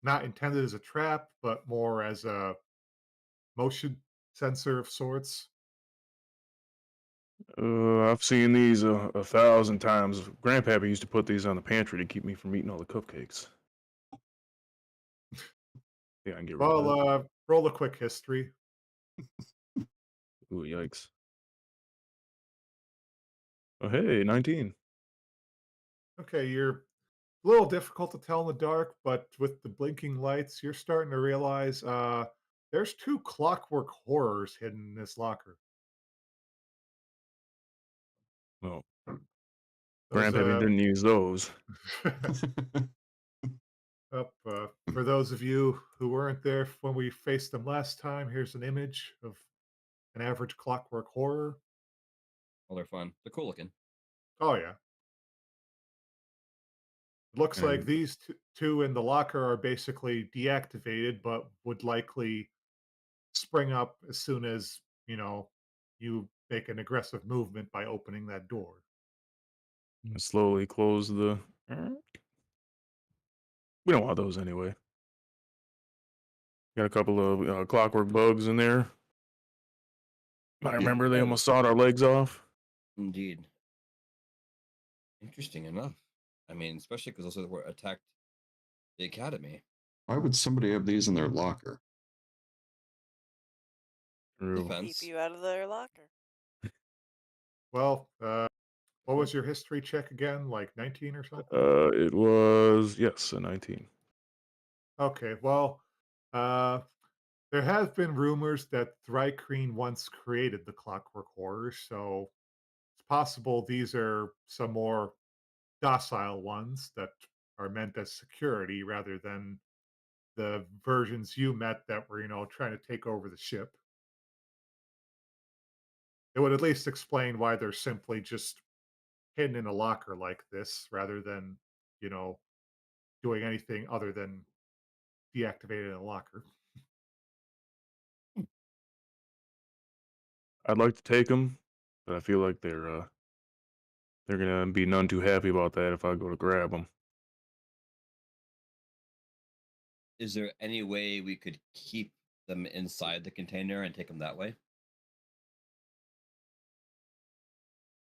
Speaker 3: not intended as a trap, but more as a motion sensor of sorts.
Speaker 1: I've seen these 1,000 times. Grandpappy used to put these on the pantry to keep me from eating all the cupcakes. Yeah, I can get rid of that.
Speaker 3: Well, roll a quick history.
Speaker 1: Ooh, yikes. Oh, hey, 19.
Speaker 3: Okay, you're a little difficult to tell in the dark, but with the blinking lights, you're starting to realize there's two clockwork horrors hidden in this locker.
Speaker 1: Well,
Speaker 3: Those
Speaker 1: Grandpappy didn't use those.
Speaker 3: for those of you who weren't there when we faced them last time, here's an image of an average clockwork horror.
Speaker 4: Well, they're fun. They're cool looking.
Speaker 3: Oh yeah, it looks like
Speaker 1: And
Speaker 3: these two in the locker are basically deactivated, but would likely spring up as soon as you make an aggressive movement by opening that door.
Speaker 1: slowly close the. We don't want those anyway. Got a couple of clockwork bugs in there. I remember they
Speaker 4: Oh,
Speaker 1: almost sawed our legs off.
Speaker 4: indeed. Interesting enough. I mean, especially because those were attacked the academy.
Speaker 2: Why would somebody have these in their locker?
Speaker 1: True.
Speaker 5: Keep
Speaker 4: Defense.
Speaker 5: you out of their locker.
Speaker 3: Well, what was your history check again? Like 19 or something?
Speaker 1: It was, yes, a 19.
Speaker 3: Okay, well, uh, there have been rumors that Thrycreen once created the Clockwork Horrors, so it's possible these are some more docile ones that are meant as security rather than the versions you met that were, trying to take over the ship. It would at least explain why they're simply just hidden in a locker like this rather than, you know, doing anything other than deactivated in a locker.
Speaker 1: I'd like to take them, but I feel like they're gonna be none too happy about that if I go to grab them.
Speaker 4: Is there any way we could keep them inside the container and take them that way?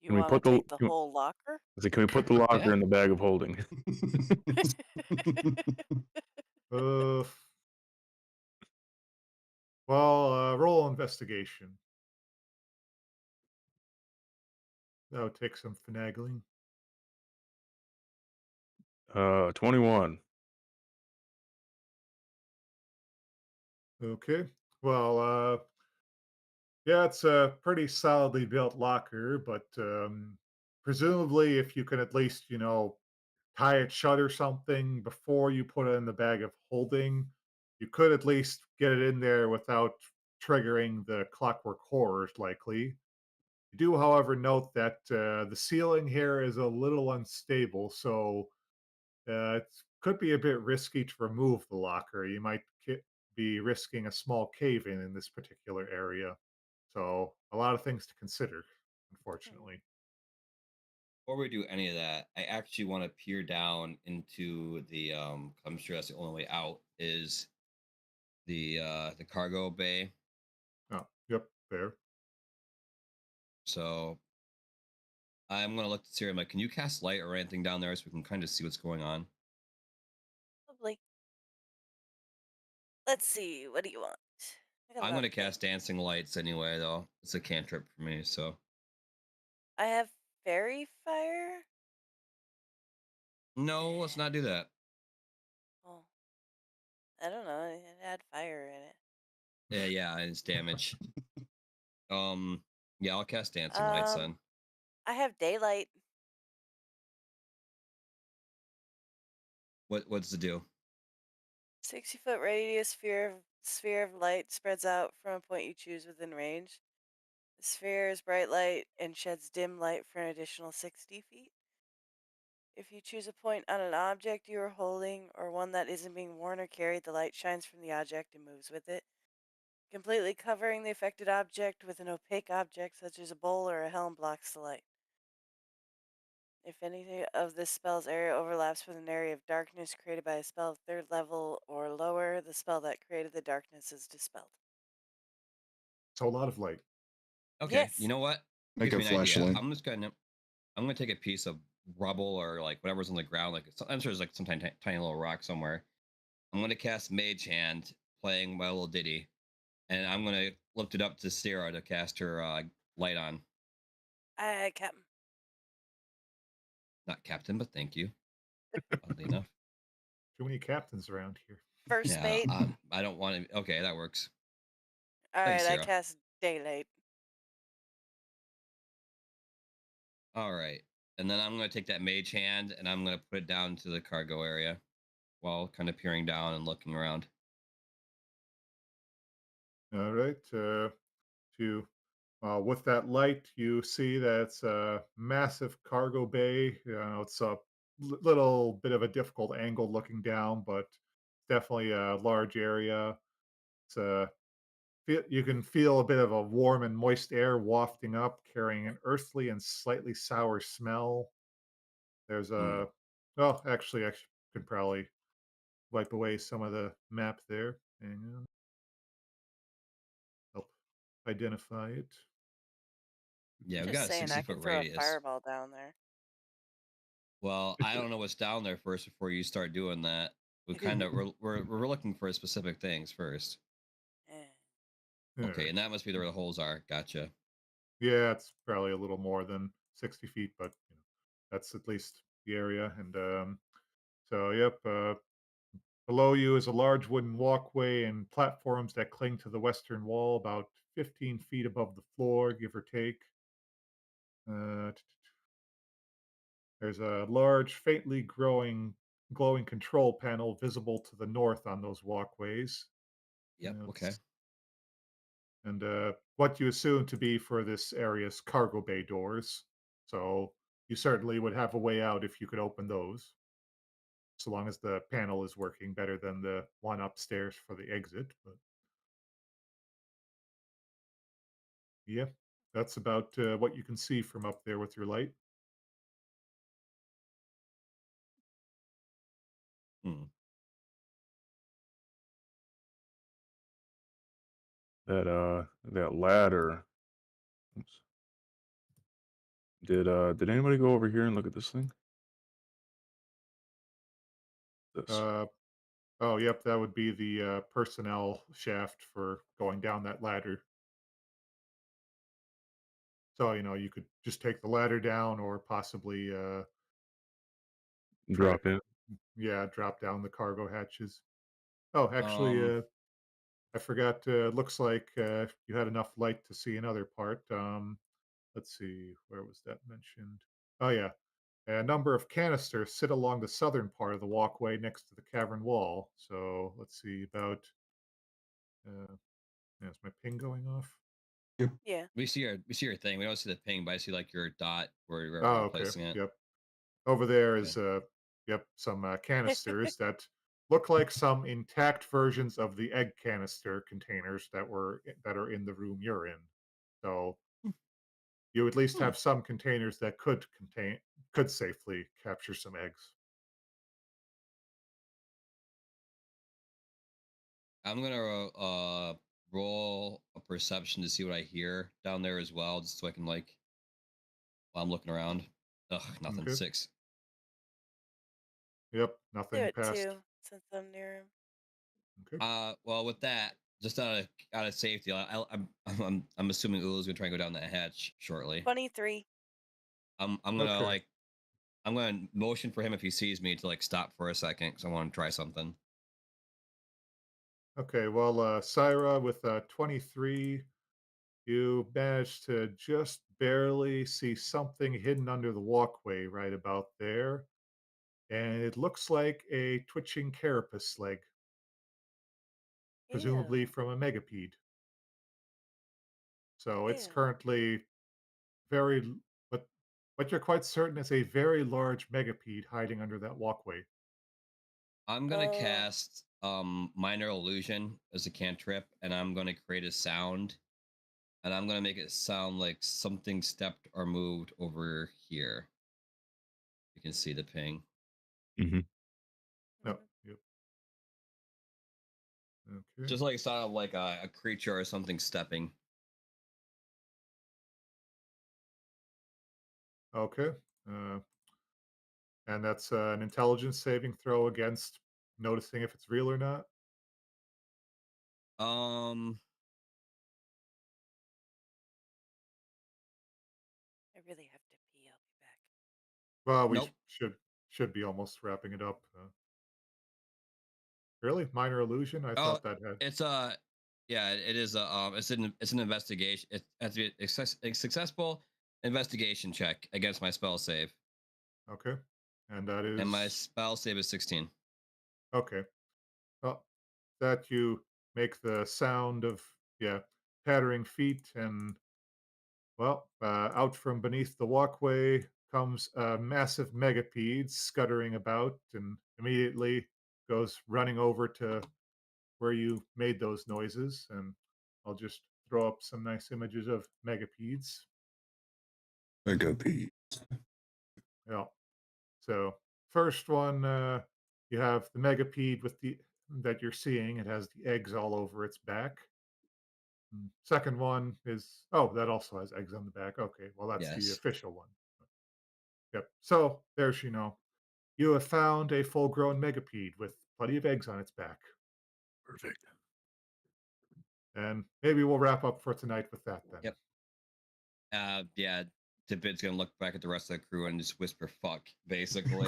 Speaker 5: You
Speaker 1: Can we
Speaker 5: want to
Speaker 1: put the
Speaker 5: take the whole locker?
Speaker 1: can we put the locker
Speaker 4: Yeah.
Speaker 1: in the bag of holding?
Speaker 3: Uh, well, roll investigation. That would take some finagling.
Speaker 1: 21.
Speaker 3: Okay. Well, yeah, it's a pretty solidly built locker, but presumably, if you can at least, tie it shut or something before you put it in the bag of holding, you could at least get it in there without triggering the clockwork horrors, likely. You do, however, note that the ceiling here is a little unstable, so it could be a bit risky to remove the locker. You might be risking a small cave in this particular area. So, a lot of things to consider, unfortunately.
Speaker 4: Before we do any of that, I actually want to peer down into the 'cause I'm sure that's the only way out is the cargo bay.
Speaker 3: Oh, yep, there.
Speaker 4: So I'm gonna look to see. I'm like, can you cast light or anything down there so we can kind of see what's going on?
Speaker 5: Lovely. Let's see. What do you want? I got a
Speaker 4: I'm
Speaker 5: lot
Speaker 4: gonna
Speaker 5: of things.
Speaker 4: cast dancing lights anyway, though. It's a cantrip for me, so
Speaker 5: I have fairy fire.
Speaker 4: no, let's not do that.
Speaker 5: Oh, I don't know. It had fire in it.
Speaker 4: Yeah, and it's damage. Yeah, I'll cast dancing lights then.
Speaker 5: I have daylight.
Speaker 4: What's the deal?
Speaker 5: 60-foot radius sphere of light spreads out from a point you choose within range. The sphere is bright light and sheds dim light for an additional 60 feet. If you choose a point on an object you are holding or one that isn't being worn or carried, the light shines from the object and moves with it, completely covering the affected object with an opaque object such as a bowl or a helm blocks the light. If any of this spell's area overlaps with an area of darkness created by a spell of third level or lower, the spell that created the darkness is dispelled.
Speaker 3: So a lot of light.
Speaker 4: Okay, you
Speaker 5: Yes.
Speaker 4: know what?
Speaker 2: Make
Speaker 4: Gives
Speaker 2: a
Speaker 4: me an idea.
Speaker 2: flashlight.
Speaker 4: I'm gonna take a piece of rubble or like whatever's on the ground. Like I'm sure there's like some tiny little rock somewhere. I'm gonna cast Mage Hand, playing my little ditty, and I'm gonna lift it up to Cyra to cast her light on.
Speaker 5: Captain.
Speaker 4: Not captain, but thank you. Oddly enough.
Speaker 3: Too many captains around here.
Speaker 5: First
Speaker 4: Yeah,
Speaker 5: mate.
Speaker 4: I don't want to. Okay, that works.
Speaker 5: All
Speaker 4: Thanks,
Speaker 5: right, I
Speaker 4: Cyra.
Speaker 5: cast daylight.
Speaker 4: All right, and then I'm gonna take that Mage Hand and I'm gonna put it down to the cargo area, while kind of peering down and looking around.
Speaker 3: All right. With that light, you see that it's a massive cargo bay. It's a little bit of a difficult angle looking down, but definitely a large area. It's you can feel a bit of a warm and moist air wafting up, carrying an earthly and slightly sour smell. There's
Speaker 4: Hmm.
Speaker 3: a well, actually, I can probably wipe away some of the map there. Hang on, help identify it.
Speaker 4: Yeah, we
Speaker 5: Just
Speaker 4: got a
Speaker 5: saying, I
Speaker 4: 60-foot
Speaker 5: can throw a
Speaker 4: radius.
Speaker 5: fireball down there.
Speaker 4: Well, I don't know what's down there first before you start doing that. We kind of we're looking for specific things first.
Speaker 5: Eh.
Speaker 3: All
Speaker 4: Okay,
Speaker 3: right.
Speaker 4: and that must be where the holes are. Gotcha.
Speaker 3: Yeah, it's probably a little more than 60 feet, but that's at least the area. And so, yep, below you is a large wooden walkway and platforms that cling to the western wall, about 15 feet above the floor, give or take. Uh, there's a large, faintly glowing control panel visible to the north on those walkways.
Speaker 4: Yep. Okay.
Speaker 3: And what you assume to be for this area's cargo bay doors. So you certainly would have a way out if you could open those, so long as the panel is working better than the one upstairs for the exit. But yeah, that's about what you can see from up there with your light.
Speaker 4: Hmm.
Speaker 1: That ladder. Oops. Did anybody go over here and look at this thing? This.
Speaker 3: Uh, oh, yep, that would be the personnel shaft for going down that ladder. So you could just take the ladder down, or possibly try to
Speaker 1: Drop in.
Speaker 3: drop down the cargo hatches. Oh, actually,
Speaker 4: Um.
Speaker 3: I forgot. Looks like you had enough light to see another part. Let's see, where was that mentioned? Oh yeah, a number of canisters sit along the southern part of the walkway next to the cavern wall. So let's see about. Is my ping going off?
Speaker 5: Yeah.
Speaker 4: We see your thing. We don't see the ping, but I see like your dot where
Speaker 3: Oh,
Speaker 4: you're
Speaker 3: okay.
Speaker 4: placing it.
Speaker 3: Yep. Over there
Speaker 4: Okay.
Speaker 3: is yep, some canisters that look like some intact versions of the egg canister containers that are in the room you're in. So you at least
Speaker 4: Hmm.
Speaker 3: have some containers that could safely capture some eggs.
Speaker 4: I'm gonna roll a perception to see what I hear down there as well, just so I can like while I'm looking around. Ugh, nothing.
Speaker 3: Okay.
Speaker 4: 6.
Speaker 3: Yep,
Speaker 5: Do
Speaker 3: nothing
Speaker 5: it
Speaker 3: past.
Speaker 5: too, since I'm near him.
Speaker 4: Well, with that, just out of safety, I'm assuming Ulu's gonna try and go down that hatch shortly.
Speaker 5: 23.
Speaker 4: I'm gonna
Speaker 3: Okay.
Speaker 4: like I'm gonna motion for him if he sees me to like stop for a second because I want to try something.
Speaker 3: Okay, well, Cyra with 23, you managed to just barely see something hidden under the walkway right about there. And it looks like a twitching carapace leg, presumably
Speaker 5: Ew.
Speaker 3: from a megapede. So it's
Speaker 5: Ew.
Speaker 3: currently very, but you're quite certain it's a very large megapede hiding under that walkway.
Speaker 4: I'm gonna
Speaker 5: Oh.
Speaker 4: cast minor illusion as a cantrip, and I'm gonna create a sound, and I'm gonna make it sound like something stepped or moved over here. You can see the ping.
Speaker 1: Mm-hmm.
Speaker 3: No,
Speaker 5: Mhm.
Speaker 3: yep. Okay.
Speaker 4: Just like sound of like a creature or something stepping.
Speaker 3: Okay. Uh, and that's an intelligence saving throw against noticing if it's real or not.
Speaker 4: Um,
Speaker 5: I really have to pee. I'll be back.
Speaker 3: Well, we
Speaker 4: nope.
Speaker 3: should be almost wrapping it up. Really, minor illusion? I
Speaker 4: Oh,
Speaker 3: thought that had.
Speaker 4: it's yeah, it is it's an investigation. It has to be a successful investigation check against my spell save,
Speaker 3: Okay, and that
Speaker 4: and my
Speaker 3: is
Speaker 4: spell save is 16.
Speaker 3: okay. Well, that you make the sound of, yeah, pattering feet, and well, out from beneath the walkway comes a massive megapede scuttering about, and immediately goes running over to where you made those noises. And I'll just throw up some nice images of megapedes.
Speaker 2: Megapede.
Speaker 3: Yeah. So first one, you have the megapede with the that you're seeing. It has the eggs all over its back. Second one is, oh, that also has eggs on the back. Okay, well, that's the
Speaker 4: Yes.
Speaker 3: official one. Yep. So there's, you have found a full-grown megapede with plenty of eggs on its back.
Speaker 1: Perfect.
Speaker 3: And maybe we'll wrap up for tonight with that then.
Speaker 4: Yep. Yeah. Tidbit's gonna look back at the rest of the crew and just whisper "fuck," basically.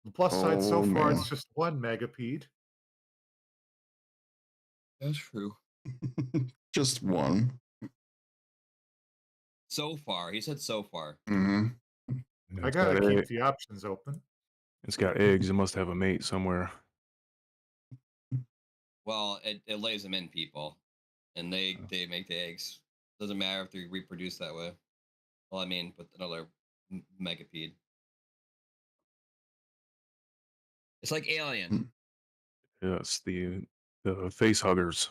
Speaker 3: The plus side so
Speaker 2: Oh,
Speaker 3: far,
Speaker 2: man.
Speaker 3: it's just one megapede.
Speaker 4: That's true.
Speaker 2: Just one.
Speaker 4: So far, he said so far.
Speaker 2: Mm-hmm.
Speaker 3: I
Speaker 1: It's
Speaker 3: gotta
Speaker 1: got
Speaker 3: keep
Speaker 1: egg.
Speaker 3: the options open.
Speaker 1: It's got eggs. It must have a mate somewhere.
Speaker 4: Well, it lays them in people, and they make the eggs. Doesn't matter if they reproduce that way. Well, I mean, with another megapede. It's like Alien.
Speaker 1: Yes, the face huggers.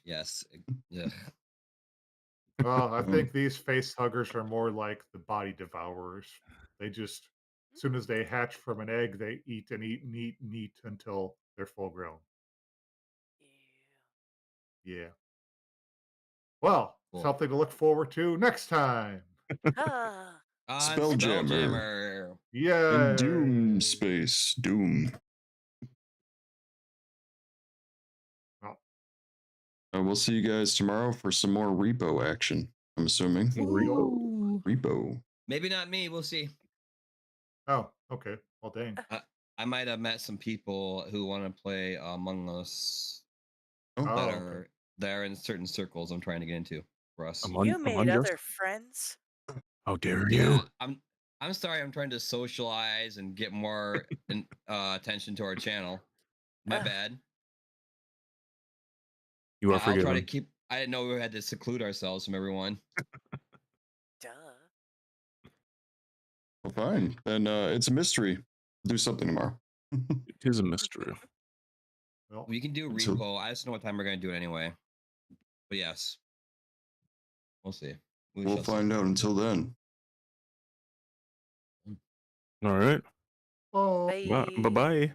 Speaker 4: Yes. Yeah.
Speaker 3: Well, I think these face huggers are more like the body devourers. They just, as soon as they hatch from an egg, they eat and eat and eat and eat until they're full grown.
Speaker 5: Ew.
Speaker 3: Yeah. Well,
Speaker 4: Cool.
Speaker 3: something to look forward to next time.
Speaker 5: Ah.
Speaker 4: On
Speaker 2: SpellJammer.
Speaker 4: SpellJammer.
Speaker 3: Yeah.
Speaker 2: In Doom space. Doom.
Speaker 3: Well,
Speaker 2: We'll see you guys tomorrow for some more repo action. I'm assuming.
Speaker 1: Repo.
Speaker 4: Ooh.
Speaker 2: Repo.
Speaker 4: Maybe not me. We'll see.
Speaker 3: oh, okay. Well, dang.
Speaker 4: I might have met some people who want to play Among Us
Speaker 2: Oh,
Speaker 3: Oh,
Speaker 4: that
Speaker 3: okay.
Speaker 4: are in certain circles I'm trying to get into for us.
Speaker 5: You made
Speaker 1: Among Us?
Speaker 5: other friends.
Speaker 1: How dare
Speaker 4: Yeah,
Speaker 1: you?
Speaker 4: I'm sorry. I'm trying to socialize and get more attention to our channel. My
Speaker 5: Ugh.
Speaker 4: bad.
Speaker 1: You are
Speaker 4: I'll try to
Speaker 1: forgiven.
Speaker 4: keep. I didn't know we had to seclude ourselves from everyone.
Speaker 5: Duh.
Speaker 2: well, fine. Then it's a mystery. Do something tomorrow.
Speaker 1: It is a mystery.
Speaker 3: Well,
Speaker 4: We can do
Speaker 2: So-
Speaker 4: repo. I just don't know what time we're gonna do it anyway. But yes, we'll see.
Speaker 2: We'll
Speaker 4: shall see.
Speaker 2: find out until then.
Speaker 1: All right.
Speaker 3: oh.
Speaker 5: Bye.
Speaker 1: Bye bye.